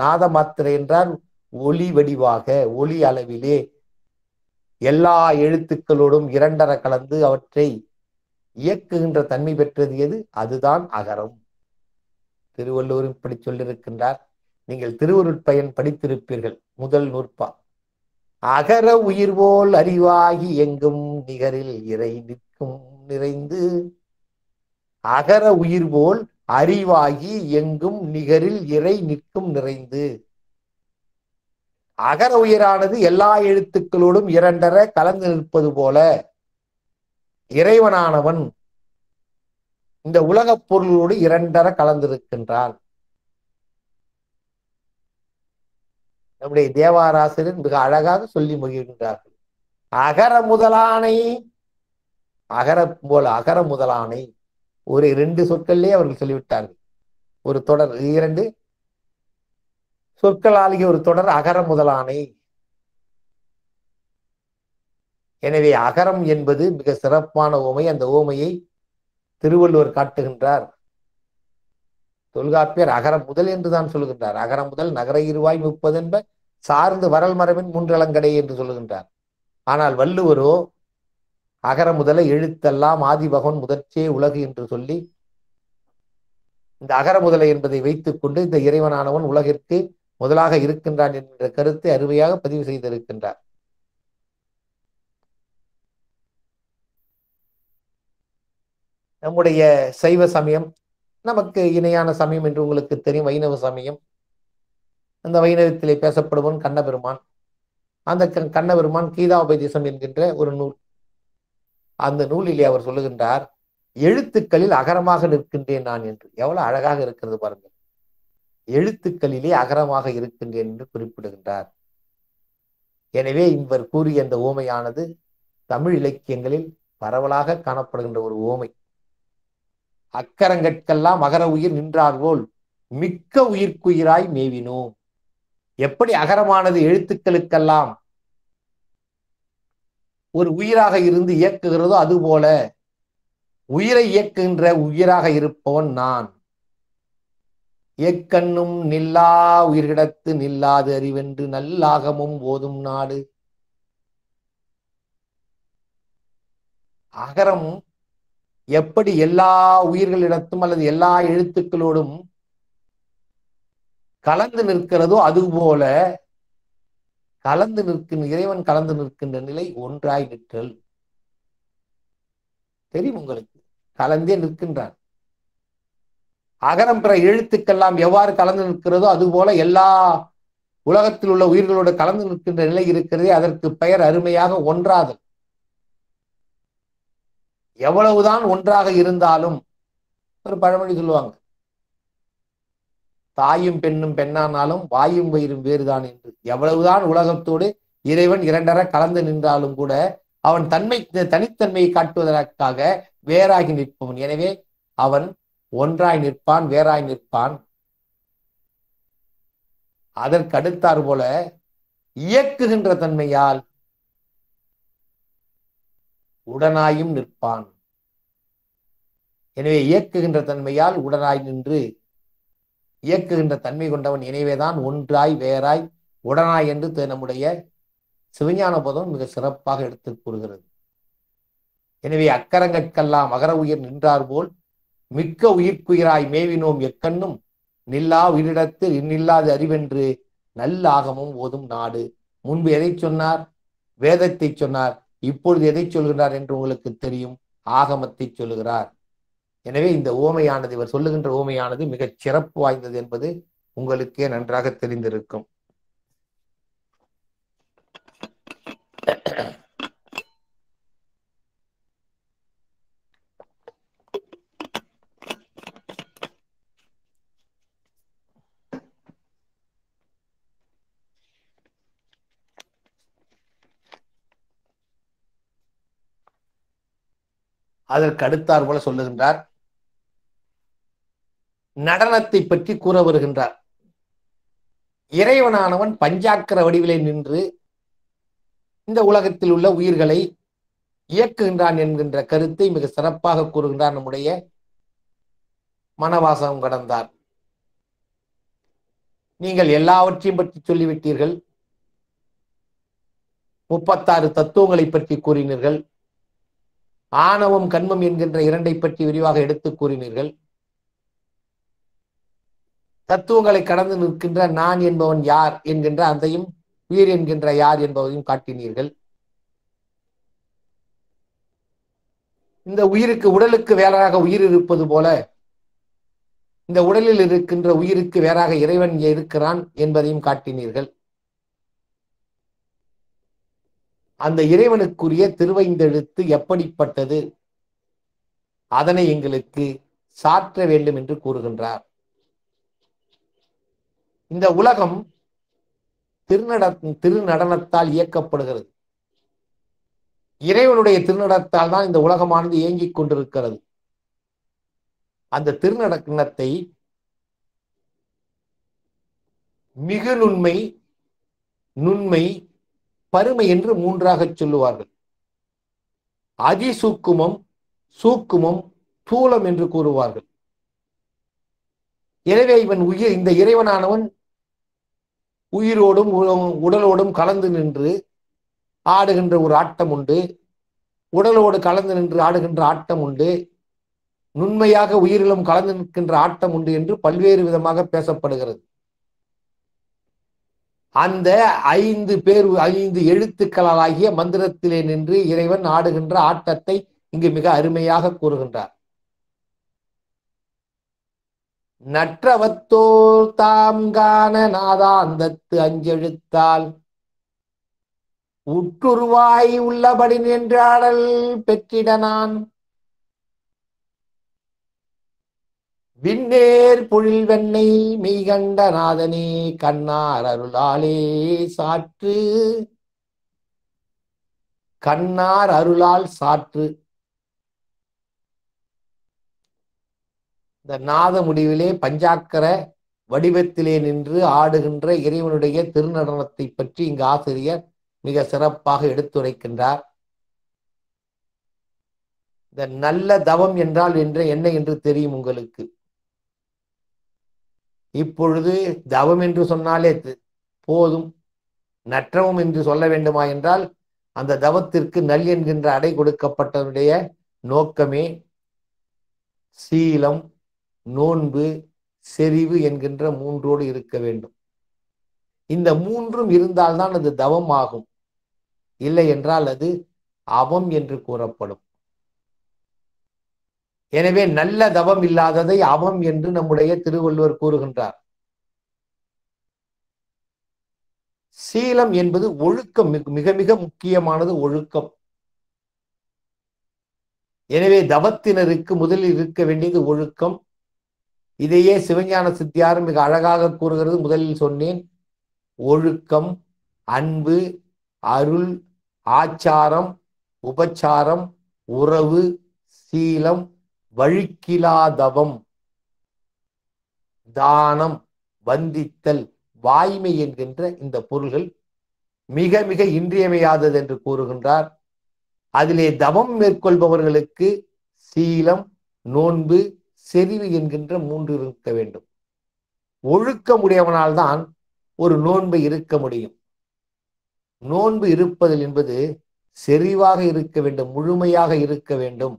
A: நாத மாத்திரை என்றால் ஒளி வடிவாக, ஒளி அளவிலே எல்லா எழுத்துக்களோடும் இரண்டர கலந்து அவற்றை இயக்குகின்ற தன்மை பெற்றது எது? அதுதான் அகரம். திருவள்ளுவர் இப்படி சொல்லியிருக்கின்றார். நீங்கள் திருவருட்பயன் படித்திருப்பீர்கள், முதல் நூற்பா. அகர உயிர் போல் அறிவாகி எங்கும் நிகரில் இறை நிற்கும் நிறைந்து. அகர உயிர் போல் அறிவாகி எங்கும் நிகரில் இறை நிற்கும் நிறைந்து. அகர உயிரானது எல்லா எழுத்துக்களோடும் இரண்டர கலந்து நிற்பது போல இறைவனானவன் இந்த உலகப் பொருளோடு இரண்டர கலந்திருக்கின்றான். நம்முடைய தேவாராசிரியர் மிக அழகாக சொல்லி மகிழ்கின்றார்கள். அகர முதலானை, அகர போல அகர முதலானை ஒரு 2 சொற்களிலே அவர்கள் சொல்லிவிட்டார்கள். ஒரு தொடர், இரண்டு சொற்களாகிய ஒரு தொடர் அகர முதலானை. எனவே அகரம் என்பது மிக சிறப்பான ஓமை. அந்த ஓமையை திருவள்ளுவர் காட்டுகின்றார். தொல்காப்பியர் அகரம் முதல் என்றுதான் சொல்லுகின்றார். அகரம் முதல் நகர இருவாய் 30 என்ப சார்ந்து வரல் மரபின் மூன்றலங்கடை என்று சொல்லுகின்றார். ஆனால் வள்ளுவரோ அகர முதல எழுத்தெல்லாம் ஆதிபகவன் முதற்சே உலகு என்று சொல்லி இந்த அகர முதலை என்பதை வைத்துக் கொண்டு இந்த இறைவனானவன் உலகிற்கு முதலாக இருக்கின்றான் என்ற கருத்தை அருமையாக பதிவு செய்திருக்கின்றார். நம்முடைய சைவ சமயம் நமக்கு இணையான சமயம் என்று உங்களுக்கு தெரியும், வைணவ சமயம். அந்த வைணவத்திலே பேசப்படுவன் கண்ணபெருமான். அந்த கண்ணபெருமான் கீதாபதேசம் என்கின்ற ஒரு நூல். அந்த நூலிலே அவர் சொல்லுகின்றார், எழுத்துக்களில் அகரமாக நிற்கின்றேன் நான் என்று. எவ்வளவு அழகாக இருக்கிறது பாருங்கள். எழுத்துக்களிலே அகரமாக இருக்கின்றேன் என்று குறிப்பிடுகின்றார். எனவே இவர் கூறிய அந்த ஓமையானது தமிழ் இலக்கியங்களில் பரவலாக காணப்படுகின்ற ஒரு ஓமை. அக்கரங்கட்கெல்லாம் அகர உயிர் நின்றார்போல் மிக்க உயிர்க்குயிராய் மேவினோம். எப்படி அகரமானது எழுத்துக்களுக்கெல்லாம் ஒரு உயிராக இருந்து இயக்குகிறதோ அதுபோல உயிரை இயக்குகின்ற உயிராக இருப்பவன் நான். எக்கண்ணும் நில்லா உயிர்கிடத்து நில்லாது அறிவென்று நல்லாகமும் ஓதும் நாடு. அகரம் எப்படி எல்லா உயிர்களிடத்தும் அல்லது எல்லா எழுத்துக்களோடும் கலந்து நிற்கிறதோ அதுபோல கலந்து நிற்கின்ற இறைவன் கலந்து நிற்கின்ற நிலை ஒன்றாய் நிற்றல். தெரியும் உங்களுக்கு, கலந்தே நிற்கின்றான். அகரம் பிற எழுத்துக்கெல்லாம் எவ்வாறு கலந்து நிற்கிறதோ அதுபோல எல்லா உலகத்தில் உள்ள உயிர்களோடு கலந்து நிற்கின்ற நிலை இருக்கிறதே, அதற்கு பெயர் அருமையாக ஒன்றாதல். எவ்வளவுதான் ஒன்றாக இருந்தாலும் ஒரு பழமொழி சொல்லுவாங்க, தாயும் பெண்ணும் பெண்ணானாலும் வாயும் வயிறும் வேறுதான் என்று. எவ்வளவுதான் உலகத்தோடு இறைவன் இரண்டர கலந்து நின்றாலும் கூட அவன் தனித்தன்மையை காட்டுவதற்காக வேறாகி நிற்பவன். எனவே அவன் ஒன்றாய் நிற்பான், வேறாய் நிற்பான். அதற்கு அடுத்தார் போல இயக்குகின்ற தன்மையால் உடனாயும் நிற்பான். எனவே இயக்குகின்ற தன்மையால் உடனாய் நின்று இயக்குகின்ற தன்மை கொண்டவன். எனவேதான் ஒன்றாய் வேறாய் உடனாய் என்று நம்முடைய சிவஞான போதம் மிக சிறப்பாக எடுத்துக் கூறுகிறது. எனவே அக்கரங்கட்கெல்லாம் அகர உயிர் நின்றார் போல் மிக்க உயிர்க்குயிராய் மேவினோம் எக்கண்ணும் நில்லா உயிரிடத்து நில்லாது அறிவென்று நல்ல ஆகமும் ஓதும் நாடு. முன்பு எதை சொன்னார்? வேதத்தை சொன்னார். இப்பொழுது எதை சொல்கிறார் என்று உங்களுக்கு தெரியும், ஆகமத்தை சொல்லுகிறார். எனவே இந்த ஓமையானது, இவர் சொல்லுகின்ற ஓமையானது மிகச் சிறப்பு வாய்ந்தது என்பது உங்களுக்கே நன்றாக தெரிந்திருக்கும். அதற்கு அடுத்தார் போல சொல்லுகின்றார், நடனத்தை பற்றி கூற வருகின்றார். இறைவனானவன் பஞ்சாக்கர வடிவிலே நின்று இந்த உலகத்தில் உள்ள உயிர்களை இயக்குகின்றான் என்கின்ற கருத்தை மிக சிறப்பாக கூறுகின்றார் நம்முடைய மனவாசகம் கடந்தார். நீங்கள் எல்லாவற்றையும் பற்றி சொல்லிவிட்டீர்கள். 36 தத்துவங்களை பற்றி கூறினீர்கள். ஆணவம் கண்மம் என்கின்ற இரண்டை பற்றி விரிவாக எடுத்து கூறினீர்கள். தத்துவங்களை கடந்து நிற்கின்ற நான் என்பவன் யார் என்கின்ற அதையும் உயிர் என்கின்ற யார் என்பதையும் காட்டினீர்கள். இந்த உயிருக்கு உடலுக்கு வேறாக உயிர் இருப்பது போல இந்த உடலில் இருக்கின்ற உயிருக்கு வேறாக இறைவன் இருக்கிறான் என்பதையும் காட்டினீர்கள். அந்த இறைவனுக்குரிய திருவைந்தெழுத்து எப்படிப்பட்டது அதனை எங்களுக்கு சாற்ற வேண்டும் என்று கூறுகின்றார். இந்த உலகம் திருநடனத்தால் இயக்கப்படுகிறது. இறைவனுடைய திருநடனத்தால் தான் இந்த உலகமானது இயங்கிக் கொண்டிருக்கிறது. அந்த திருநடனத்தை மிகு நுண்மை, நுண்மை, பருமை என்று மூன்றாக சொல்லுவார்கள். அதிசூக்குமம், சூக்குமம், தூலம் என்று கூறுவார்கள். எனவே இந்த இறைவனானவன் உயிரோடும் உடலோடும் கலந்து நின்று ஆடுகின்ற ஒரு ஆட்டம் உண்டு. உடலோடு கலந்து நின்று ஆடுகின்ற ஆட்டம் உண்டு. நுண்மையாக உயிரிலும் கலந்து நிற்கின்ற ஆட்டம் உண்டு என்று பல்வேறு விதமாக பேசப்படுகிறது. அந்த 5 எழுத்துக்களாகிய மந்திரத்திலே நின்று இறைவன் ஆடுகின்ற ஆட்டத்தை இங்கு மிக அருமையாக கூறுகின்றார். நற்றவத்தோர் தாம் காண நாதாந்தத்து அஞ்செழுத்தால் உற்றுருவாய் உள்ளபடி நின்றாடல் பெற்றிட நான் விண்ணேர் பொழில் வெண்ணை மெய்கண்ட நாதனே கண்ணார் அருளாலே சாற்று. கண்ணார் அருளால் சாற்று. இந்த நாத முடிவிலே பஞ்சாக்கர வடிவத்திலே நின்று ஆடுகின்ற இறைவனுடைய திருநடனத்தை பற்றி இங்கு ஆசிரியர் மிக சிறப்பாக எடுத்துரைக்கின்றார். இந்த நல்ல தவம் என்றால் என்ன என்று தெரியும் உங்களுக்கு. இப்பொழுது தவம் என்று சொன்னாலே போதும். நற்றவம் என்று சொல்ல வேண்டுமா என்றால் அந்த தவத்திற்கு நல் என்கின்ற அடை கொடுக்கப்பட்டவனுடைய நோக்கமே சீலம், நோன்பு, செறிவு என்கின்ற மூன்றோடு இருக்க வேண்டும். இந்த மூன்றும் இருந்தால்தான் அது தவம் ஆகும். இல்லை என்றால் அது அவம் என்று கூறப்படும். எனவே நல்ல தவம் இல்லாததை அவம் என்று நம்முடைய திருவள்ளுவர் கூறுகின்றார். சீலம் என்பது ஒழுக்கம், மிக மிக முக்கியமானது ஒழுக்கம். எனவே தவத்தினருக்கு முதலில் இருக்க வேண்டியது ஒழுக்கம். இதையே சிவஞான சித்தியார் மிக அழகாக கூறுகிறது. முதலில் சொன்னேன், ஒழுக்கம், அன்பு, அருள், ஆச்சாரம், உபச்சாரம், உறவு, சீலம், வழுக்கிலாதவம், தானம், வந்தித்தல், வாய்மை என்கின்ற இந்த பொருள்கள் மிக மிக இன்றியமையாதது என்று கூறுகின்றார். அதிலே தவம் மேற்கொள்பவர்களுக்கு சீலம், நோன்பு, செறிவு என்கின்ற மூன்று இருக்க வேண்டும். ஒழுக்கமுடையவனால்தான் ஒரு நோன்பை இருக்க முடியும். நோன்பு இருப்பதில் என்பது செறிவாக இருக்க வேண்டும், முழுமையாக இருக்க வேண்டும்.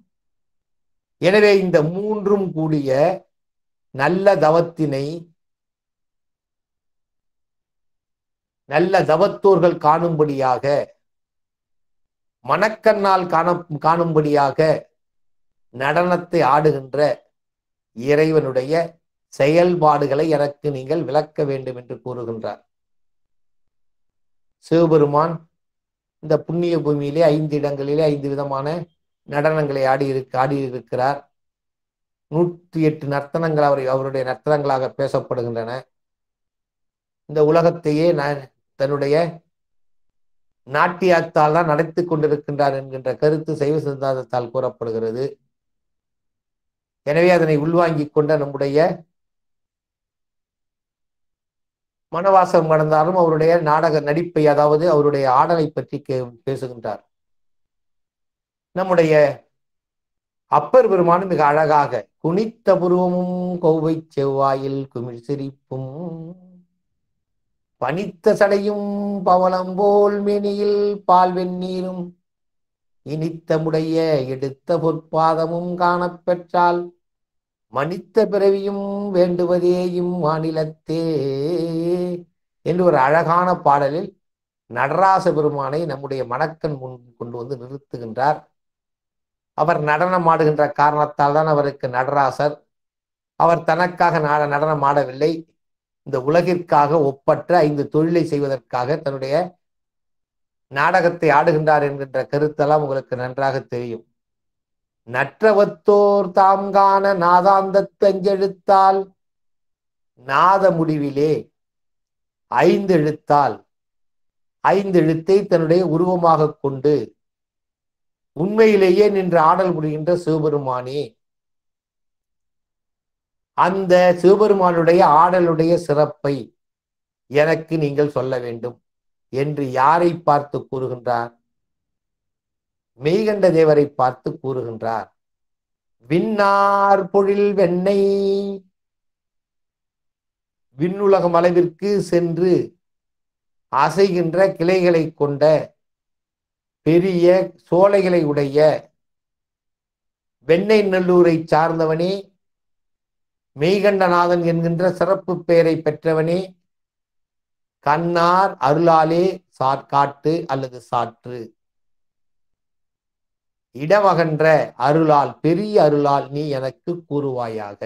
A: எனவே இந்த மூன்றும் கூடிய நல்ல தவத்தினை நல்ல தவத்தோர்கள் காணும்படியாக, மனக்கண்ணால் காணும்படியாக நடனத்தை ஆடுகின்ற இறைவனுடைய செயல்பாடுகளை எனக்கு நீங்கள் விளக்க வேண்டும் என்று கூறுகின்றார். சிவபெருமான் இந்த புண்ணிய பூமியிலே 5 இடங்களிலே 5 விதமான நடனங்களை ஆடியிருக்கிறார். 108 நர்த்தனங்கள் அவருடைய நர்த்தனங்களாக பேசப்படுகின்றன. இந்த உலகத்தையே தன்னுடைய நாட்டியத்தால் தான் நடத்தி கொண்டிருக்கின்றார் என்கின்ற கருத்து சைவ சித்தாந்தத்தால் கூறப்படுகிறது. எனவே அதனை உள்வாங்கிக் கொண்ட நம்முடைய மனவாசம் கடந்தாலும் அவருடைய நாடக நடிப்பை, அதாவது அவருடைய ஆடலை பற்றி பேசுகின்றார். நம்முடைய அப்பர் பெருமானும் மிக அழகாக குனித்த புருவமும் கோவை செவ்வாயில் குமிழ் சிரிப்பும் பனித்த சடையும் பவளம் போல் மேனியில் பால் வெந்நீரும் இனித்தமுடைய எடுத்த பொற்பாதமும் காணப்பெற்றால் மனித்த பிறவியும் வேண்டுவதேயும் மாநிலத்தே என்று ஒரு அழகான பாடலில் நடராச பெருமானை நம்முடைய மணக்கண் முன் கொண்டு வந்து நிறுத்துகின்றார். அவர் நடனம் ஆடுகின்ற காரணத்தால் தான் அவருக்கு நடராசர். அவர் தனக்காக நடனம் ஆடவில்லை, இந்த உலகிற்காக ஒப்பற்ற 5 தொழிலை செய்வதற்காக தன்னுடைய நாடகத்தை ஆடுகின்றார் என்கின்ற கருத்தெல்லாம் உங்களுக்கு நன்றாக தெரியும். நற்றவத்தோர் தாம் காண நாதாந்தத்து அஞ்செழுத்தால், நாத முடிவிலே 5 எழுத்தால், 5 எழுத்தை தன்னுடைய உருவமாக கொண்டு உண்மையிலேயே நின்று ஆடல் புரிகின்ற சிவபெருமானே, அந்த சிவபெருமானுடைய ஆடலுடைய சிறப்பை எனக்கு நீங்கள் சொல்ல வேண்டும் என்று யாரை பார்த்து கூறுகின்றார்? மெய்கண்ட தேவரை பார்த்து கூறுகின்றார். விண்ணார் பொழில் வெண்ணை, விண்ணுலகம் அளவிற்கு சென்று அசைகின்ற கிளைகளை கொண்ட பெரிய சோலைகளை உடைய வெண்ணெய் நல்லூரை சார்ந்தவனே, மெய்கண்டநாதன் என்கின்ற சிறப்பு பெயரை பெற்றவனே, கண்ணார் அருளாலே காட்டு அல்லது சாற்று, இடமகன்ற அருளால், பெரிய அருளால் நீ எனக்கு கூறுவாயாக.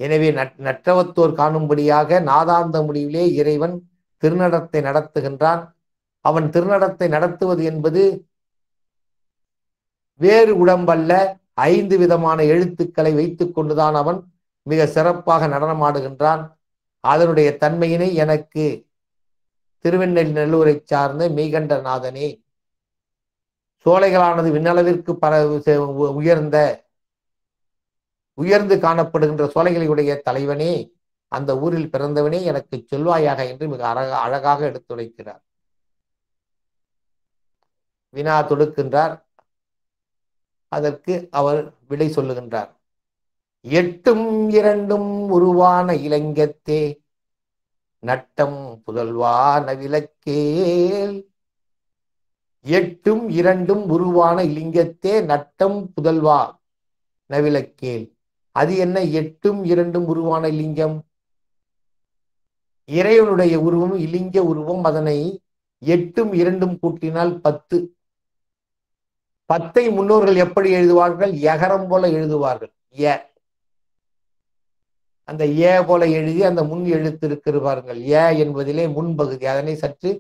A: எனவே நற்றவத்தோர் காணும்படியாக நாதாந்த முடிவிலே இறைவன் திருநடத்தை நடத்துகின்றான். அவன் திருநடத்தை நடத்துவது என்பது வேறு உடம்பல்ல, 5 விதமான எழுத்துக்களை வைத்துக் கொண்டுதான் அவன் மிக சிறப்பாக நடனமாடுகின்றான். அதனுடைய தன்மையினை எனக்கு திருவெண்ணெய் நல்லூரை சார்ந்த மெய்கண்டநாதனே, சோலைகளானது விண்ணளவிற்கு உயர்ந்து காணப்படுகின்ற சோலைகளுடைய தலைவனே, அந்த ஊரில் பிறந்தவனே எனக்கு சொல்வாயாக என்று மிக அழகாக எடுத்துரைக்கிறார். வினா தொடுக்கின்றார். அதற்கு அவர் விடை சொல்லுகின்றார். 8ம் 2ம் உருவான இலங்கத்தே நட்டம் புதல்வா நவிலக்கேல். 8ம் 2ம் உருவான இலிங்கத்தே நட்டம் புதல்வா நவிலக்கேல். அது என்ன 8ம் 2ம் உருவான லிங்கம்? இறைவனுடைய உருவம் இலிங்க உருவம். அதனை 8ம் 2ம் கூட்டினால் 10. 10ஐ முன்னோர்கள் எப்படி எழுதுவார்கள்? யகரம் போல எழுதுவார்கள். அந்த ஏ போல எழுதி அந்த முன் எழுத்து இருக்கிறார்கள். ஏ என்பதிலே முன்பகுதி, அதனை சற்று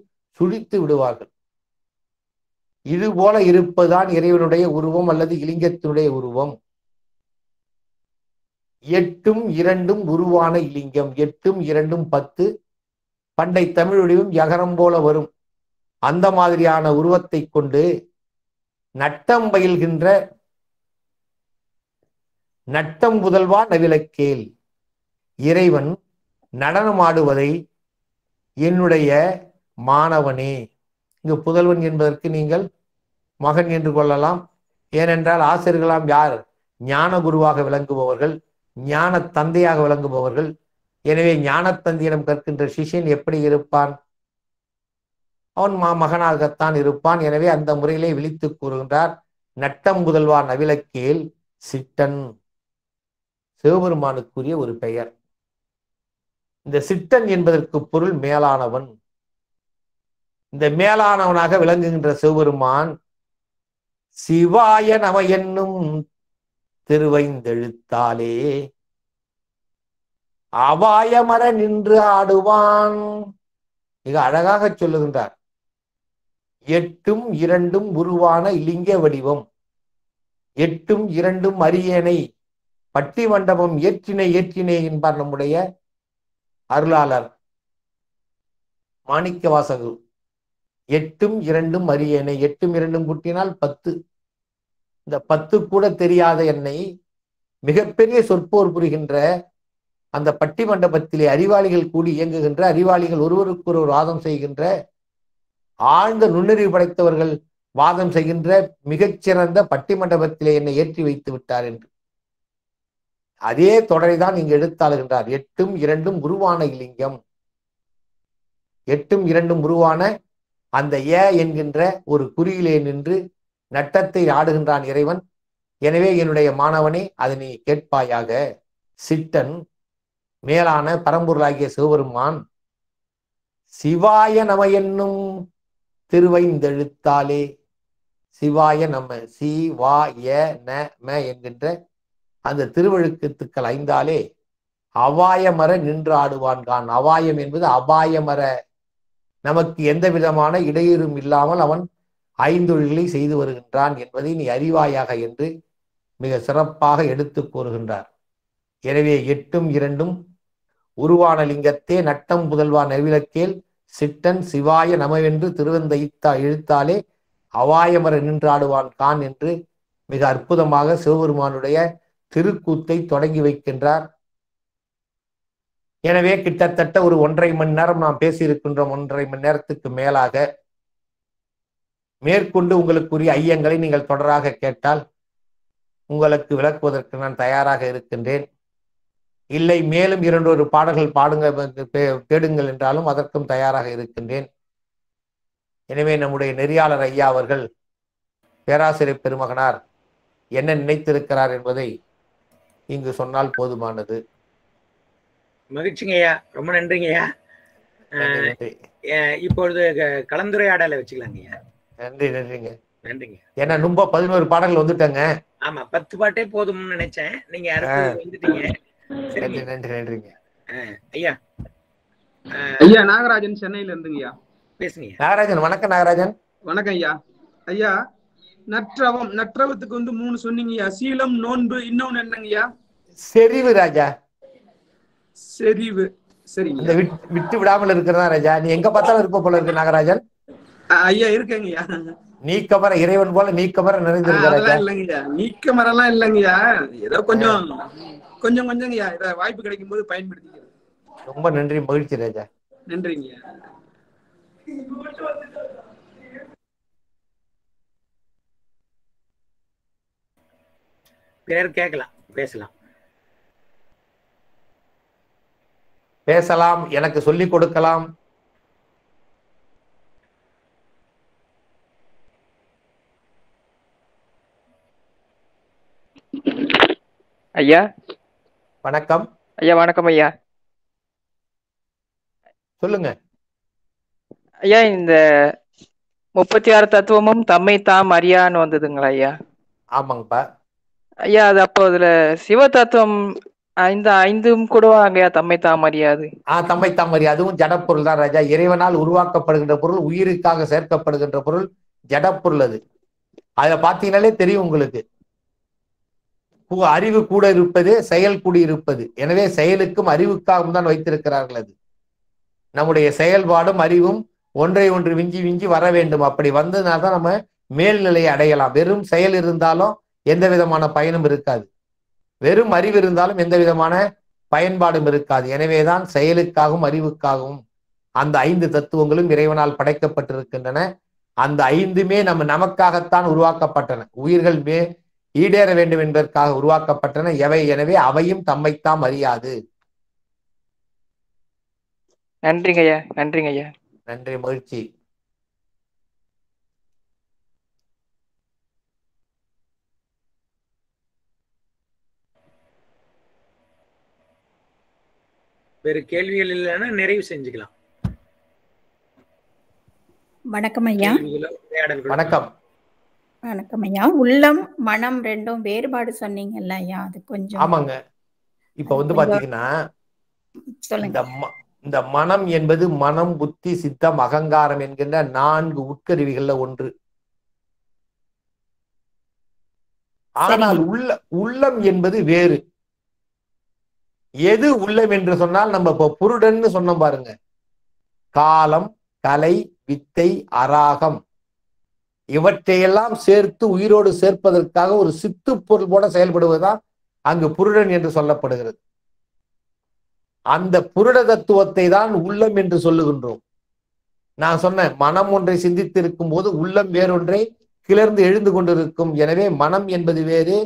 A: சுழித்து விடுவார்கள். இது போல இருப்பதுதான் இறைவனுடைய உருவம் அல்லது இலிங்கத்தினுடைய உருவம். 8ம் 2ம் உருவான இலிங்கம். 8ம் 2ம் 10. பண்டை தமிழ் வடிவம் யகரம் போல வரும். அந்த மாதிரியான உருவத்தை கொண்டு நட்டம் பயில்கின்ற நட்டம் புதல்வா நவிலக்கேல், இறைவன் நடனமாடுவதை என்னுடைய மாணவனே. இங்கு புதல்வன் என்பதற்கு நீங்கள் மகன் என்று கொள்ளலாம். ஏனென்றால் ஆசிரியர்களாம் யார்? ஞான குருவாக விளங்குபவர்கள், ஞான தந்தையாக விளங்குபவர்கள். எனவே ஞான தந்தையிடம் கற்கின்ற சிஷ்யன் எப்படி இருப்பான்? அவன் மகனாகத்தான் இருப்பான். எனவே அந்த முறையிலே விழித்து கூறுகின்றார். நட்டம் புதல்வா நவிலக்கேல் சிட்டன், சிவபெருமானுக்குரிய ஒரு பெயர். இந்த சிட்டன் என்பதற்கு பொருள் மேலானவன். இந்த மேலானவனாக விளங்குகின்ற சிவபெருமான் சிவாய நம என்னும் திருவைந்தெழுத்தாலே அபாயமர நின்று ஆடுவான். மிக அழகாக சொல்லுகின்றார். 8ம் 2ம் உருவான இலிங்க வடிவம். 8ம் 2ம் அரியணை பட்டி மண்டபம் ஏற்றினை என்பார் நம்முடைய அருளாளர் மாணிக்க வாசகர். 8ம் 2ம் அரியணை, 8ம் 2ம் கூட்டினால் 10. இந்த 10 கூட தெரியாத என்னை மிகப்பெரிய சொற்போர் புரிகின்ற அந்த பட்டி மண்டபத்திலே அறிவாளிகள் கூடி இயங்குகின்ற, அறிவாளிகள் ஒருவருக்கொருவர் வாதம் செய்கின்ற, ஆழ்ந்த நுண்ணறிவு படைத்தவர்கள் வாதம் செய்கின்ற மிகச்சிறந்த பட்டி மண்டபத்திலே என்னை ஏற்றி வைத்து விட்டார் என்று அதே தொடரை தான் இங்கு எடுத்தாளுகின்றார். 8ம் 2ம் உருவான இலிங்கம். 8ம் 2ம் உருவான அந்த என்கின்ற ஒரு குறியிலே நின்று நட்டத்தை ஆடுகின்றான் இறைவன். எனவே என்னுடைய மாணவனே, அதனை கேட்பாயாக. சிட்டன் மேலான பரம்பொருளாகிய சிவபெருமான் சிவாய நம என்னும் திருவைந்தெழுத்தாலே, சிவாய நம, சிவாய நம என்கின்ற அந்த திருவழுக்கத்துக்கள் 5ஆலே அபாயமர நின்று ஆடுவான் கான். அபாயம் என்பது அபாயமர, நமக்கு எந்த விதமான இடையூறும் இல்லாமல் அவன் 5 தொழில்களை செய்து வருகின்றான் என்பதை நீ அறிவாயாக என்று மிக சிறப்பாக எடுத்து கூறுகின்றார். எனவே 8ம் 2ம் உருவான லிங்கத்தே நட்டம் புதல்வா நவிலக்கேல் சிட்டன் சிவாய நமவென்று திருவந்த எழுத்தாலே அவாயமர நின்றாடுவான் கான் என்று மிக அற்புதமாக சிவபெருமானுடைய திருக்கூத்தை தொடங்கி வைக்கின்றார். எனவே கிட்டத்தட்ட ஒரு 1.5 மணி நேரம் நாம் பேசியிருக்கின்றோம். 1.5 மணி நேரத்துக்கு மேலாக. மேற்கொண்டு உங்களுக்குரிய ஐயங்களை நீங்கள் தொடராக கேட்டால் உங்களுக்கு விளக்குவதற்கு நான் தயாராக இருக்கின்றேன். இல்லை மேலும் 2 பாடல்கள் தேடுங்கள் என்றாலும் அதற்கும் தயாராக இருக்கின்றேன். எனவே நம்முடைய நெறியாளர் ஐயா அவர்கள் பேராசிரியர் பெருமகனார் என்ன நினைத்திருக்கிறார் என்பதை இங்கு சொன்னால் போதுமானது.
B: மகிழ்ச்சிங்க ஐயா, ரொம்ப நன்றிங்க ஐயா. இப்பொழுது கலந்துரையாடலை வச்சுக்கலாங்க ஐயா.
A: நன்றி. நன்றிங்க.
B: நன்றிங்க.
A: ஏன்னா ரொம்ப 11 பாடல்கள் வந்துட்டாங்க.
B: ஆமா, 10 பாட்டே போதும்னு நினைச்சேன். நீங்க வந்துட்டீங்க.
A: நன்றி. நன்றிங்க
B: ஐயா.
D: ஐயா நாகராஜன் சென்னையில இருந்துங்கய்யா.
B: பேசுங்க
A: நாகராஜன். வணக்கம் நாகராஜன்.
D: வணக்கம் ஐயா. ஐயா நற்றவத்துக்கு 3 சொன்னீங்கய்யா. சீலம், நோன்பு, இன்னொன்னு என்னங்கய்யா?
A: செறிவு ராஜா.
D: செறிவு. சரிங்க.
A: இந்த விட்டு விடாமல் இருக்கிறதா ராஜா. நீ எங்க பார்த்தாலும் இருப்ப போல இருக்கு நாகராஜன்.
D: ஐயா இருக்கேங்கய்யா.
A: நீக்கமர இறைவன் போல நீக்கமர நிறைந்திருக்க.
D: இல்லைங்கய்யா, நீக்கமரெல்லாம் இல்லைங்கய்யா. ஏதோ கொஞ்சங்கய்யா. இத வாய்ப்பு கிடைக்கும் போது பயன்படுத்திக்கிறேன்.
A: ரொம்ப நன்றி, மகிழ்ச்சி ராஜா.
D: நன்றிங்கய்யா.
B: பேர் கேட்கலாம்,
A: பேசலாம், எனக்கு சொல்லிக் கொடுக்கலாம்.
F: ஐயா
A: வணக்கம்.
F: ஐயா வணக்கம் ஐயா.
A: சொல்லுங்க
F: ஐயா. இந்த 36 தத்துவமும் தம்மை தாம் அறியான்னு வந்ததுங்களா ஐயா?
A: ஆமாங்கப்பா
F: ஐயா. அது அப்போ அதுல சிவ தத்துவம் ஐந்தும் கூட அங்கயா தம்மை தாம் அறியாது?
A: தம்மை தாம் அறியாது. அதுவும் ஜடப்பொருள் தான் ராஜா. இறைவனால் உருவாக்கப்படுகின்ற பொருள், உயிருக்காக சேர்க்கப்படுகின்ற பொருள் ஜடப்பொருள். அதை பார்த்தீங்கன்னாலே தெரியும் உங்களுக்கு. அறிவு கூட இருப்பது, செயல் கூடி இருப்பது. எனவே செயலுக்கும் அறிவுக்காகவும் தான் வைத்திருக்கிறார்கள். அது நம்முடைய செயல்பாடும் அறிவும் ஒன்றை ஒன்று விஞ்சி விஞ்சி வர வேண்டும். அப்படி வந்ததுனால்தான் நம்ம மேல்நிலையை அடையலாம். வெறும் செயல் இருந்தாலும் எந்த விதமான பயனும் இருக்காது. வெறும் அறிவு இருந்தாலும் எந்த விதமான பயன்பாடும் இருக்காது. எனவேதான் செயலுக்காகவும் அறிவுக்காகவும் அந்த 5 தத்துவங்களும் இறைவனால் படைக்கப்பட்டிருக்கின்றன. அந்த 5மே நமக்காகத்தான் உருவாக்கப்பட்டன. உயிர்கள் ஈடேற வேண்டும் என்பதற்காக உருவாக்கப்பட்டன எவை. எனவே அவையும் தம்மைத்தாம் அறியாது.
F: நன்றிங்க ஐயா. நன்றிங்க ஐயா.
A: நன்றி, மகிழ்ச்சி.
B: வேறு கேள்விகள் இல்லைன்னா நிறைவு செஞ்சுக்கலாம்.
G: வணக்கம் ஐயா.
A: வணக்கம்.
G: வணக்கம் ஐயா. உள்ளம் மனம் ரெண்டும் வேறுபாடு சொன்னீங்கல்ல ஐயா, அது கொஞ்சம்.
A: ஆமாங்க. இப்ப பாத்தீங்கன்னா இந்த மனம் என்பது மனம், புத்தி, சித்தம், அகங்காரம் என்கின்ற 4 உட்கருவிகள்ல ஒன்று. ஆனால் உள்ளம் என்பது வேறு. எது உள்ளம் என்று சொன்னால், நம்ம இப்ப புருடன்னு சொன்னோம் பாருங்க. காலம், கலை, வித்தை, அராகம் இவற்றையெல்லாம் சேர்த்து உயிரோடு சேர்ப்பதற்காக ஒரு சித்து பொருள் போல செயல்படுவதுதான் அங்கு புருடன் என்று சொல்லப்படுகிறது. அந்த புருட தத்துவத்தை தான் உள்ளம் என்று சொல்லுகின்றோம். நான் சொன்னேன், மனம் ஒன்றை சிந்தித்து இருக்கும் போது உள்ளம் வேறொன்றை கிளர்ந்து எழுந்து கொண்டிருக்கும். எனவே மனம் என்பது வேறு,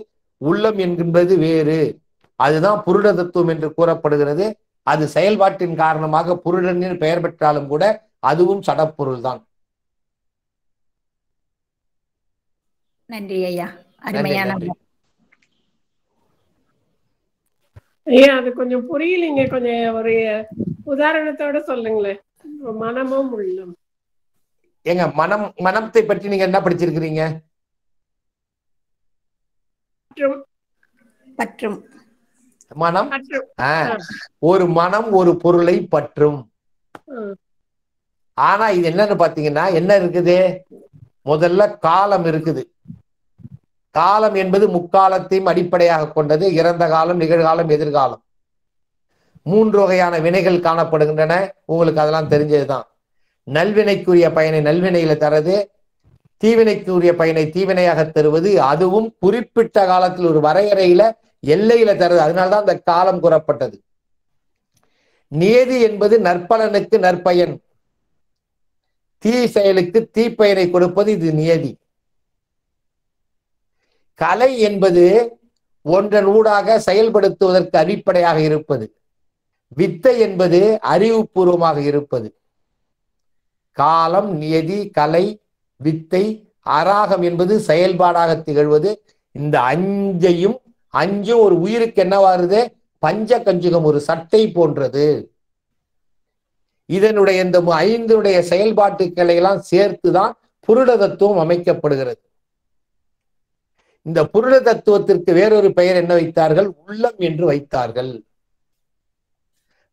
A: உள்ளம் என்கின்றது வேறு. அதுதான் புருட தத்துவம் என்று கூறப்படுகிறது. அது செயல்பாட்டின் காரணமாக புருடன் பெயர் பெற்றாலும் கூட அதுவும் சடப்பொருள் தான்.
G: நன்றி ஐயா. அருமையான
H: ஐயா. அது கொஞ்சம் புரியலீங்க. கொஞ்சம் ஒரு உதாரணத்தோட சொல்லுங்களேன். மனமும் உள்ளம்.
A: ஏங்க மனத்தை பற்றி நீங்க என்ன படிச்சிருக்கிறீங்க?
G: பற்றும்.
A: மனம் ஒரு மனம் ஒரு பொருளை பற்றும். ஆனா இது என்னன்னு பாத்தீங்கன்னா என்ன இருக்குது? முதல்ல காலம் இருக்குது. காலம் என்பது முக்காலத்தையும் அடிப்படையாக கொண்டது. இறந்த காலம், நிகழ்காலம், எதிர்காலம். 3 வகையான வினைகள் காணப்படுகின்றன. உங்களுக்கு அதெல்லாம் தெரிஞ்சதுதான். நல்வினைக்குரிய பயனை நல்வினையில தரது, தீவினைக்குரிய பயனை தீவினையாக தருவது. அதுவும் குறிப்பிட்ட காலத்தில் ஒரு வரையறையில எல்லையில தருது. அதனால்தான் அந்த காலம் கூறப்பட்டது. நியதி என்பது நற்பலனுக்கு நற்பயன், தீ செயலுக்கு தீப்பயனை கொடுப்பது இது நியதி. கலை என்பது ஒன்றன் ஊடாக செயல்படுத்துவதற்கு அடிப்படையாக இருப்பது. வித்தை என்பது அறிவுபூர்வமாக இருப்பது. காலம், நியதி, கலை, வித்தை, அராகம் என்பது செயல்பாடாக திகழ்வது. இந்த அஞ்சும் ஒரு உயிருக்கு என்னவாறுது? பஞ்ச கஞ்சுகம், ஒரு சட்டை போன்றது. இதனுடைய இந்த 5 செயல்பாட்டுக்களை எல்லாம் சேர்த்துதான் புருட தத்துவம் அமைக்கப்படுகிறது. இந்த புருட தத்துவத்திற்கு வேறொரு பெயர் என்ன வைத்தார்கள்? உள்ளம் என்று வைத்தார்கள்.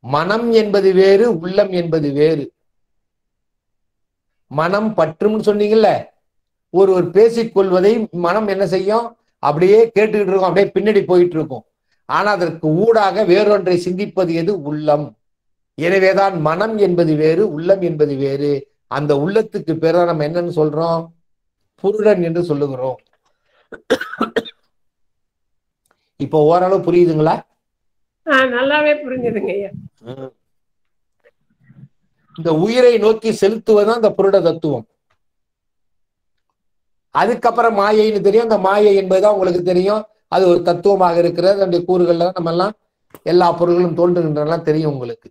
A: மனம் என்பது வேறு, உள்ளம் என்பது வேறு. மனம் பற்றும்னு சொன்னீங்கல்ல, ஒருவர் பேசிக்கொள்வதை மனம் என்ன செய்யும்? அப்படியே கேட்டுக்கிட்டு இருக்கும், அப்படியே பின்னாடி போயிட்டு இருக்கும். ஆனா அதற்கு ஊடாக வேறொன்றை சிந்திப்பது எது? உள்ளம். எனவேதான் மனம் என்பது வேறு, உள்ளம் என்பது வேறு. அந்த உள்ளத்துக்கு பேர் தான் நம்ம என்னன்னு சொல்றோம்? புருடன் என்று சொல்லுகிறோம். இப்போ ஓரளவு புரியுதுங்களா?
H: நல்லாவே புரிஞ்சுதுங்க ஐயா.
A: இந்த உயிரை நோக்கி செலுத்துவதுதான் இந்த புருட தத்துவம். அதுக்கப்புறம் மாயைன்னு தெரியும். அந்த மாயை என்பதுதான் உங்களுக்கு தெரியும், அது ஒரு தத்துவமாக இருக்கிறது. அதனுடைய கூறுகள்ல நம்ம எல்லாம் எல்லா பொருள்களும் தோன்றுகின்றன தெரியும் உங்களுக்கு.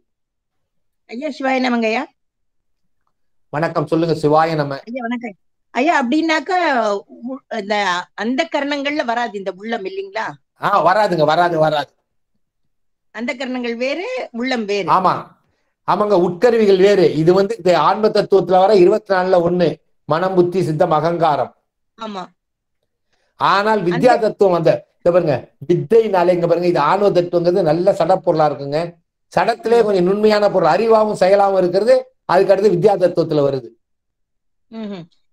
I: ஐயா சிவாய நமங்க ஐயா.
A: வணக்கம், சொல்லுங்க. சிவாய நம.
I: ஐயா வணக்கம் ஐயா. அப்படின்னாக்கா இந்த அந்த கரணங்கள்ல வராது இந்த உள்ளம் இல்லைங்களா?
A: வராதுங்க, வராது.
I: அந்த கரணங்கள் வேறு, உள்ளம் வேறு.
A: ஆமாங்க, உட்கருவிகள் வேறு. இது இந்த ஆன்ம தத்துவத்துல வர 24ல 1 மனம், புத்தி, சித்தம், அகங்காரம்.
I: ஆமா.
A: ஆனால் வித்யா தத்துவம் பாருங்க, வித்தைனாலே இங்க பாருங்க, இது ஆன்ம தத்துவங்கிறது நல்ல சடப்பொருளா இருக்குங்க. சடத்திலே கொஞ்சம் நுண்மையான பொருள், அறிவாவும் செயலாவும் இருக்கிறது. அதுக்கு அடுத்து வித்யா தத்துவத்துல வருது.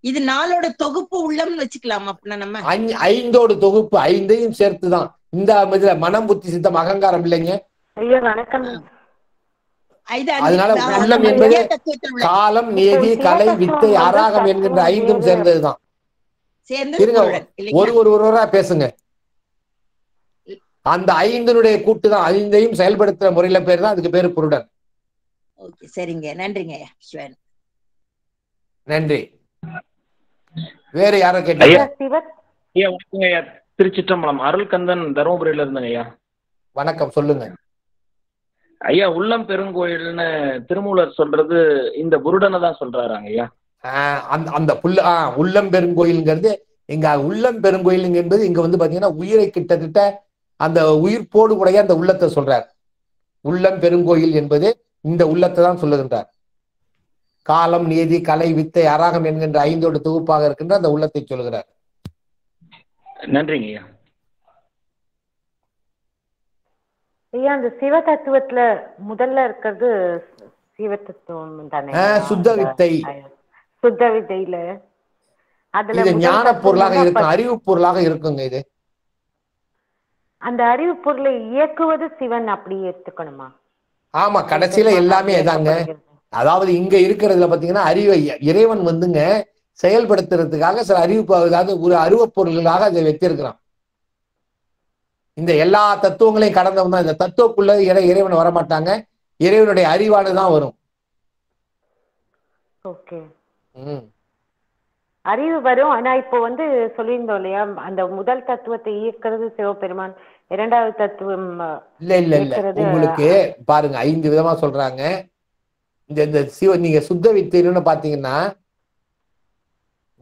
I: இது 4ஓட தொகுப்பு உள்ளம்னு வச்சுக்கலாம். அப்படின்னா நம்ம
A: 5ஓட தொகுப்பு, 5ஐயும் சேர்த்துதான் இந்த இதுல மனம், புத்தி, சித்தம், அகங்காரம் இல்லைங்க. அதனால உள்ளம் என்பது காலம், நியதி, கலை, வித்தை, அராகம் என்கின்ற 5ம் சேர்ந்ததுதான். ஒருவரா பேசுங்க. அந்த 5னுடைய கூட்டு தான், 5ஐயும் செயல்படுத்துற முறையில பேர் தான், அதுக்கு பேரு புருடன்.
I: சரிங்க, நன்றிங்க.
A: நன்றி. வேற யாரோ கேட்டீங்க?
J: திருச்சிற்றம்பலம், அருள்கந்தன், தருமபுரியில இருந்தேங்க ஐயா.
A: வணக்கம், சொல்லுங்க
J: ஐயா. உள்ளம் பெருங்கோயில்னு திருமூலர் சொல்றது இந்த புருடனை தான் சொல்றாங்க ஐயா.
A: அந்த உள்ளம் பெருங்கோயில்ங்கிறது இங்க உள்ளம் பெருங்கோயில் என்பது இங்க பாத்தீங்கன்னா உயிரை கிட்டத்தட்ட அந்த உயிர்ப்போடு உடைய அந்த உள்ளத்தை சொல்றார். உள்ளம் பெருங்கோயில் என்பது இந்த உள்ளத்தை தான் சொல்லுகின்றார். காலம், நியதி, கலை, வித்தை, அராகம் என்கின்ற 5ஓட தொகுப்பாக இருக்கின்ற அந்த உள்ளத்தை சொல்லுகிறார்.
J: நன்றிங்க ஐயா.
K: ஐயா, அந்த சிவ தத்துவத்துல முதல்ல இருக்கிறது சிவ தத்துவம் தானே?
A: சுத்த வித்தை.
K: சுத்த வித்தையில அதுல
A: இது ஞான பொருளாக இருக்கும், அறிவு பொருளாக இருக்குங்க. இது
K: அந்த அறிவு பொருளை இயக்குவது சிவன், அப்படி எடுத்துக்கணுமா?
A: ஆமா, கடைசியில எல்லாமே தாங்க. அதாவது இங்க இருக்கிறதுல பாத்தீங்கன்னா அறிவை இறைவன் செயல்படுத்துறதுக்காக சில அறிவு, அதாவது ஒரு அருவ பொருள்களாக அதை வச்சிருக்கிறான். இந்த எல்லா தத்துவங்களையும் கடந்தவன் தான். இந்த தத்துவக்குள்ள இறைவன் வரமாட்டாங்க, இறைவனுடைய அறிவானதுதான் வரும்.
K: அறிவு வரும். ஆனா இப்போ சொல்லியிருந்தோம் இல்லையா, அந்த முதல் தத்துவத்தை இயக்கிறது சிவபெருமான், 2வது தத்துவம்
A: இல்ல. உங்களுக்கு பாருங்க, 5 விதமா சொல்றாங்க. இந்த சிவ நீங்க சுத்த வித்தைன்னு பாத்தீங்கன்னா,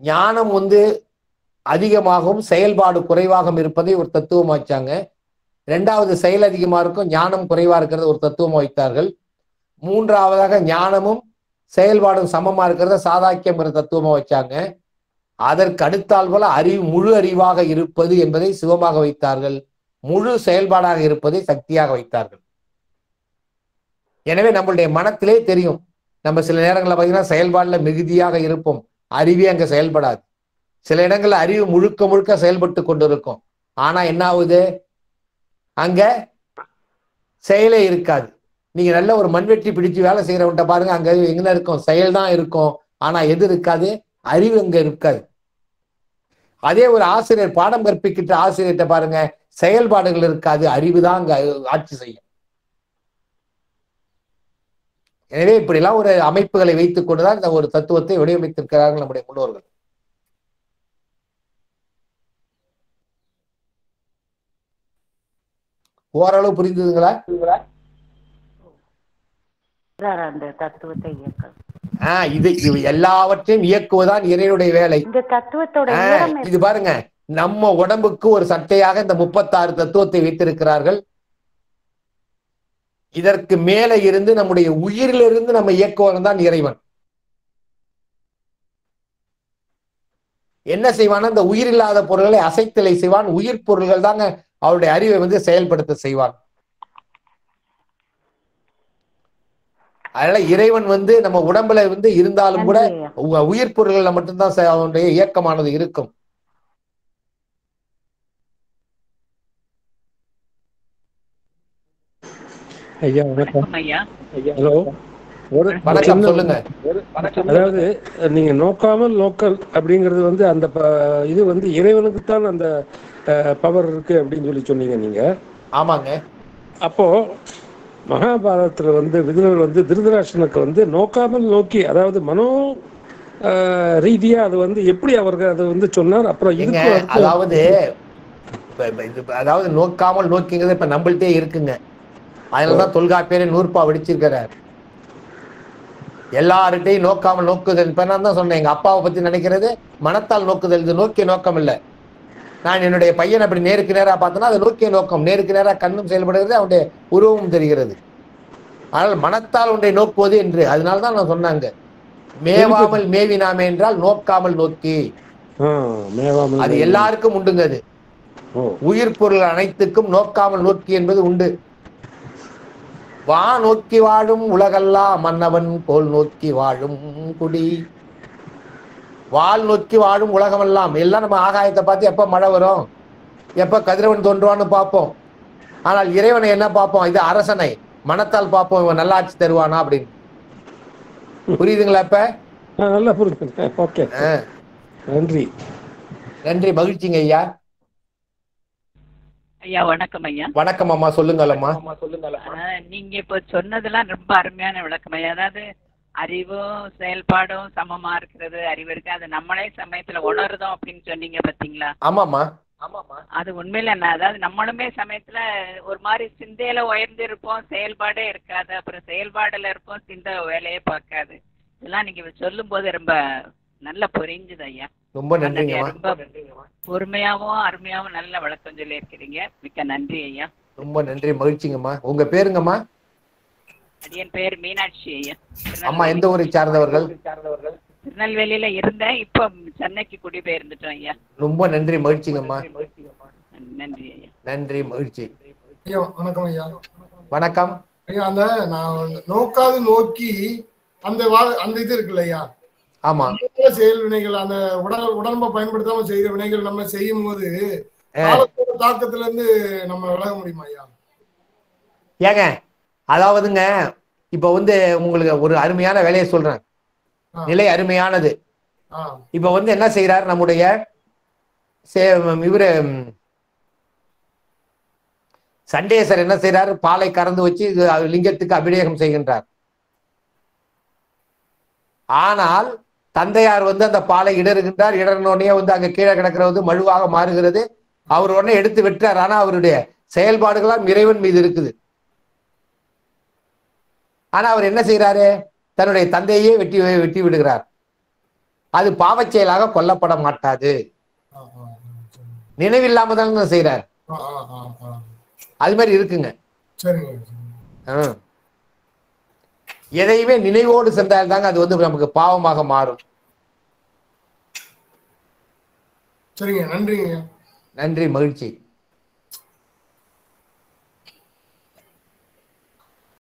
A: ஞானம் அதிகமாகவும் செயல்பாடு குறைவாகவும் இருப்பதை ஒரு தத்துவம் வச்சாங்க. 2வது செயல் அதிகமா இருக்கும், ஞானம் குறைவா இருக்கிறத ஒரு தத்துவம் வைத்தார்கள். 3ஆவதாக ஞானமும் செயல்பாடும் சமமா இருக்கிறத சாதாக்கியங்கிற தத்துவமா வச்சாங்க. அதற்கு அடுத்தால் போல முழு அறிவாக இருப்பது என்பதை சிவமாக வைத்தார்கள். முழு செயல்பாடாக இருப்பதை சக்தியாக வைத்தார்கள். எனவே நம்மளுடைய மனத்திலே தெரியும், நம்ம சில நேரங்களில் பார்த்தீங்கன்னா செயல்பாடுல மிகுதியாக இருப்போம், அறிவே அங்க செயல்படாது. சில இடங்கள்ல அறிவு முழுக்க முழுக்க செயல்பட்டு கொண்டு இருக்கும். ஆனா என்ன ஆகுது? அங்க செயலே இருக்காது. நீங்க நல்ல ஒரு மண்வெட்டி பிடிச்சு வேலை செய்யறவன்ட்ட பாருங்க, அங்க எங்க இருக்கும்? செயல் தான் இருக்கும். ஆனா எது இருக்காது? அறிவு அங்க இருக்காது. அதே ஒரு ஆசிரியர் பாடம் கற்பிக்கிட்ட ஆசிரியர்கிட்ட பாருங்க, செயல்பாடுகள் இருக்காது, அறிவு தான் அங்க ஆட்சி செய்யும். எனவே இப்படிலாம் ஒரு அமைப்புகளை வைத்துக் கொண்டுதான் இந்த ஒரு தத்துவத்தை வடிவமைத்திருக்கிறார்கள் நம்முடைய முன்னோர்கள். ஓரளவு புரிந்ததுங்களா?
K: அந்த தத்துவத்தை இயக்கம்.
A: இது எல்லாவற்றையும் இயக்குவதுதான் இறைவனுடைய வேலை.
K: இந்த தத்துவத்தோட
A: இது பாருங்க, நம்ம உடம்புக்கு ஒரு சட்டையாக இந்த 36 தத்துவத்தை வைத்திருக்கிறார்கள். இதற்கு மேல இருந்து நம்முடைய உயிரிலிருந்து நம்ம இயக்குவன் தான் இறைவன். என்ன செய்வான்? அந்த உயிர் இல்லாத பொருள்களை அசைத்தலை செய்வான். உயிர் பொருள்கள் தாங்க அவருடைய அறிவை செயல்படுத்த செய்வான். அதனால இறைவன் நம்ம உடம்புல இருந்தாலும் கூட உயிர் பொருள்கள்ல மட்டும்தான் அவனுடைய இயக்கமானது இருக்கும்.
L: ஐயா வணக்கம். ஹலோ,
A: வணக்கம், சொல்லுங்க.
L: அதாவது நீங்க நோக்காமல் நோக்கல் அப்படிங்கிறது அந்த இது இறைவனுக்கு தான் அந்த பவர் இருக்கு அப்படின்னு சொன்னீங்க நீங்க.
A: ஆமாங்க.
L: அப்போ மகாபாரதத்துல விதுரர் திருதராஷ்டிரனுக்கு நோக்காமல் நோக்கி, அதாவது மனோ ரீதியா அது எப்படி அவர்கள் அதை சொன்னார். அப்புறம்
A: அதாவது நோக்காமல் நோக்கிங்கிறது இப்ப நம்மள்டே இருக்குங்க. அதனாலதான் தொல்காப்பியரை 100 வடிச்சிருக்கிறார். எல்லார்கிட்டையும் நோக்காமல் நோக்குதல். இப்ப நான் தான் சொன்னேன், எங்க அப்பாவை பத்தி நினைக்கிறது மனத்தால் நோக்குதல், இது நோக்கிய நோக்கம் இல்லை. நான் என்னுடைய பையன் அப்படி நேருக்கு நேரா பார்த்தேன்னா அது நோக்கிய நோக்கம். நேருக்கு நேரா கண்ணும் செயல்படுகிறது, அவனுடைய உருவமும் தெரிகிறது. ஆனால் மனத்தால் ஒன்றை நோக்குவது என்று, அதனால்தான் நான் சொன்னாங்க, மேவாமல் மேவினாமே என்றால் நோக்காமல் நோக்கி. அது எல்லாருக்கும் உண்டுங்க. அது உயிர் பொருள் அனைத்துக்கும் நோக்காமல் நோக்கி என்பது உண்டு. வா நோக்கி வாழும் உலகெல்லாம் மன்னவன் கோல் நோக்கி வாழும் குடி. வால் நோக்கி வாழும் உலகமெல்லாம். எல்லாம் நம்ம ஆகாயத்தை பார்த்து எப்ப மழை வரும், எப்ப கதிரவன் தோன்றுவான்னு பார்ப்போம். ஆனால் இறைவனை என்ன பார்ப்போம்? இது அரசனை மனத்தால் பார்ப்போம், இவன் நல்லாட்சி தருவானா அப்படின்னு. புரியுதுங்களா? இப்ப
L: நல்லா புரியுது. ஓகே, நன்றி.
A: நன்றி, மகிழ்ச்சிங்க ஐயா.
C: ஐயா வணக்கம். ஐயா
A: வணக்கம் அம்மா. சொல்லுங்களம்மா.
C: நீங்க இப்ப சொன்னதெல்லாம் ரொம்ப அருமையான விளக்கம் ஐயா. அதாவது அறிவும் செயல்பாடும் சமமா இருக்கிறது, அறிவு இருக்கு, அது நம்மளே சமயத்துல உணருதோம் அப்படின்னு சொன்னீங்க பாத்தீங்களா?
A: ஆமாமா.
C: அது உண்மையில என்ன, அதாவது நம்மளுமே சமயத்துல ஒரு மாதிரி சிந்தையில உயர்ந்து இருப்போம், செயல்பாடே இருக்காது. அப்புறம் செயல்பாடுல இருப்போம், சிந்தை வேலையே பார்க்காது. இதெல்லாம் நீங்க சொல்லும் போது ரொம்ப நல்லா புரிஞ்சுது ஐயா.
A: ரொம்ப நன்றி.
C: ரொம்ப பொறுமையாவும் அருமையாவும் நல்ல விளக்கம் சொல்லி இருக்கிறீங்க. மிக்க நன்றி ஐயா.
A: ரொம்ப நன்றி, மகிழ்ச்சிங்கம்மா. உங்க பேருங்கம்மா?
C: என் பேர் மீனாட்சி ஐயா.
A: அம்மா எந்த ஊரை சார்ந்தவர்கள்?
C: திருநெல்வேலியில இருந்தேன், இப்ப சென்னைக்கு குடிபெயர்ந்துட்டோம் ஐயா.
A: ரொம்ப நன்றி, மகிழ்ச்சிங்கம்மா.
C: நன்றி ஐயா.
A: நன்றி, மகிழ்ச்சி.
E: ஐயா வணக்கம். ஐயா
A: வணக்கம்.
E: ஐயா நான் நோக்காது நோக்கி அந்த இது இருக்குல்ல ஐயா.
A: ஆமா.
E: செயல் வினைகள், அந்த உடம்பை பயன்படுத்தாம செய்யற வினைகள் நம்ம செய்யும் போது தாக்கத்துல இருந்து நம்ம விலக முடியுமா ஐயா?
A: ஏங்க, அதாவதுங்க இப்ப உங்களுக்கு ஒரு அருமையான வேலையை சொல்றேன். நிலை அருமையானது. இப்ப என்ன செய்யறாரு நம்முடைய இவரு சண்டேசர் என்ன செய்யறாரு? பாலை கறந்து வச்சு லிங்கத்துக்கு அபிஷேகம் செய்கின்றார். ஆனால் தந்தையார் அந்த பாலை இடறுகின்றார். இடர்னோடனே அங்க கீழே கிடக்கிறது மழுவாக மாறுகிறது. அவர் உடனே எடுத்து விட்டார். ஆனா அவருடைய செயல்பாடுகளாம் இறைவன் மீது இருக்குது. ஆனா அவர் என்ன செய்யறாரு? தன்னுடைய தந்தையே வெட்டி விடுகிறார். அது பாவச் செயலாக கொல்லப்பட மாட்டாது. நினைவில்லாம தான் செய்யறார். அது மாதிரி இருக்குங்க. எதையுமே நினைவோடு சென்றால் தாங்க அது நமக்கு பாவமாக மாறும்.
E: சரிங்க, நன்றிங்க.
A: நன்றி, மகிழ்ச்சி.